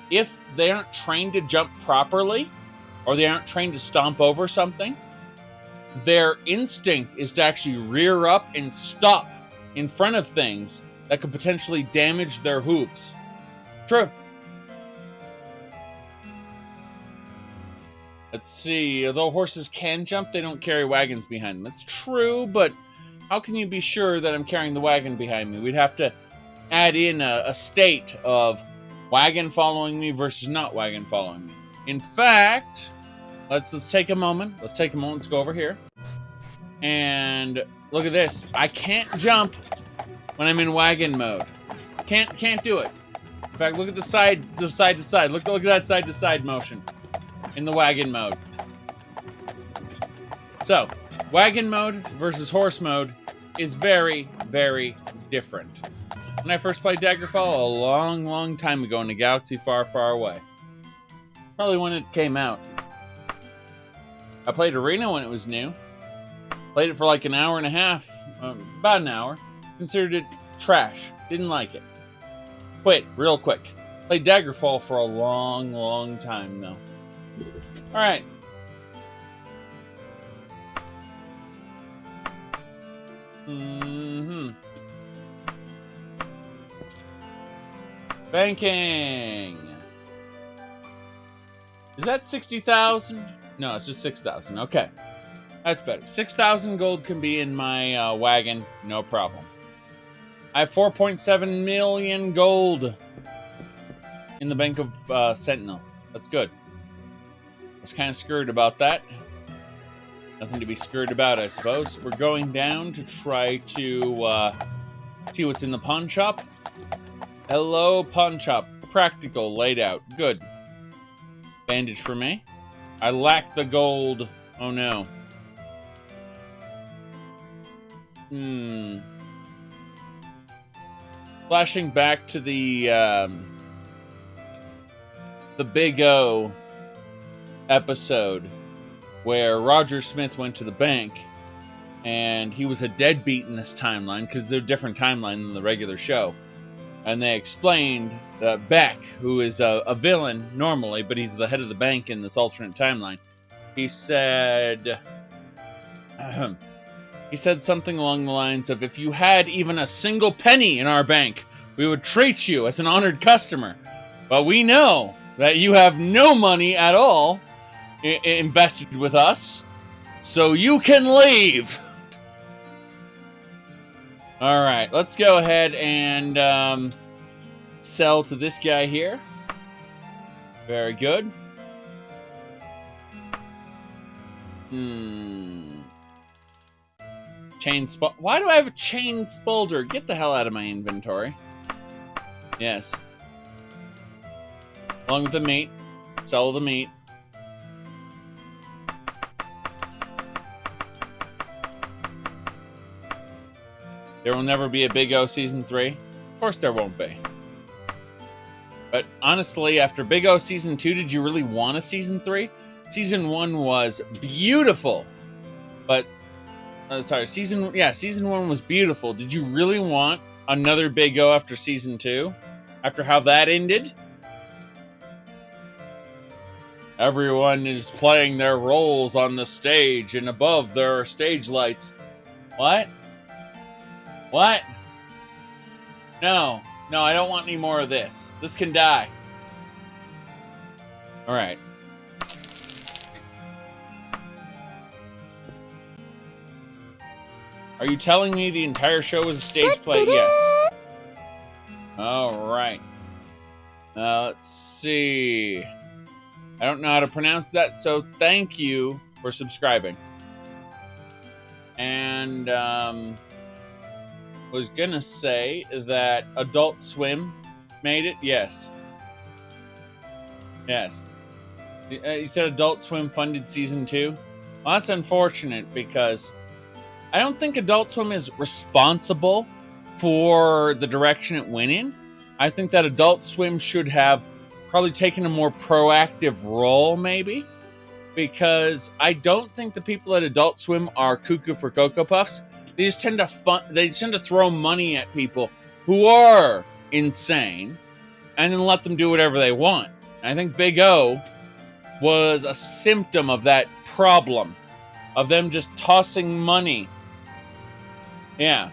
A: if they aren't trained to jump properly, or they aren't trained to stomp over something, their instinct is to actually rear up and stop in front of things that could potentially damage their hooves. True. Let's see. Although horses can jump, they don't carry wagons behind them. That's true, but how can you be sure that I'm carrying the wagon behind me? We'd have to add in a state of wagon following me versus not wagon following me. In fact, let's take a moment. Let's go over here. And look at this. I can't jump when I'm in wagon mode. Can't do it. In fact, look at the side to side. Look at that side to side motion in the wagon mode. So, wagon mode versus horse mode is very, very different. When I first played Daggerfall a long, long time ago in a galaxy far, far away. Probably when it came out. I played Arena when it was new. Played it for like an hour and a half, about an hour. Considered it trash. Didn't like it. Quit real quick. Played Daggerfall for a long, long time though. Alright. Banking. Is that 60,000? No, it's just 6,000. Okay. That's better. 6,000 gold can be in my wagon. No problem. I have 4.7 million gold in the Bank of Sentinel. That's good. I was kind of scared about that. Nothing to be scared about, I suppose. We're going down to try to see what's in the pawn shop. Hello, pawn shop. Practical, laid out. Good. Bandage for me. I lack the gold. Oh, no. Flashing back to the Big O episode where Roger Smith went to the bank and he was a deadbeat in this timeline because they're a different timeline than the regular show. And they explained that Beck, who is a villain normally, but he's the head of the bank in this alternate timeline, he said something along the lines of, if you had even a single penny in our bank, we would treat you as an honored customer. But we know that you have no money at all invested with us, so you can leave. All right, let's go ahead and sell to this guy here. Very good. Chain spot. Why do I have a chain spolder? Get the hell out of my inventory. Yes. Along with the meat. Sell the meat. There will never be a Big O Season 3? Of course there won't be. But honestly, after Big O Season 2, did you really want a Season 3? Season 1 was beautiful. But, Season 1 was beautiful. Did you really want another Big O after Season 2? After how that ended? Everyone is playing their roles on the stage, and above there are stage lights. What? What? No, I don't want any more of this. This can die. Alright. Are you telling me the entire show was a stage play? Yes. Alright. Let's see. I don't know how to pronounce that, so thank you for subscribing. And, was gonna say that Adult Swim made it. Yes. Yes. You said Adult Swim funded Season 2? Well, that's unfortunate because I don't think Adult Swim is responsible for the direction it went in. I think that Adult Swim should have probably taken a more proactive role, maybe. Because I don't think the people at Adult Swim are cuckoo for Cocoa Puffs. They just tend to throw money at people who are insane and then let them do whatever they want. And I think Big O was a symptom of that problem, of them just tossing money. Yeah.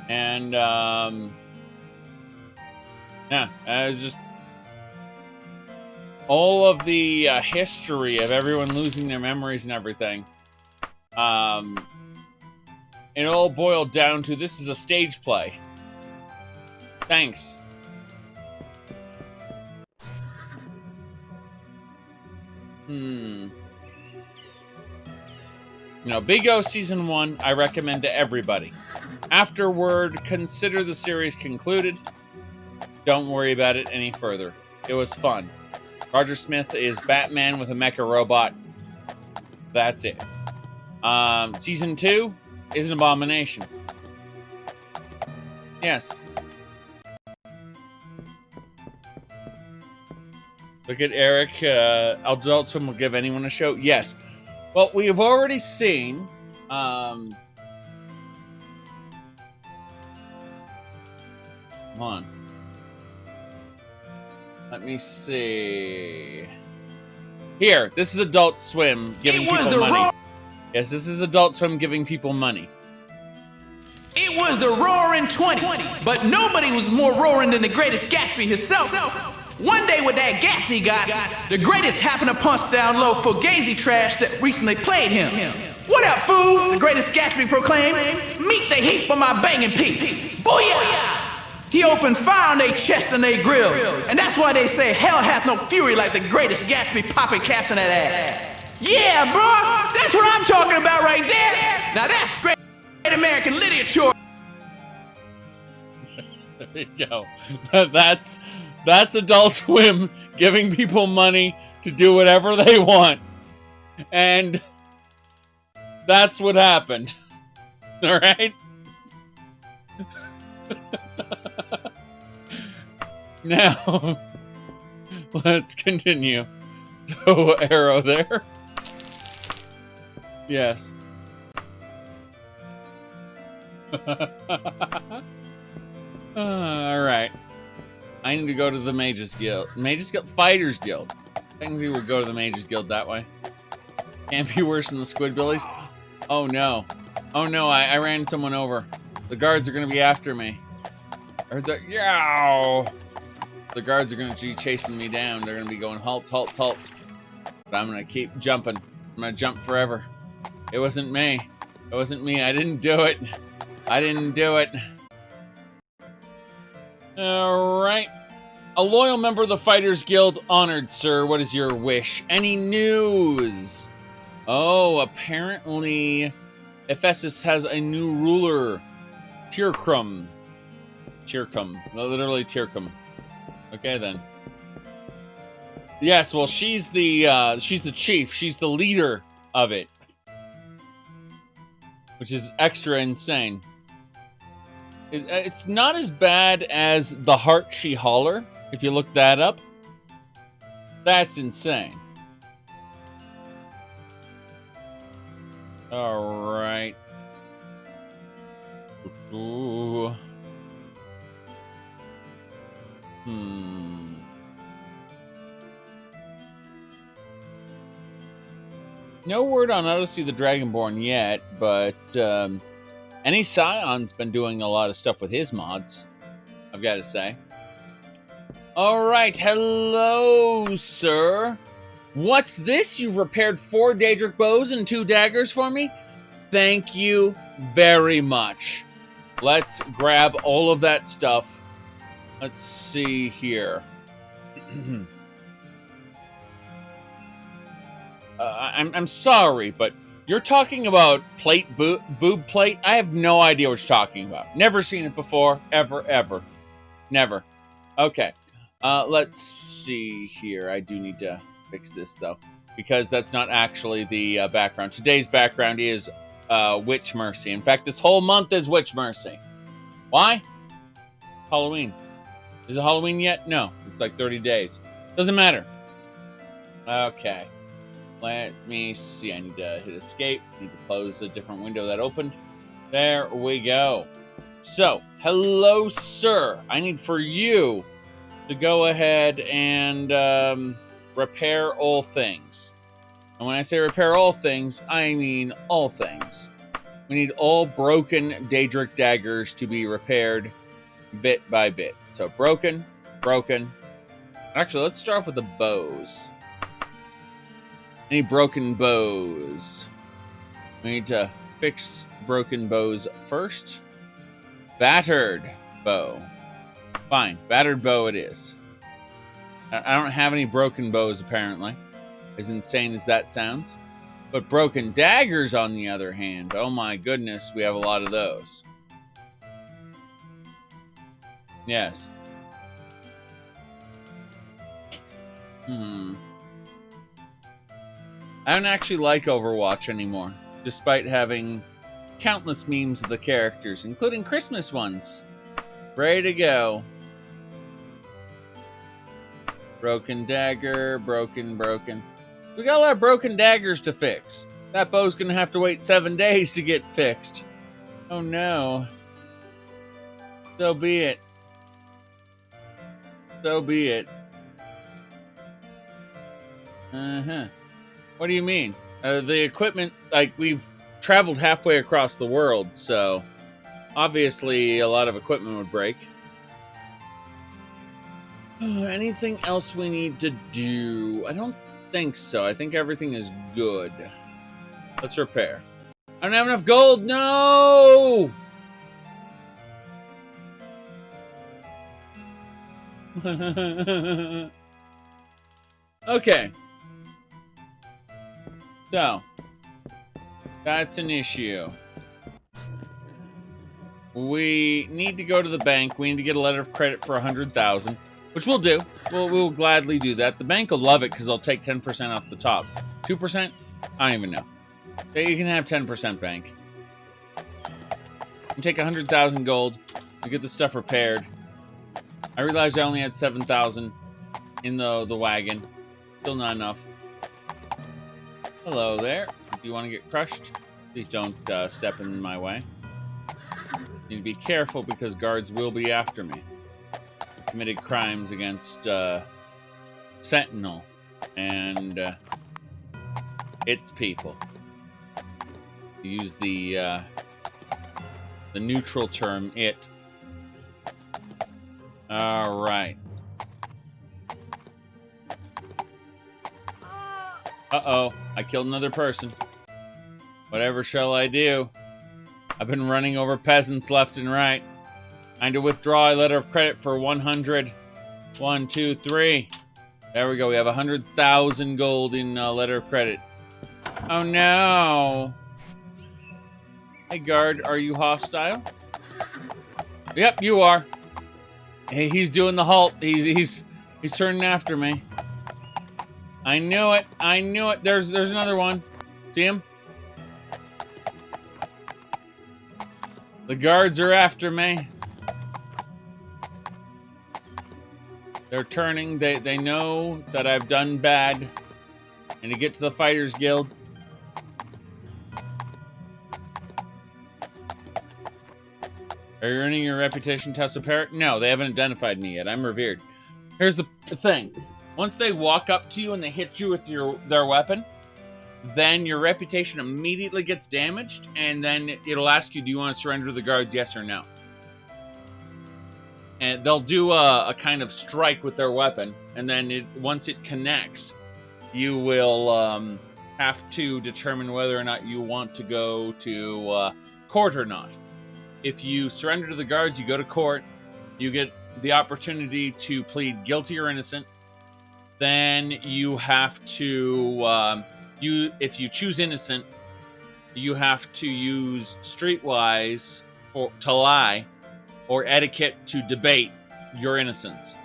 A: And, just all of the history of everyone losing their memories and everything. It all boiled down to, this is a stage play. Thanks. You know, Big O Season 1, I recommend to everybody. Afterward, consider the series concluded. Don't worry about it any further. It was fun. Roger Smith is Batman with a mecha robot. That's it. Season 2 is an abomination. Yes. Look at Eric. Adult Swim will give anyone a show. Yes. Well, we have already seen... Come on. Let me see. Here, this is Adult Swim giving people money. Yes, this is Adult Swim giving people money.
M: It was the roaring 20s, but nobody was more roaring than the greatest Gatsby himself. One day with that gas he got, the greatest happened to punch down low Fugazi trash that recently played him. What up, fool? The greatest Gatsby proclaimed, meet the heat for my banging piece. Booyah! He opened fire on they chests and they grills, and that's why they say hell hath no fury like the greatest Gatsby popping caps in that ass. Yeah, bro, that's what I'm talking about right there. Now that's great American literature.
A: There you go. That's Adult Swim giving people money to do whatever they want. And that's what happened. All right? Now, let's continue. So, arrow there. Yes. Alright. I need to go to the Mages Guild. Mages Guild? Fighters Guild. Technically, we'll go to the Mages Guild that way. Can't be worse than the Squidbillies. Oh no. Oh no, I ran someone over. The guards are gonna be after me. Or yow! The guards are gonna be chasing me down. They're gonna be going halt, halt, halt. But I'm gonna keep jumping. I'm gonna jump forever. It wasn't me. It wasn't me. I didn't do it. I didn't do it. Alright. A loyal member of the Fighters Guild. Honored, sir. What is your wish? Any news? Oh, apparently Ephesus has a new ruler. Tircrum. Tircum. Literally Tircum. Okay, then. Yes, well, she's the chief. She's the leader of it. Which is extra insane. It's not as bad as the Heart She Holler, if you look that up. That's insane. Alright. Ooh. No word on Odyssey the Dragonborn yet, but Any Scion's been doing a lot of stuff with his mods, I've got to say. All right, hello, sir. What's this? You've repaired 4 Daedric bows and 2 daggers for me? Thank you very much. Let's grab all of that stuff. Let's see here. I'm sorry, but you're talking about boob plate? I have no idea what you're talking about. Never seen it before. Ever. Never. Okay. Let's see here. I do need to fix this, though, because that's not actually the background. Today's background is Witch Mercy. In fact, this whole month is Witch Mercy. Why? Halloween. Is it Halloween yet? No. It's like 30 days. Doesn't matter. Okay. Let me see. I need to hit escape. Need to close a different window that opened. There we go. So, hello, sir. I need for you to go ahead and repair all things. And when I say repair all things, I mean all things. We need all broken Daedric daggers to be repaired bit by bit. So, broken. Actually, let's start off with the bows. Any broken bows? We need to fix broken bows first. Battered bow. Fine, battered bow it is. I don't have any broken bows, apparently. As insane as that sounds. But broken daggers, on the other hand, oh my goodness, we have a lot of those. Yes. I don't actually like Overwatch anymore, despite having countless memes of the characters, including Christmas ones. Ready to go. Broken dagger, broken. We got a lot of broken daggers to fix. That bow's gonna have to wait 7 days to get fixed. Oh no. So be it. So be it. What do you mean? The equipment, like, we've traveled halfway across the world, so obviously a lot of equipment would break. Anything else we need to do? I don't think so. I think everything is good. Let's repair. I don't have enough gold. No! Okay. So, that's an issue. We need to go to the bank. We need to get a letter of credit for 100,000, which we'll do. We'll gladly do that. The bank will love it because they'll take 10% off the top. 2%? I don't even know. You can have 10% bank. You take 100,000 gold to get the stuff repaired. I realized I only had 7,000 in the wagon. Still not enough. Hello there. Do you want to get crushed? Please don't step in my way. Need to be careful because guards will be after me. Committed crimes against Sentinel and its people. To use the neutral term, it. All right. Uh-oh, I killed another person. Whatever shall I do? I've been running over peasants left and right. I need to withdraw a letter of credit for 100. 1, 2, 3. There we go. We have 100,000 gold in letter of credit. Oh no. Hey guard, are you hostile? Yep, you are. Hey, he's doing the halt. He's turning after me. I knew it. I knew it. There's another one. See him? The guards are after me. They're turning. They know that I've done bad. And to get to the Fighters Guild. Are you earning your reputation test of parrot? No, they haven't identified me yet. I'm revered. Here's the thing. Once they walk up to you and they hit you with their weapon, then your reputation immediately gets damaged, and then it'll ask you, do you want to surrender to the guards, yes or no? And they'll do a kind of strike with their weapon, and then once it connects, you will have to determine whether or not you want to go to court or not. If you surrender to the guards, you go to court, you get the opportunity to plead guilty or innocent. Then you have to, if you choose innocent, you have to use streetwise to lie or etiquette to debate your innocence.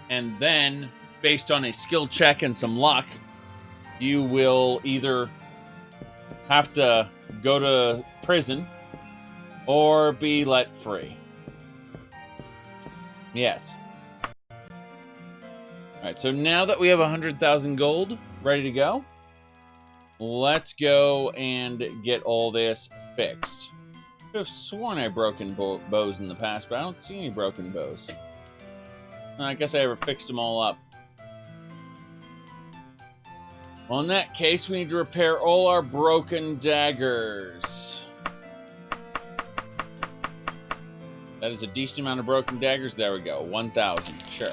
A: And then, based on a skill check and some luck, you will either have to go to prison or be let free. Yes. Alright, so now that we have 100,000 gold ready to go, let's go and get all this fixed. I could have sworn I broken bows in the past, but I don't see any broken bows. I guess I ever fixed them all up. Well, in that case, we need to repair all our broken daggers. That is a decent amount of broken daggers. There we go. 1,000. Sure.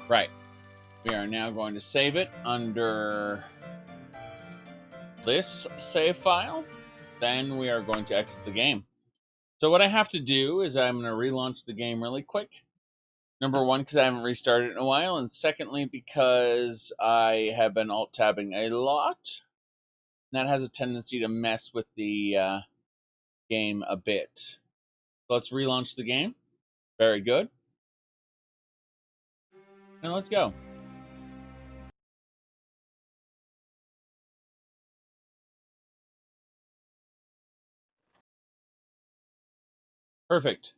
A: Right. We are now going to save it under this save file. Then we are going to exit the game. So what I have to do is I'm going to relaunch the game really quick. Number one, because I haven't restarted in a while, and secondly, because I have been alt-tabbing a lot. And that has a tendency to mess with the game a bit. Let's relaunch the game. Very good. And let's go. Perfect.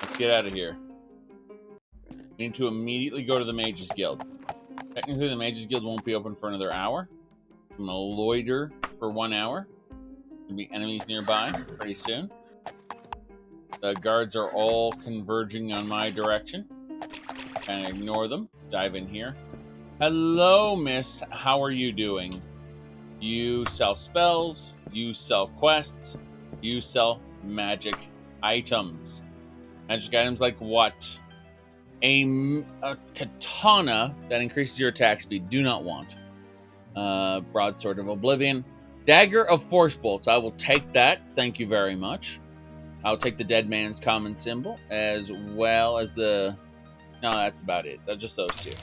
A: Let's get out of here. We need to immediately go to the Mages Guild. Technically, the Mages Guild won't be open for another hour. I'm gonna loiter for 1 hour. There'll be enemies nearby pretty soon. The guards are all converging on my direction. Kind of ignore them. Dive in here. Hello, miss. How are you doing? You sell spells. You sell quests. You sell magic items. Magic items like what? A katana that increases your attack speed. Do not want. Broadsword of Oblivion. Dagger of Force Bolts. I will take that. Thank you very much. I'll take the Dead Man's Common Symbol, as well as the... No, that's about it. That's just those two.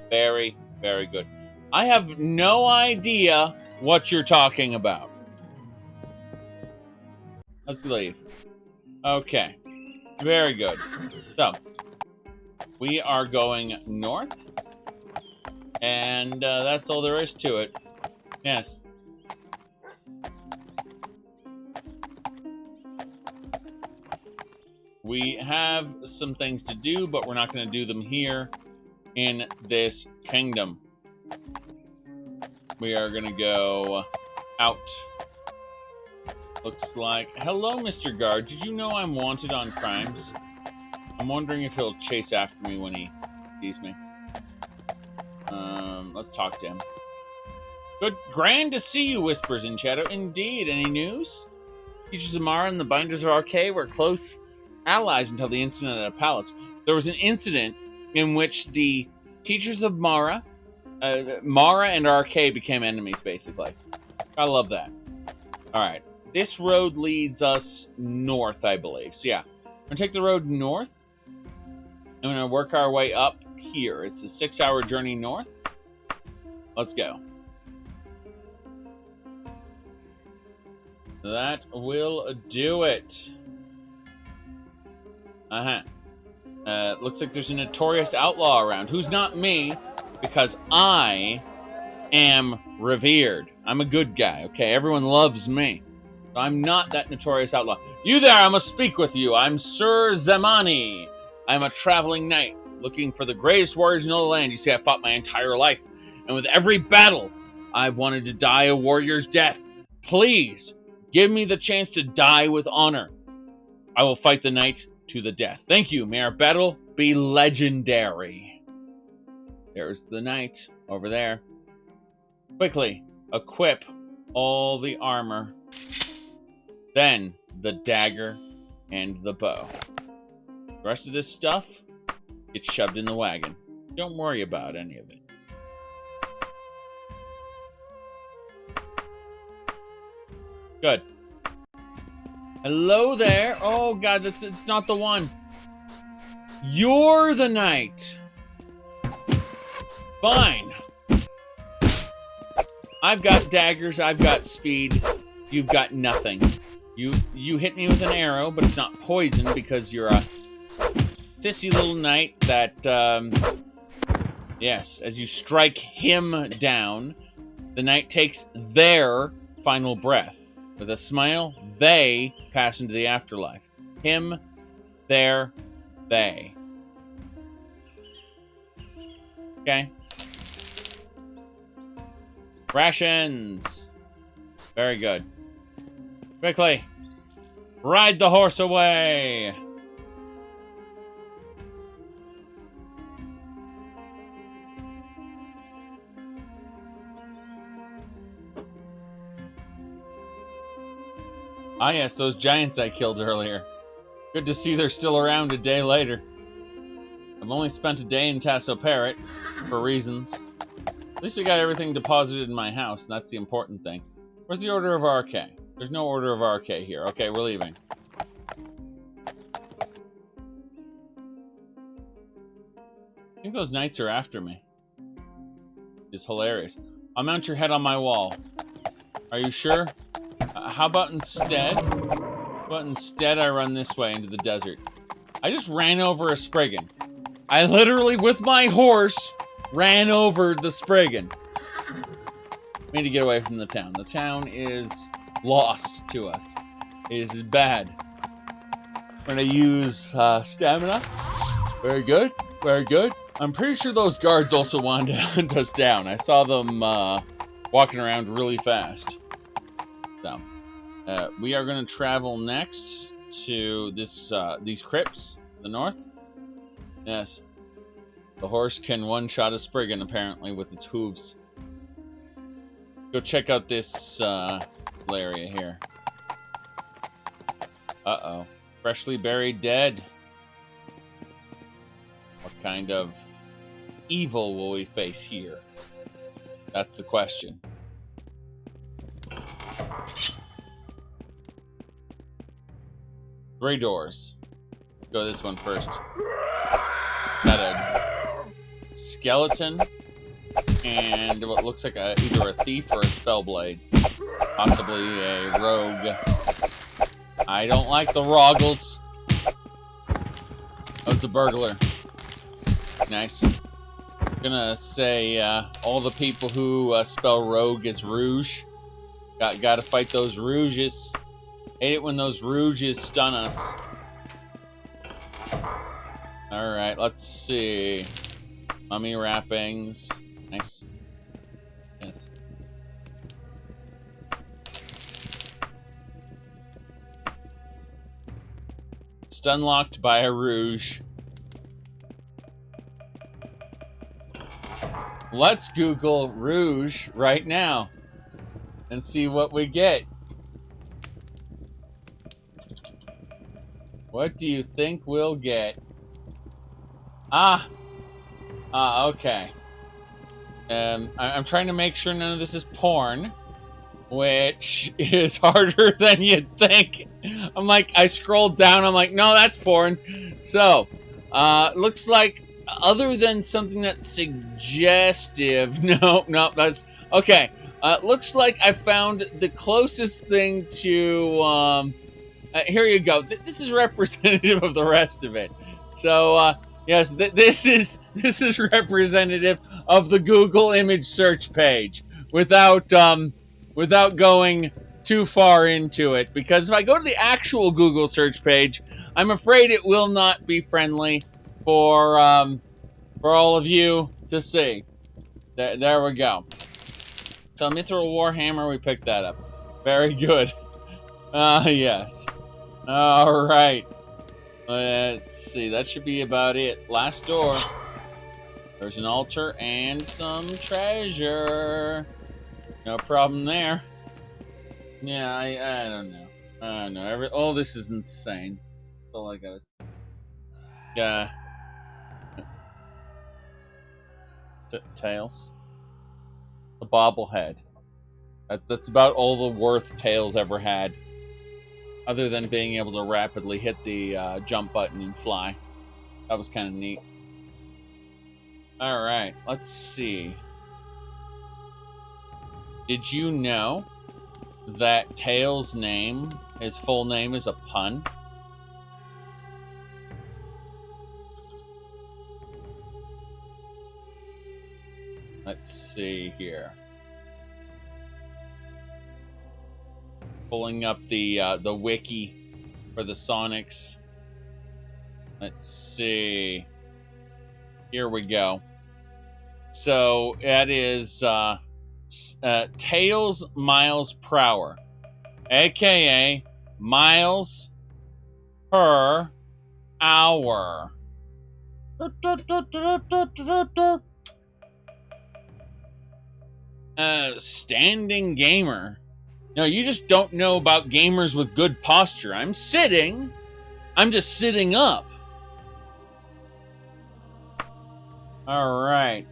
A: Very, very good. I have no idea what you're talking about. Let's leave. Okay. Very good. So, we are going north. And that's all there is to it. Yes. We have some things to do, but we're not going to do them here in this kingdom. We are going to go out. Looks like... Hello, Mr. Guard. Did you know I'm wanted on crimes? I'm wondering if he'll chase after me when he sees me. Let's talk to him. Good. Grand to see you, whispers in shadow. Indeed. Any news? Teachers of Mara and the Binders of Arcade were close allies until the incident at a palace. There was an incident in which the teachers of Mara and Arcade became enemies, basically. I love that. Alright. This road leads us north, I believe. So yeah, I'm going to take the road north. I'm going to work our way up here. It's a 6-hour journey north. Let's go. That will do it. Looks like there's a notorious outlaw around who's not me, because I am revered. I'm a good guy, okay? Everyone loves me. I'm not that notorious outlaw. You there, I must speak with you. I'm Sir Zamani. I'm a traveling knight looking for the greatest warriors in all the land. You see, I fought my entire life, and with every battle, I've wanted to die a warrior's death. Please, give me the chance to die with honor. I will fight the knight to the death. Thank you. May our battle be legendary. There's the knight over there. Quickly, equip all the armor. Then, the dagger and the bow. The rest of this stuff gets shoved in the wagon. Don't worry about any of it. Good. Hello there. Oh god, it's not the one. You're the knight. Fine. I've got daggers, I've got speed. You've got nothing. You hit me with an arrow, but it's not poison because you're a sissy little knight that, yes, as you strike him down, the knight takes their final breath. With a smile, they pass into the afterlife. Him, there, they. Okay. Rations. Very good. Quickly. Ride the horse away. Ah yes, those giants I killed earlier. Good to see they're still around a day later. I've only spent a day in Tasso Parrot, for reasons. At least I got everything deposited in my house, and that's the important thing. Where's the Order of RK? There's no Order of RK here. Okay, we're leaving. I think those knights are after me. It's hilarious. I'll mount your head on my wall. Are you sure? How about instead I run this way into the desert? I just ran over a Spriggan. I literally, with my horse, ran over the Spriggan. We need to get away from the town. The town is lost to us. It is bad. I'm gonna use stamina. Very good, very good. I'm pretty sure those guards also wanted to hunt us down. I saw them walking around really fast. So, we are going to travel next to these crypts to the north. Yes. The horse can one-shot a Spriggan, apparently, with its hooves. Go check out this area here. Uh-oh. Freshly buried dead. What kind of evil will we face here? That's the question. Gray doors. Go this one first. Got a skeleton and what looks like either a thief or a spellblade. Possibly a rogue. I don't like the roggles. Oh, it's a burglar. Nice. Gonna say all the people who spell rogue as rouge. Gotta fight those rouges. Hate it when those rouges stun us. Alright, let's see. Mummy wrappings. Nice. Yes. Stun locked by a rouge. Let's Google rouge right now and see what we get. What do you think we'll get? Okay. I'm trying to make sure none of this is porn, which is harder than you'd think. I'm like, I scrolled down, I'm like, no, that's porn. So, looks like other than something that's suggestive, no, that's, okay. Looks like I found the closest thing to, here you go. This is representative of the rest of it. So, yes, this is representative of the Google image search page without going too far into it. Because if I go to the actual Google search page, I'm afraid it will not be friendly for all of you to see. There we go. So Mithril Warhammer, we picked that up. Very good. Yes. All right. Let's see. That should be about it. Last door. There's an altar and some treasure. No problem there. Yeah, I don't know. I don't know. Oh, this is insane. That's all I gotta say. Yeah. Tails. The bobblehead. That's about all the worth Tails ever had. Other than being able to rapidly hit the jump button and fly. That was kind of neat. Alright, let's see. Did you know that Tails' name, his full name, is a pun? Let's see here. Pulling up the wiki for the Sonics. Let's see. Here we go. So that is Tails miles per hour, aka miles per hour. Standing gamer. No, you just don't know about gamers with good posture. I'm just sitting up. All right.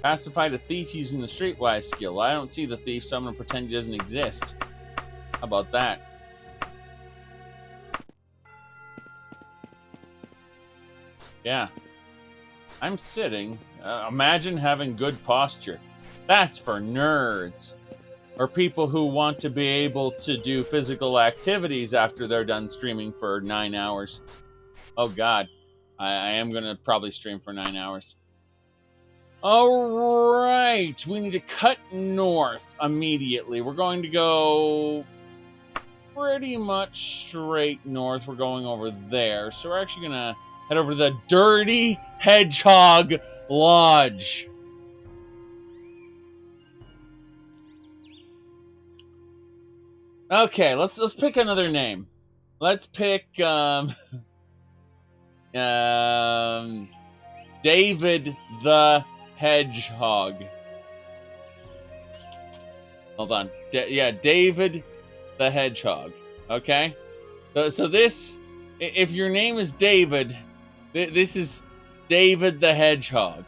A: Pacified a thief using the streetwise skill. I don't see the thief, so I'm going to pretend he doesn't exist. How about that? Yeah. I'm sitting. Imagine having good posture. That's for nerds. Or people who want to be able to do physical activities after they're done streaming for 9 hours. Oh god. I am going to probably stream for 9 hours. Alright. We need to cut north immediately. We're going to go pretty much straight north. We're going over there. So we're actually going to head over to the Dirty Hedgehog Lodge. Okay, let's pick another name. Let's pick David the Hedgehog. Hold on. Yeah, David the Hedgehog. Okay? So this, if your name is David, this is David the Hedgehog.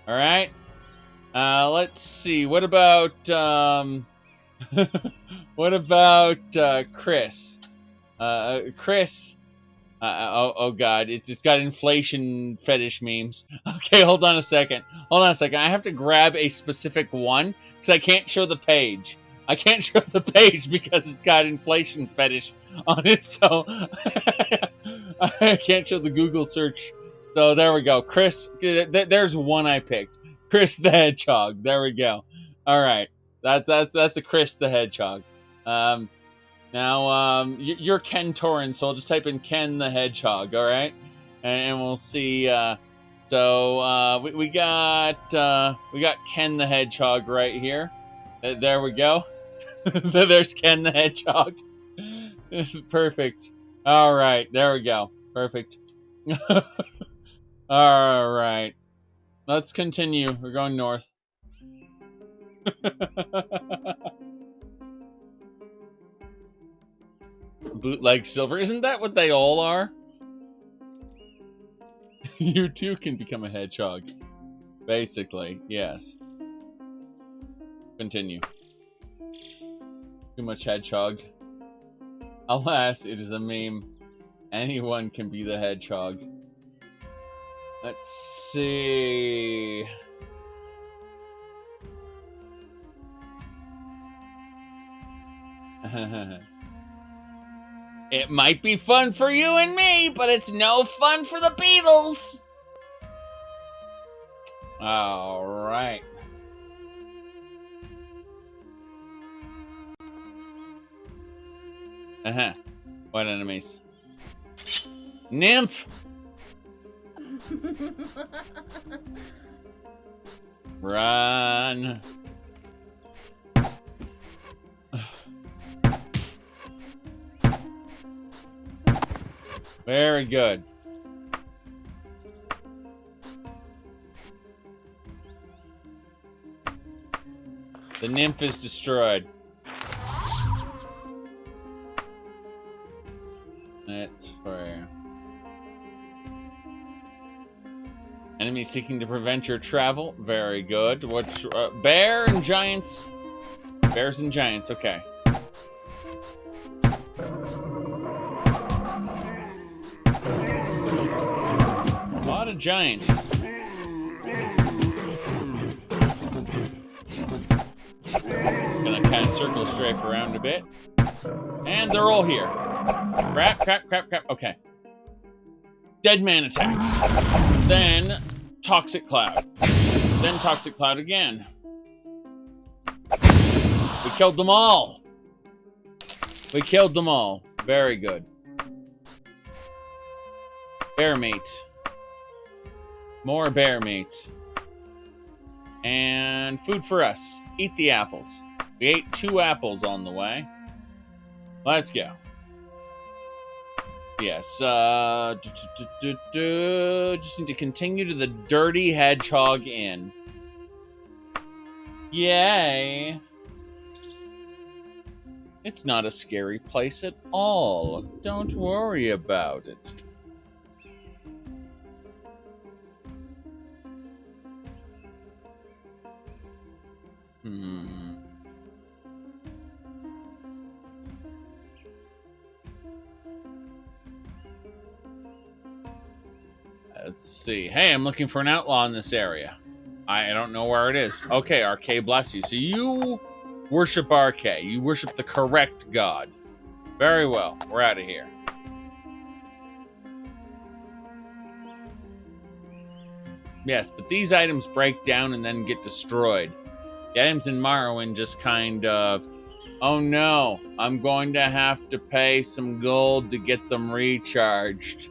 A: Alright? Let's see. What about, what about, Chris? Chris. Oh god, it's got inflation fetish memes. Okay, hold on a second. I have to grab a specific one, because I can't show the page. I can't show the page because it's got inflation fetish on it, so I can't show the Google search. So there we go. Chris, there's one I picked. Chris the Hedgehog. There we go. All right. That's a Chris the Hedgehog. Now, you're Ken Torrens, so I'll just type in Ken the Hedgehog, all right? And we'll see. We got Ken the Hedgehog right here. There we go. There's Ken the Hedgehog. Perfect. All right, there we go. Perfect. All right. Let's continue. We're going north. Bootleg silver. Isn't that what they all are? You too can become a hedgehog. Basically, yes. Continue. Too much hedgehog. Alas, it is a meme. Anyone can be the hedgehog. Let's see. It might be fun for you and me, but it's no fun for the Beatles. All right. What enemies? Nymph. Run. Very good. The nymph is destroyed. That's fair. Enemy seeking to prevent your travel. Very good. What's bear and giants? Bears and giants. Okay. A lot of giants. Gonna kind of circle strafe around a bit. And they're all here. Crap, crap, crap, crap. Okay. Dead man attack. Then toxic cloud. Then toxic cloud again. We killed them all. We killed them all. Very good. Bear meat. More bear meat. And food for us. Eat the apples. We ate 2 apples on the way. Let's go. Yes, just need to continue to the Dirty Hedgehog Inn. Yay! It's not a scary place at all. Don't worry about it. Let's see. Hey, I'm looking for an outlaw in this area. I don't know where it is. Okay, RK, bless you. So you worship RK. You worship the correct god. Very well. We're out of here. Yes, but these items break down and then get destroyed. The items in Morrowind just kind of, oh no, I'm going to have to pay some gold to get them recharged.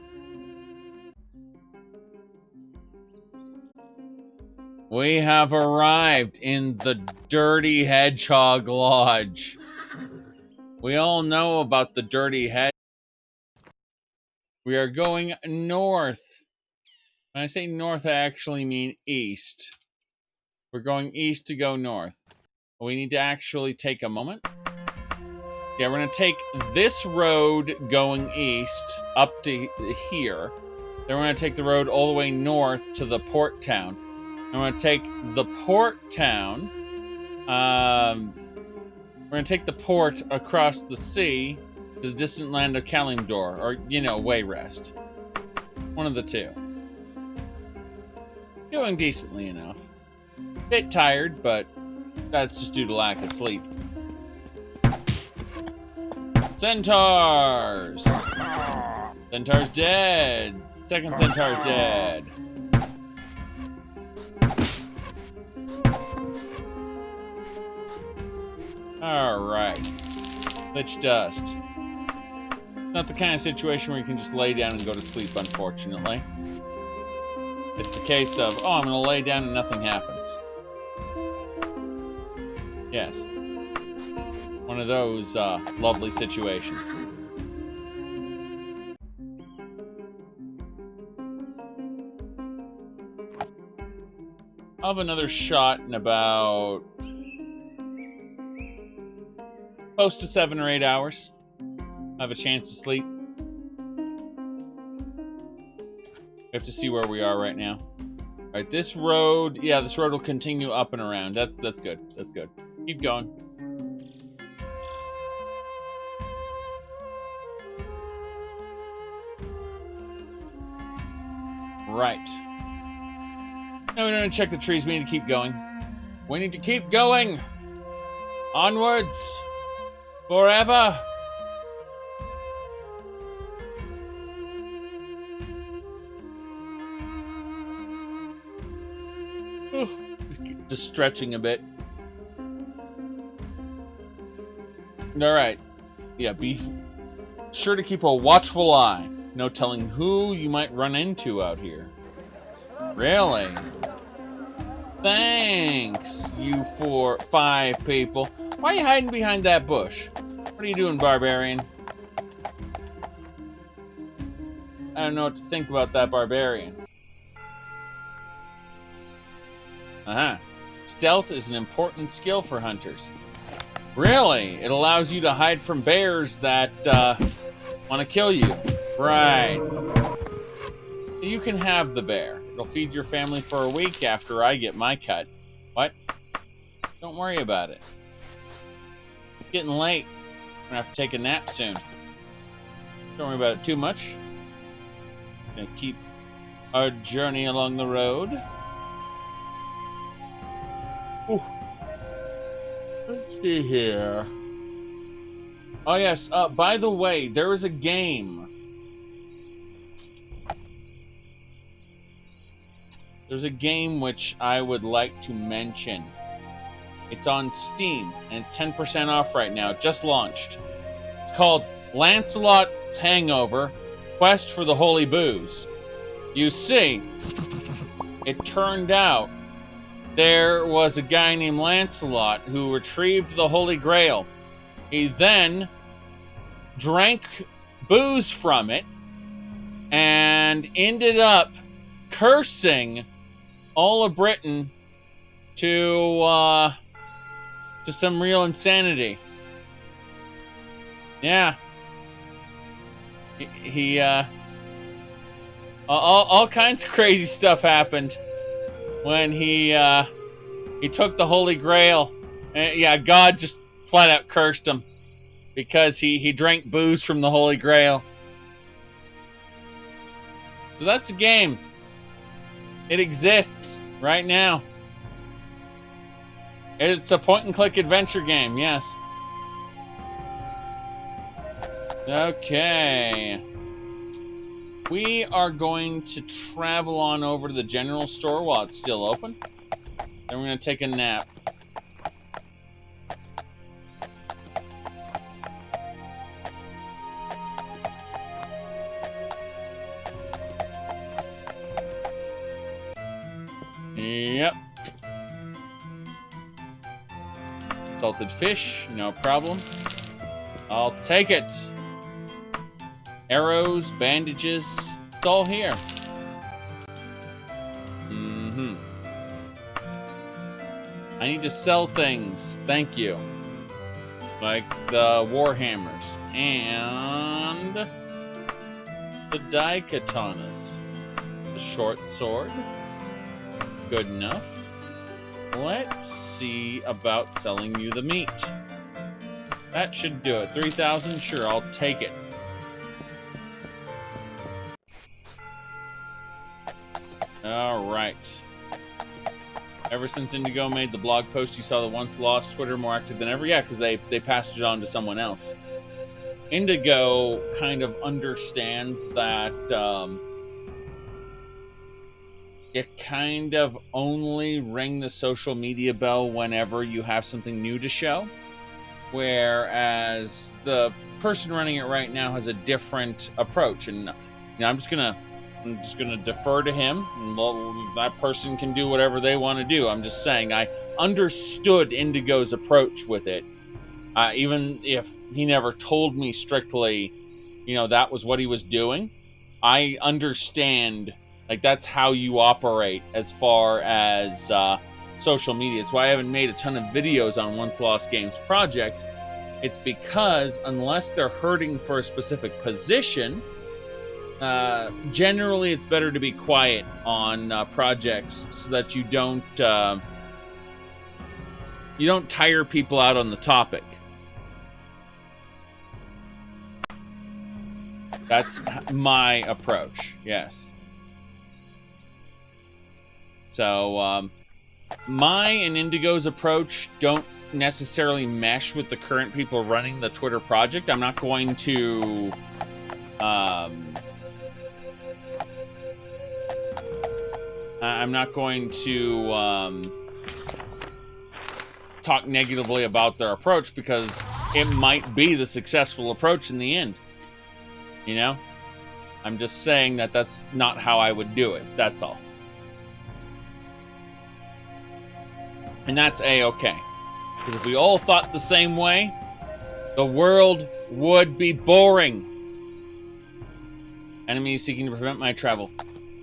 A: We have arrived in the Dirty Hedgehog Lodge. We all know about the Dirty Hedgehog. We are going north. When I say north, I actually mean east. We're going east to go north. We need to actually take a moment. Yeah, we're going to take this road going east up to here. Then we're going to take the road all the way north to the port town. I'm going to take the port town. We're going to take the port across the sea to the distant land of Kalimdor, or, you know, Wayrest. One of the two. Doing decently enough. Bit tired, but that's just due to lack of sleep. Centaurs! Centaur's dead. Second Centaur's dead. Alright. Lich dust. Not the kind of situation where you can just lay down and go to sleep, unfortunately. It's the case of, oh, I'm going to lay down and nothing happens. Yes. One of those lovely situations. I'll have another shot in about close to 7 or 8 hours. I have a chance to sleep. We have to see where we are right now. All right, this road, yeah, this road will continue up and around. That's good. That's good. Keep going. Right. Now we don't need to check the trees. We need to keep going. We need to keep going. Onwards. Forever. Just stretching a bit. All right. Yeah, be sure to keep a watchful eye. No telling who you might run into out here. Really? Thanks, you 5 people. Why are you hiding behind that bush? What are you doing, barbarian? I don't know what to think about that barbarian. Uh-huh. Stealth is an important skill for hunters. Really? It allows you to hide from bears that want to kill you. Right. You can have the bear. It'll feed your family for a week after I get my cut. What? Don't worry about it. It's getting late. I'm gonna have to take a nap soon. Don't worry about it too much. Gonna keep our journey along the road. Ooh. Let's see here. Oh yes, by the way, there is a game. There's a game which I would like to mention. It's on Steam, and it's 10% off right now. It just launched. It's called Lancelot's Hangover, Quest for the Holy Booze. You see, it turned out there was a guy named Lancelot who retrieved the Holy Grail. He then drank booze from it and ended up cursing all of Britain to some real insanity. Yeah. He all kinds of crazy stuff happened when he took the Holy Grail Yeah, God just flat out cursed him because he drank booze from the Holy Grail. So that's a game. It exists right now. It's a point-and-click adventure game, yes. Okay. We are going to travel on over to the general store while it's still open. Then we're going to take a nap. Yep. Salted fish, no problem. I'll take it. Arrows, bandages, it's all here. I need to sell things. Thank you. Like the warhammers and the daikatanas. The short sword. Good enough. Let's see about selling you the meat. That should do it. 3,000? Sure, I'll take it. Alright. Ever since Indigo made the blog post, you saw the once lost Twitter more active than ever? Yeah, because they passed it on to someone else. Indigo kind of understands that you kind of only ring the social media bell whenever you have something new to show. Whereas the person running it right now has a different approach. And I'm just gonna defer to him, and that person can do whatever they want to do. I'm just saying, I understood Indigo's approach with it. Even if he never told me strictly, that was what he was doing. I understand, like, that's how you operate as far as social media. It's why I haven't made a ton of videos on Once Lost Games Project. It's because unless they're hurting for a specific position, generally it's better to be quiet on projects so that you don't tire people out on the topic. That's my approach, yes. So my and Indigo's approach don't necessarily mesh with the current people running the Twitter project. I'm not going to talk negatively about their approach, because it might be the successful approach in the end. I'm just saying that that's not how I would do it. That's all. And that's A-okay. Because if we all thought the same way, the world would be boring. Enemy seeking to prevent my travel.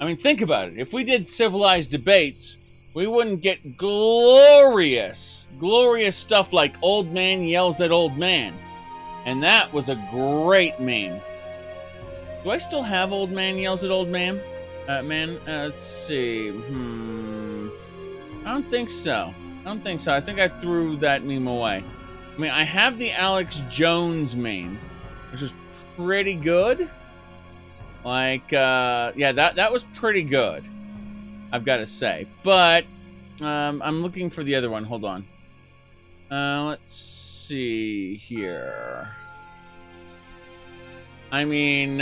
A: I mean, think about it. If we did civilized debates, we wouldn't get glorious stuff like old man yells at old man. And that was a great meme. Do I still have old man yells at old man? Let's see. I don't think so. I think I threw that meme away. I mean, I have the Alex Jones meme, which is pretty good. Like, yeah, that was pretty good, I've got to say. But I'm looking for the other one. Hold on. Let's see here. I mean,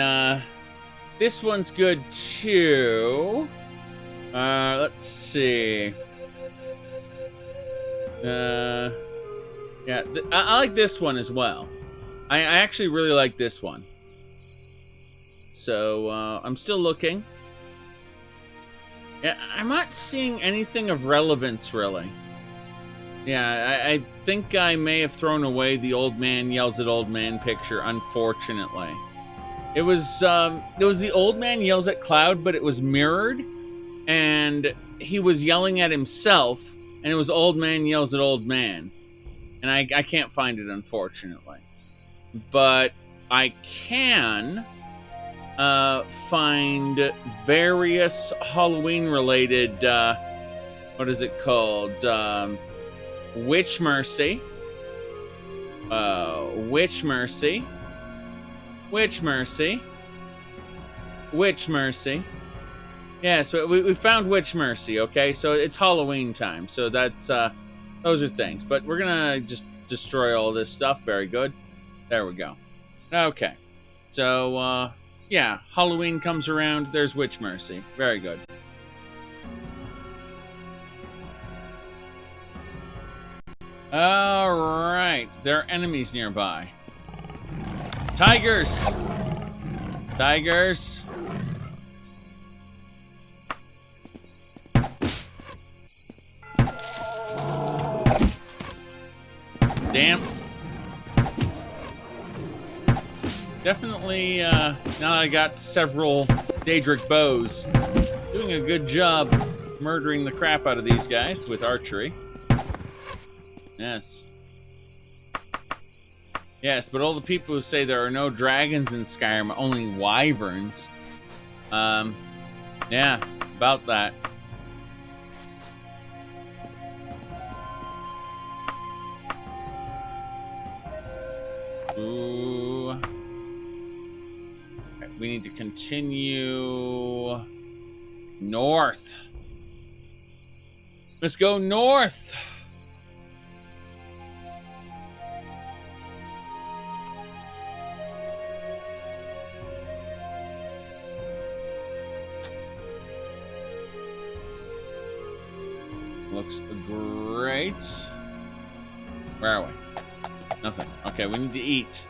A: this one's good too. Let's see. Yeah, I like this one as well. I actually really like this one. So, I'm still looking. Yeah, I'm not seeing anything of relevance, really. Yeah, I think I may have thrown away the old man yells at old man picture, unfortunately. It was the old man yells at Cloud, but it was mirrored, and he was yelling at himself, and it was old man yells at old man. And I can't find it, unfortunately. But I can find various Halloween-related, what is it called? Witch Mercy. Witch Mercy. Witch Mercy. Witch Mercy. Yeah, so we found Witch Mercy, okay? So it's Halloween time, so that's, those are things. But we're gonna just destroy all this stuff. Very good. There we go. Okay. So, yeah, Halloween comes around, there's Witch Mercy. Very good. Alright, there are enemies nearby. Tigers! Tigers! Damn. Definitely, now that I got several Daedric bows, doing a good job murdering the crap out of these guys with archery. Yes. Yes, but all the people who say there are no dragons in Skyrim, only wyverns. Yeah, about that. Ooh. Okay, we need to continue north. Let's go north. Looks great. Where are we? Nothing. Okay, we need to eat.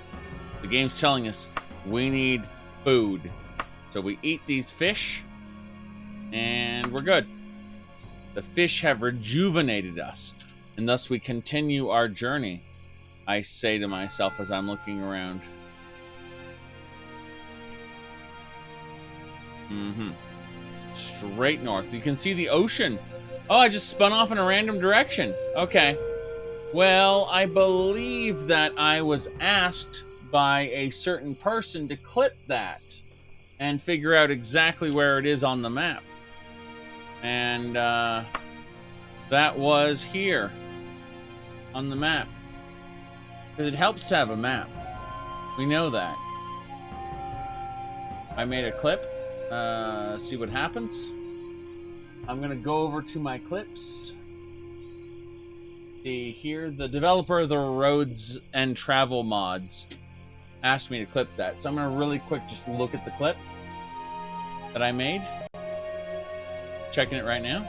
A: The game's telling us we need food. So we eat these fish, and we're good. The fish have rejuvenated us, and thus we continue our journey, I say to myself as I'm looking around. Straight north. You can see the ocean. Oh, I just spun off in a random direction. Okay. Well, I believe that I was asked by a certain person to clip that and figure out exactly where it is on the map. And that was here on the map. Because it helps to have a map. We know that. I made a clip. See what happens. I'm going to go over to my clips. See here, the developer of the Roads and Travel mods asked me to clip that. So I'm going to really quick just look at the clip that I made. Checking it right now.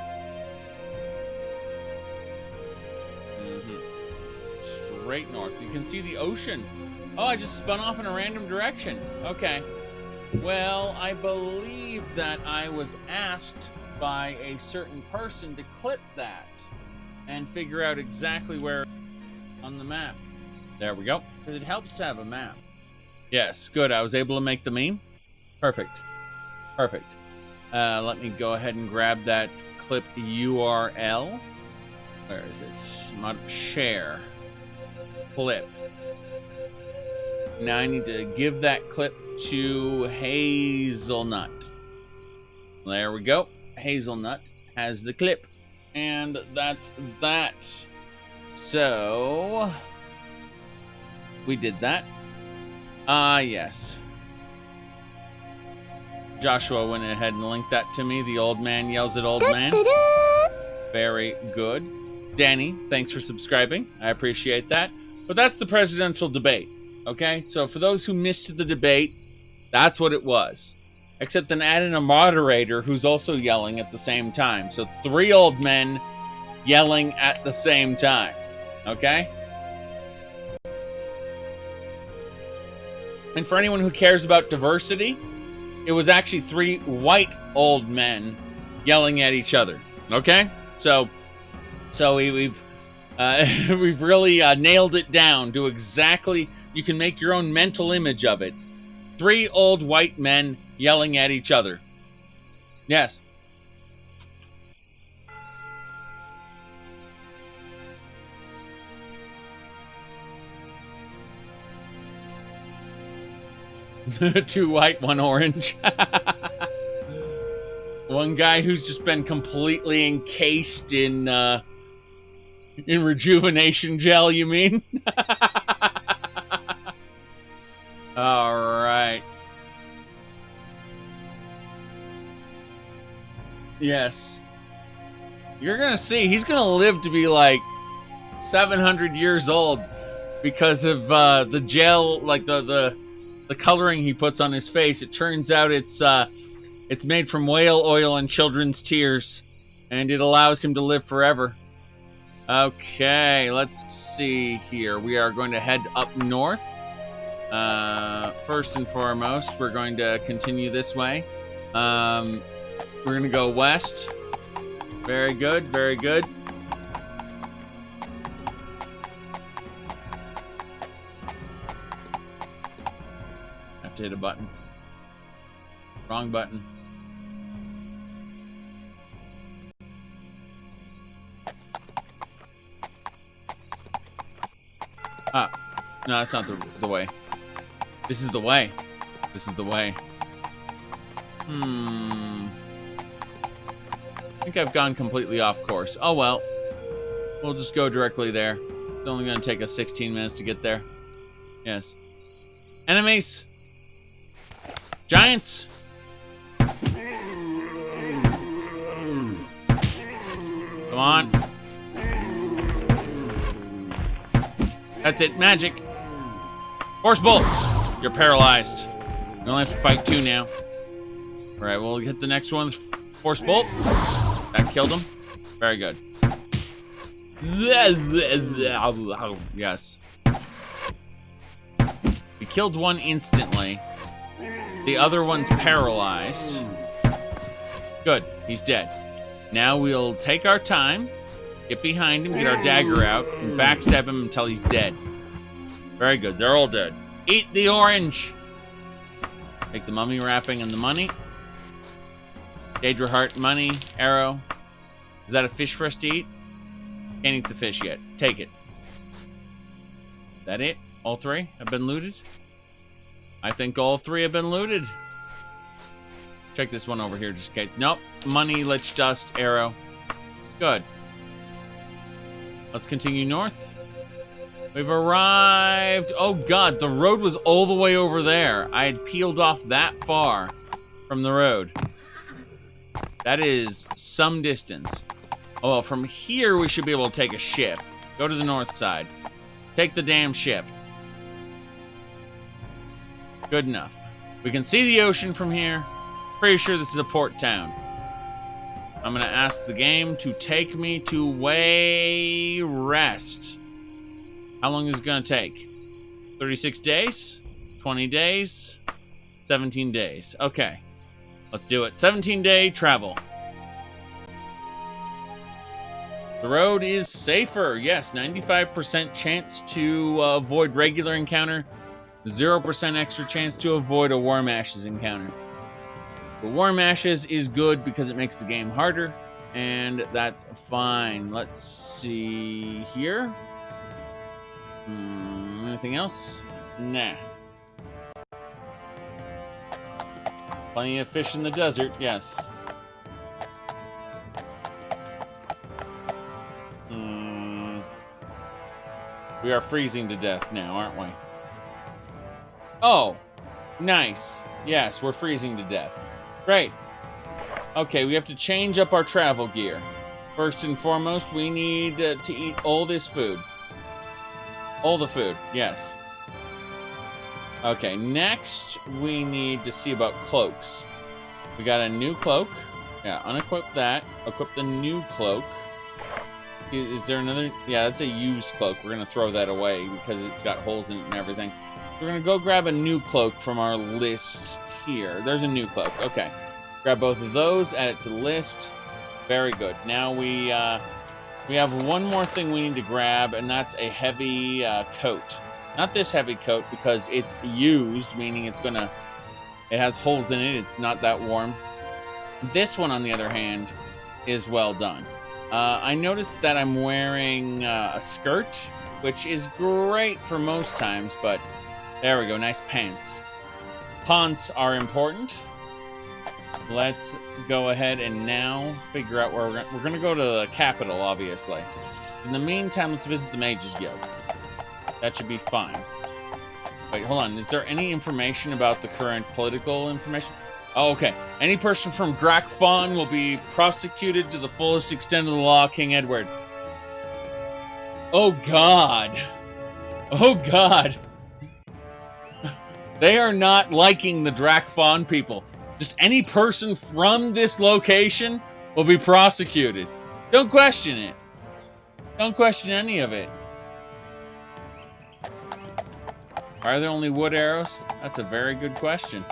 A: Straight north. You can see the ocean. Oh, I just spun off in a random direction. Okay. Well, I believe that I was asked by a certain person to clip that and figure out exactly where on the map. There we go. Because it helps to have a map. Yes, good. I was able to make the meme. Perfect. Perfect. Let me go ahead and grab that clip URL. Where is it? Share. Clip. Now I need to give that clip to Hazelnut. There we go. Hazelnut has the clip. And that's that. So we did that. Yes. Joshua went ahead and linked that to me. The old man yells at old man. Very good. Danny, thanks for subscribing. I appreciate that. But that's the presidential debate. Okay? So for those who missed the debate, that's what it was. Except then add in a moderator who's also yelling at the same time. So 3 old men yelling at the same time. Okay? And for anyone who cares about diversity, it was actually 3 white old men yelling at each other. Okay? So we've we've really nailed it down to exactly, you can make your own mental image of it. 3 old white men yelling at each other. Yes. Two white, one orange. One guy who's just been completely encased in In rejuvenation gel, you mean? All right. Yes. You're gonna see, he's gonna live to be like 700 years old because of the gel, like the coloring he puts on his face. It turns out it's made from whale oil and children's tears, and it allows him to live forever. Okay, let's see here. We are going to head up north. First and foremost, we're going to continue this way. We're going to go west. Very good, very good. Have to hit a button. Wrong button. Ah, no, that's not the way. This is the way. This is the way. I think I've gone completely off course. Oh well. We'll just go directly there. It's only going to take us 16 minutes to get there. Yes. Enemies! Giants! Come on. That's it. Magic. Force bolt. You're paralyzed. You only have to fight 2 now. All right, we'll hit the next one. Force bolt. That killed him. Very good. Yes. We killed one instantly. The other one's paralyzed. Good. He's dead. Now we'll take our time, get behind him, get our dagger out, and backstab him until he's dead. Very good. They're all dead. Eat the orange. Take the mummy wrapping and the money. Daedra heart, money, arrow. Is that a fish for us to eat? Can't eat the fish yet. Take it. Is that it? All 3 have been looted? I think all 3 have been looted. Check this one over here. Just get... Nope. Money, lich dust, arrow. Good. Let's continue north. We've arrived. Oh god, the road was all the way over there. I had peeled off that far from the road. That is some distance. Oh well, from here we should be able to take a ship. Go to the north side. Take the damn ship. Good enough. We can see the ocean from here. Pretty sure this is a port town. I'm gonna ask the game to take me to Way Rest. How long is it gonna take? 36 days? 20 days? 17 days. Okay. Let's do it. 17-day travel. The road is safer. Yes, 95% chance to avoid regular encounter. 0% extra chance to avoid a Warm Ashes encounter. The Warm Ashes is good because it makes the game harder, and that's fine. Let's see here. Anything else? Nah. Plenty of fish in the desert, yes. We are freezing to death now, aren't we? Oh, nice. Yes, we're freezing to death. Great. Okay, we have to change up our travel gear. First and foremost, we need to eat all this food. All the food, yes. Okay, next we need to see about cloaks. We got a new cloak. Yeah, unequip that. Equip the new cloak. Is there another? Yeah, that's a used cloak. We're going to throw that away because it's got holes in it and everything. We're going to go grab a new cloak from our list here. There's a new cloak. Okay. Grab both of those, add it to the list. Very good. Now we have one more thing we need to grab, and that's a heavy coat. Not this heavy coat because it's used, meaning it has holes in it. It's not that warm. This one, on the other hand, is well done. I noticed that I'm wearing a skirt, which is great for most times, but there we go. Nice pants. Pants are important. Let's go ahead and now figure out where we're going to go to the capital, obviously. In the meantime, let's visit the Mages Guild. That should be fine. Wait, hold on. Is there any information about the current political information? Oh, okay. Any person from Daggerfall will be prosecuted to the fullest extent of the law, King Edward. Oh, God. Oh, God. They are not liking the Daggerfall people. Just any person from this location will be prosecuted. Don't question it. Don't question any of it. Are there only wood arrows? That's a very good question.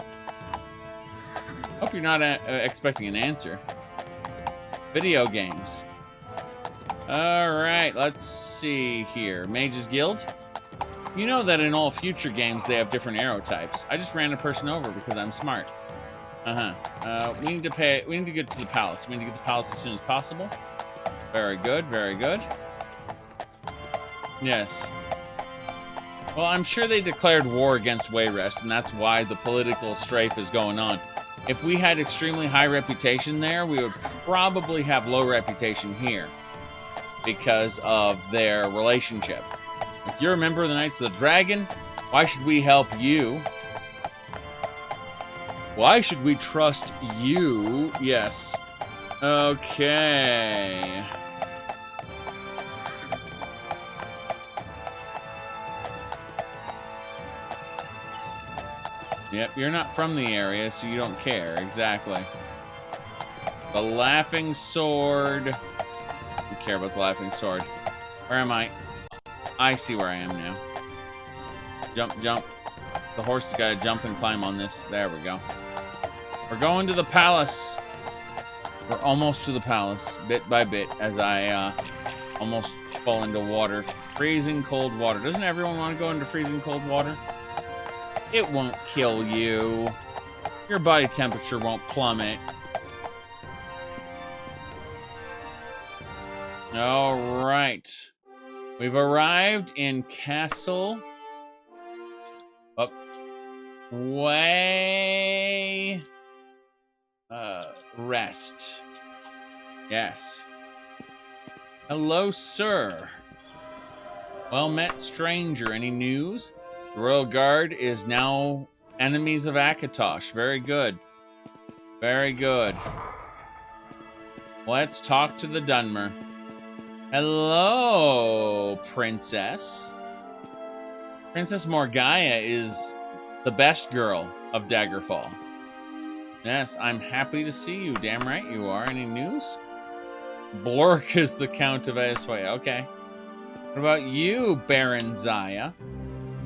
A: Hope you're not expecting an answer. Video games. Alright, let's see here. Mages Guild. You know that in all future games they have different arrow types. I just ran a person over because I'm smart. We need to get to the palace. We need to get to the palace as soon as possible. Very good, very good. Yes. Well, I'm sure they declared war against Wayrest, and that's why the political strafe is going on. If we had extremely high reputation there, we would probably have low reputation here because of their relationship. If you're a member of the Knights of the Dragon, why should we help you? Why should we trust you? Yes. Okay. Yep, you're not from the area, so you don't care. Exactly. The Laughing Sword. I care about the Laughing Sword. Where am I? I see where I am now. Jump, jump. The horse has got to jump and climb on this. There we go. We're going to the palace. We're almost to the palace, bit by bit, as I almost fall into water. Freezing cold water. Doesn't everyone want to go into freezing cold water? It won't kill you. Your body temperature won't plummet. All right. We've arrived in Castle Rest. Yes. Hello, sir. Well met, stranger. Any news? The Royal Guard is now enemies of Akatosh. Very good. Very good. Let's talk to the Dunmer. Hello, Princess. Princess Morgaya is the best girl of Daggerfall. Yes, I'm happy to see you. Damn right you are. Any news? Blork is the Count of Aesway. Okay. What about you, Baron Zaya?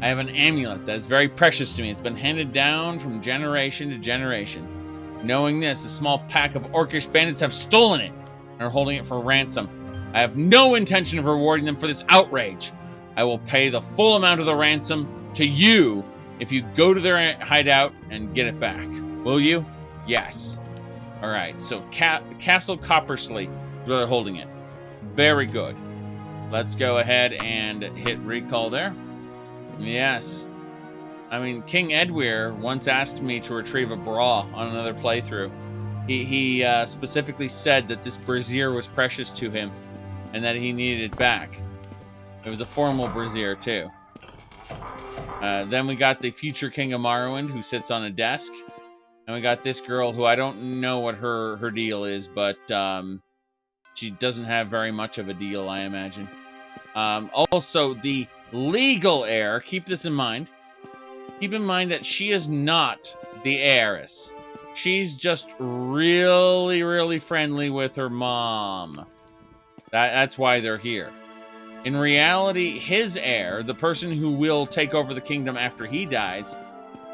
A: I have an amulet that is very precious to me. It's been handed down from generation to generation. Knowing this, a small pack of orcish bandits have stolen it and are holding it for ransom. I have no intention of rewarding them for this outrage. I will pay the full amount of the ransom to you if you go to their hideout and get it back. Will you? Yes. All right, so Castle Coppersley is where they're holding it. Very good. Let's go ahead and hit recall there. Yes. I mean, King Edwir once asked me to retrieve a bra on another playthrough. He specifically said that this brazier was precious to him and that he needed it back. It was a formal brazier, too. Then we got the future King of Morrowind, who sits on a desk. And we got this girl who I don't know what her deal is, but she doesn't have very much of a deal, I imagine. Also, the legal heir, keep this in mind. Keep in mind that she is not the heiress. She's just really, really friendly with her mom. That's why they're here. In reality, his heir, the person who will take over the kingdom after he dies,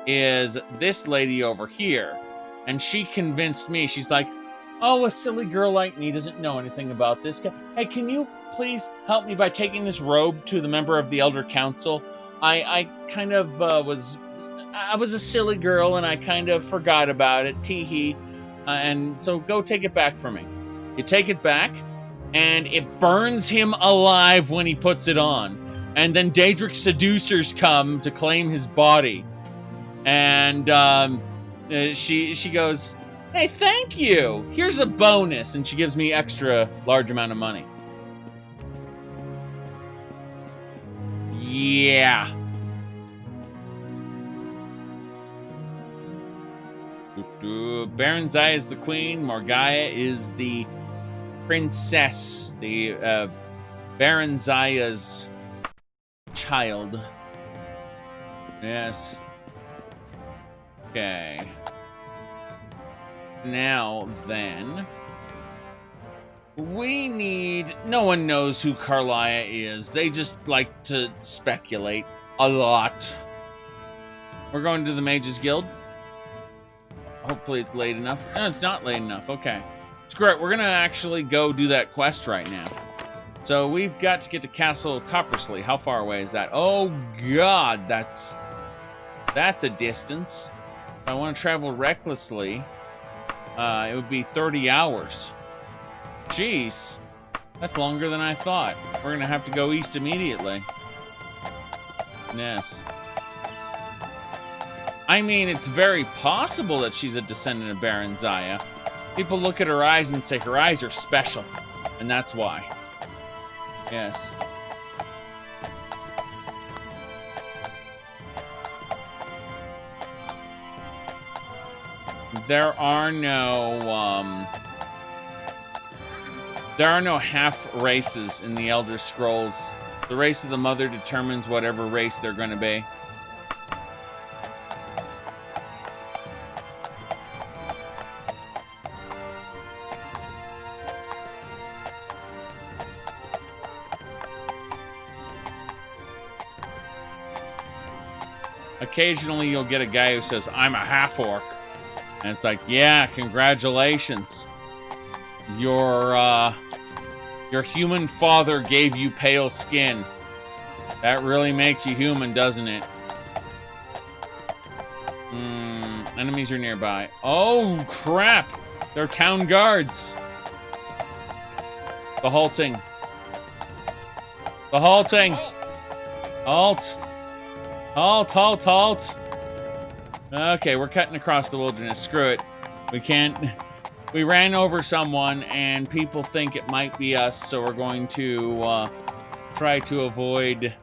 A: is this lady over here. And she convinced me. She's like, oh, a silly girl like me doesn't know anything about this. Hey, can you please help me by taking this robe to the member of the Elder Council? I kind of was a silly girl and I kind of forgot about it. Tee-hee. And so go take it back for me. You take it back, and it burns him alive when he puts it on. And then Daedric's seducers come to claim his body. And she goes, hey, thank you. Here's a bonus. And she gives me extra large amount of money. Yeah. Baron Zaya is the queen. Morgaya is the princess. The Baron Zaya's child. Yes. Okay. Now then, we need... No one knows who Carlia is. They just like to speculate a lot. We're going to the Mages Guild. Hopefully it's late enough. No, it's not late enough. Okay. Screw it. We're going to actually go do that quest right now. So we've got to get to Castle Coppersley. How far away is that? Oh, God. That's a distance. If I want to travel recklessly, it would be 30 hours. Jeez. That's longer than I thought. We're going to have to go east immediately. Yes. I mean, it's very possible that she's a descendant of Baron Zaya. People look at her eyes and say her eyes are special. And that's why. Yes. There are no half races in the Elder Scrolls. The race of the mother determines whatever race they're going to be. Occasionally you'll get a guy who says, I'm a half-orc. And it's like, yeah, congratulations. Your human father gave you pale skin. That really makes you human, doesn't it? Enemies are nearby. Oh, crap! They're town guards. The halting. The halting. Halt. Halt, halt, halt. Okay, we're cutting across the wilderness. Screw it. We can't... We ran over someone, and people think it might be us, so we're going to try to avoid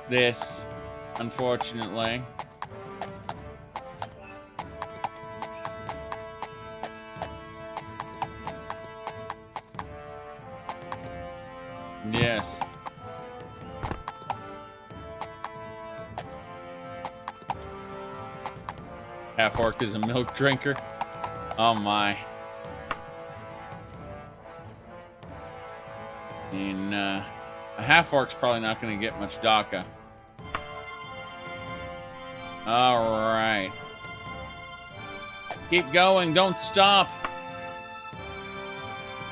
A: this, unfortunately. Yes. Half-orc is a milk drinker. Oh my. I mean, a half-orc's probably not going to get much DACA. Alright. Keep going, don't stop.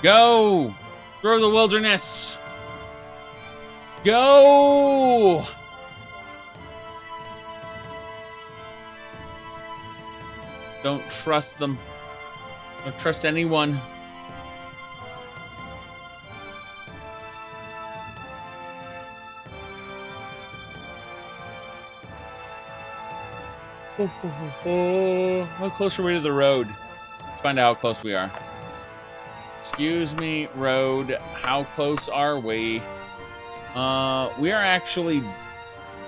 A: Go! Through the wilderness! Go! Don't trust them. Don't trust anyone. How close are we to the road? Let's find out how close we are. Excuse me, road. How close are we? We are actually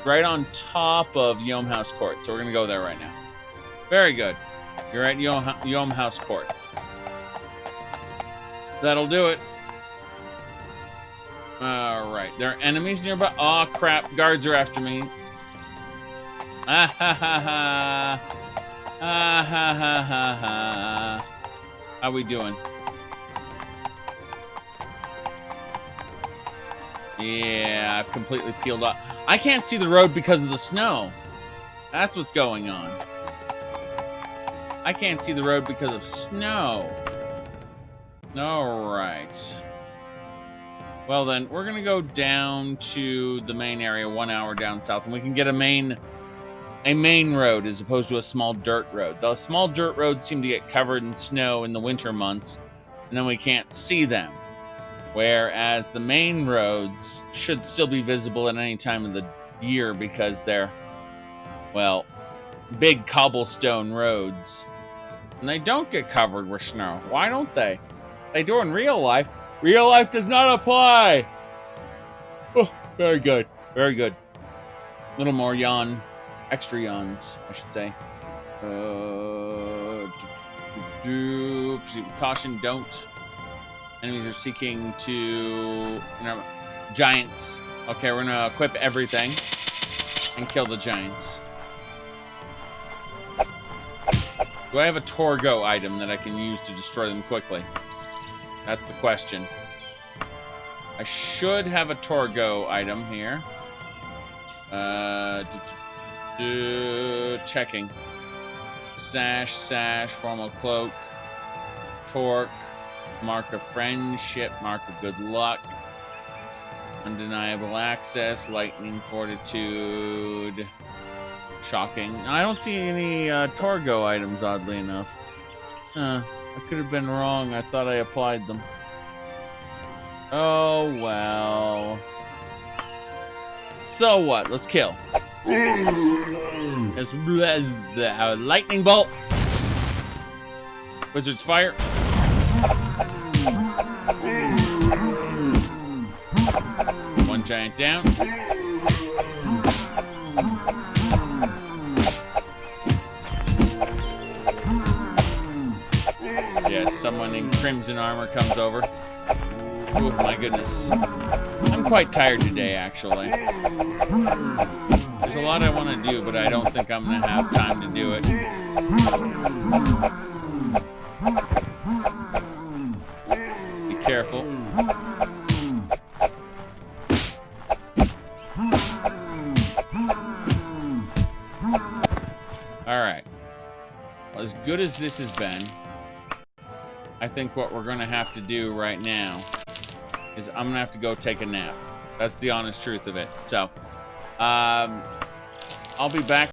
A: right on top of Yom House Court, so we're gonna go there right now. Very good. You're at Yom House Court. That'll do it. Alright. There are enemies nearby. Aw, crap. Guards are after me. Ah ha ha ha. Ah ha ha ha ha. How we doing? Yeah, I've completely peeled off. I can't see the road because of the snow. That's what's going on. I can't see the road because of snow. Alright. Well then, we're gonna go down to the main area 1 hour down south, and we can get a main road as opposed to a small dirt road. The small dirt roads seem to get covered in snow in the winter months, and then we can't see them. Whereas the main roads should still be visible at any time of the year because they're, well, big cobblestone roads. And they don't get covered with snow. Why don't they? They do in real life. Real life does not apply. Oh, very good. Very good. little more extra yawns, I should say. Proceed with caution, don't. Enemies are seeking to... giants. Okay, we're gonna equip everything and kill the giants. Do I have a Torgo item that I can use to destroy them quickly? That's the question. I should have a Torgo item here. Checking. Sash, formal cloak, torque, mark of friendship, mark of good luck, undeniable access, lightning fortitude, shocking. I don't see any Torgo items, oddly enough. I could have been wrong. I thought I applied them. Oh, well. So what? Let's kill. It's lightning bolt. Wizard's fire. One giant down. Yes, someone in crimson armor comes over. Oh my goodness. I'm quite tired today, actually. There's a lot I want to do, but I don't think I'm going to have time to do it. Be careful. Alright. Well, as good as this has been, I think what we're going to have to do right now is I'm going to have to go take a nap. That's the honest truth of it. So, I'll be back